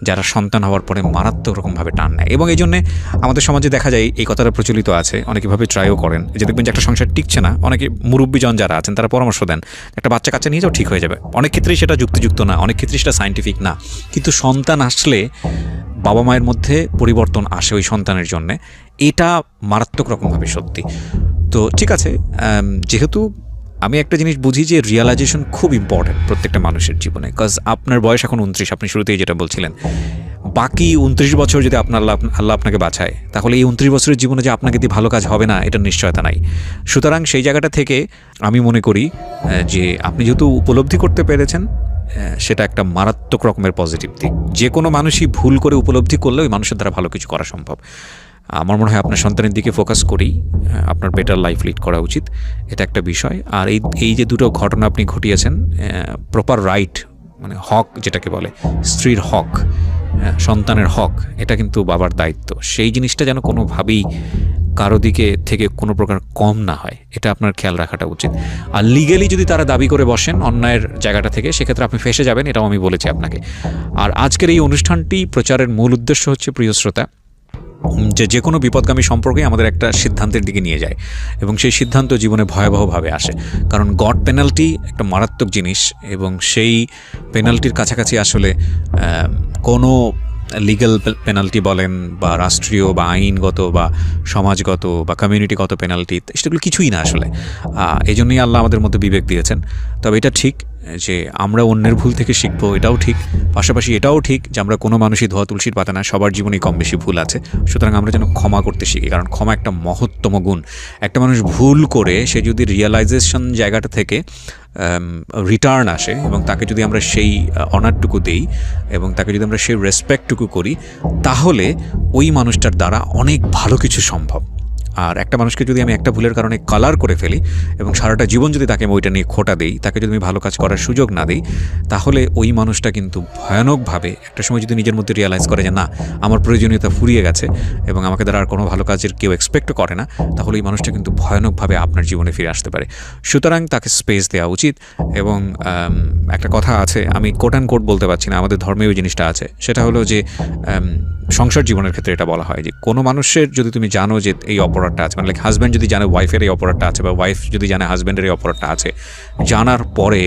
যারা সন্তান হওয়ার পরে মারাত্মক রকমভাবে টান নেয়। এবং এই জন্যে আমাদের সমাজে দেখা যায় এই কথাটা প্রচলিত আছে, অনেকেভাবে ট্রাইও করেন যে দেখবেন যে একটা সংসার টিকছে না, অনেকে মুরব্বীজন যারা আছেন তারা পরামর্শ দেন একটা বাচ্চা কাচ্চা নিয়ে যাও, ঠিক হয়ে যাবে। অনেক ক্ষেত্রেই সেটা যুক্তিযুক্ত না, অনেক ক্ষেত্রেই সেটা সায়েন্টিফিক না, কিন্তু সন্তান আসলে বাবা মায়ের মধ্যে পরিবর্তন আসে ওই সন্তানের জন্যে, এটা মারাত্মক রকমভাবে সত্যি। তো ঠিক আছে, যেহেতু আমি একটা জিনিস বুঝি যে রিয়ালাইজেশন খুব ইম্পর্টেন্ট প্রত্যেকটা মানুষের জীবনে, বিকজ আপনার বয়স এখন 29, আপনি শুরুতেই যেটা বলছিলেন, বাকি 29 বছর যদি আল্লাহ আপনাকে বাঁচায়, তাহলে এই 29 বছরের জীবনে যে আপনাকে দিয়ে ভালো কাজ হবে না এটার নিশ্চয়তা নাই। সুতরাং সেই জায়গাটা থেকে আমি মনে করি যে আপনি যেহেতু উপলব্ধি করতে পেরেছেন, সেটা একটা মারাত্মক রকমের পজিটিভ দিক। যে কোনো মানুষই ভুল করে উপলব্ধি করলে ওই মানুষের দ্বারা ভালো কিছু করা সম্ভব। আমার মনে হয় আপনার সন্তানের দিকে ফোকাস করেই আপনার বেটার লাইফ লিড করা উচিত, এটা একটা বিষয়। আর এই যে দুটো ঘটনা আপনি ঘটিয়েছেন, প্রপার রাইট মানে হক যেটাকে বলে, স্ত্রীর হক, সন্তানের হক, এটা কিন্তু বাবার দায়িত্ব। সেই জিনিসটা যেন কোনোভাবেই কারো দিকে থেকে কোনো প্রকার কম না হয়, এটা আপনার খেয়াল রাখাটা উচিত। আর লিগেলি যদি তারা দাবি করে বসেন অন্যায়ের জায়গাটা থেকে, সেক্ষেত্রে আপনি ফেঁসে যাবেন, এটাও আমি বলেছি আপনাকে। আর আজকের এই অনুষ্ঠানটি প্রচারের মূল উদ্দেশ্য হচ্ছে, প্রিয় শ্রোতা, যে কোনো বিপদগামী সম্পর্কে আমাদের একটা সিদ্ধান্তের দিকে নিয়ে যায়, এবং সেই সিদ্ধান্ত জীবনে ভয়াবহভাবে আসে। কারণ গড পেনাল্টি একটা মারাত্মক জিনিস, এবং সেই পেনাল্টির কাছাকাছি আসলে কোনো লিগ্যাল পেনাল্টি বলেন বা রাষ্ট্রীয় বা আইনগত বা সমাজগত বা কমিউনিটিগত পেনাল্টি, সেগুলো কিছুই না আসলে। এই জন্যই আল্লাহ আমাদের মধ্যে বিবেক দিয়েছেন। তবে এটা ঠিক যে আমরা অন্যের ভুল থেকে শিখবো, এটাও ঠিক। পাশাপাশি এটাও ঠিক যে আমরা কোনো মানুষই ধোয়া তুলসীর পাতা না, সবার জীবনেই কম বেশি ভুল আছে। সুতরাং আমরা যেন ক্ষমা করতে শিখি, কারণ ক্ষমা একটা মহত্তম গুণ। একটা মানুষ ভুল করে সে যদি রিয়েলাইজেশন জায়গাটা থেকে রিটার্ন আসে, এবং তাকে যদি আমরা সেই অনারটুকু দেই, এবং তাকে যদি আমরা সেই রেসপেক্টটুকু করি, তাহলে ওই মানুষটার দ্বারা অনেক ভালো কিছু সম্ভব। আর একটা মানুষকে যদি আমি একটা ভুলের কারণে কালার করে ফেলি এবং সারাটা জীবন যদি তাকে ওইটা নিয়ে খোটা দেই, তাকে যদি আমি ভালো কাজ করার সুযোগ না দিই, তাহলে ওই মানুষটা কিন্তু ভয়ানকভাবে একটা সময় যদি নিজের মধ্যে রিয়ালাইজ করে যে না, আমার প্রয়োজনীয়তা ফুরিয়ে গেছে এবং আমাকে দ্বারা আর কোনো ভালো কাজের কেউ এক্সপেক্টও করে না, তাহলে এই মানুষটা কিন্তু ভয়ানকভাবে আপনার জীবনে ফিরে আসতে পারে। সুতরাং তাকে স্পেস দেওয়া উচিত। এবং একটা কথা আছে, আমি কোট অ্যান্ড কোট বলতে পারছি না, আমাদের ধর্মে ওই জিনিসটা আছে, সেটা হলো যে সংসার জীবনের ক্ষেত্রে এটা বলা হয় যে কোনো মানুষের যদি তুমি জানো যে এই অপরাধটা আছে, মানে হাজব্যান্ড যদি জানে ওয়াইফের এই অপরাধটা আছে, বা ওয়াইফ যদি জানে হাজব্যান্ডের এই অপরাধটা আছে, জানার পরে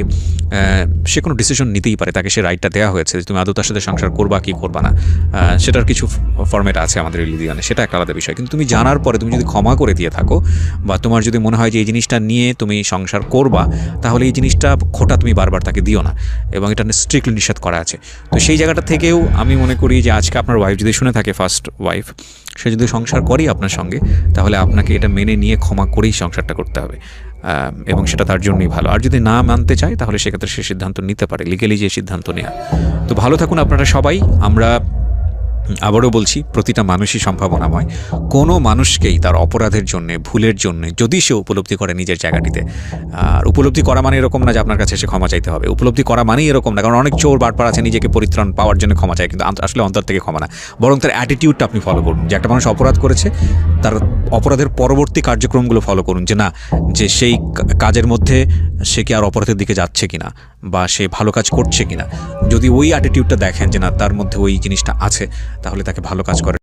সে কোনো ডিসিশন নিতেই পারে, তাকে সে রাইটটা দেওয়া হয়েছে যে তুমি আদৌ তার সাথে সংসার করবা কি করবা না, সেটার কিছু ফরম্যাট আছে আমাদের রিলিজিয়নে, সেটা একটা আলাদা বিষয়। কিন্তু তুমি জানার পরে তুমি যদি ক্ষমা করে দিয়ে থাকো, বা তোমার যদি মনে হয় যে এই জিনিসটা নিয়ে তুমি সংসার করবা, তাহলে এই জিনিসটা খোটা তুমি বারবার তাকে দিও না, এবং এটা স্ট্রিক্টলি নিষেধ করা আছে। তো সেই জায়গাটা থেকেও আমি মনে করি যে আজকে আপনার ওয়াইফ যদি শুনে থাকে, ফার্স্ট ওয়াইফ, সে যদি সংসার করে আপনার সঙ্গে, তাহলে আপনাকে এটা মেনে নিয়ে ক্ষমা করেই সংসারটা করতে হবে, এবং সেটা তার জন্যই ভালো। আর যদি না মানতে চায়, তাহলে সেক্ষেত্রে সে সিদ্ধান্ত নিতে পারে, লিগেলি যে সিদ্ধান্ত নেওয়া। তো ভালো থাকুন আপনারা সবাই। আমরা আবারও বলছি, প্রতিটা মানুষই সম্ভাবনাময়। কোনো মানুষকেই তার অপরাধের জন্যে, ভুলের জন্যে যদি সে উপলব্ধি করে নিজের জায়গাটিতে, আর উপলব্ধি করা মানে এরকম না যে আপনার কাছে এসে ক্ষমা চাইতে হবে, উপলব্ধি করা মানেই এরকম না, কারণ অনেক চোর বাটপার আছে নিজেকে পরিত্রাণ পাওয়ার জন্য ক্ষমা চায়, কিন্তু আসলে অন্তর থেকে ক্ষমা না, বরং তার অ্যাটিটিউডটা আপনি ফলো করুন। যে একটা মানুষ অপরাধ করেছে, তার অপরাধের পরবর্তী কার্যক্রমগুলো ফলো করুন, যে না, যে সেই কাজের মধ্যে সে কি আর অপরাধের দিকে যাচ্ছে কিনা, বা সে ভালো কাজ করছে কিনা। যদি ওই অ্যাটিটিউডটা দেখেন যে না, তার মধ্যে ওই জিনিসটা আছে, তাহলে তাকে ভালো কাজ করার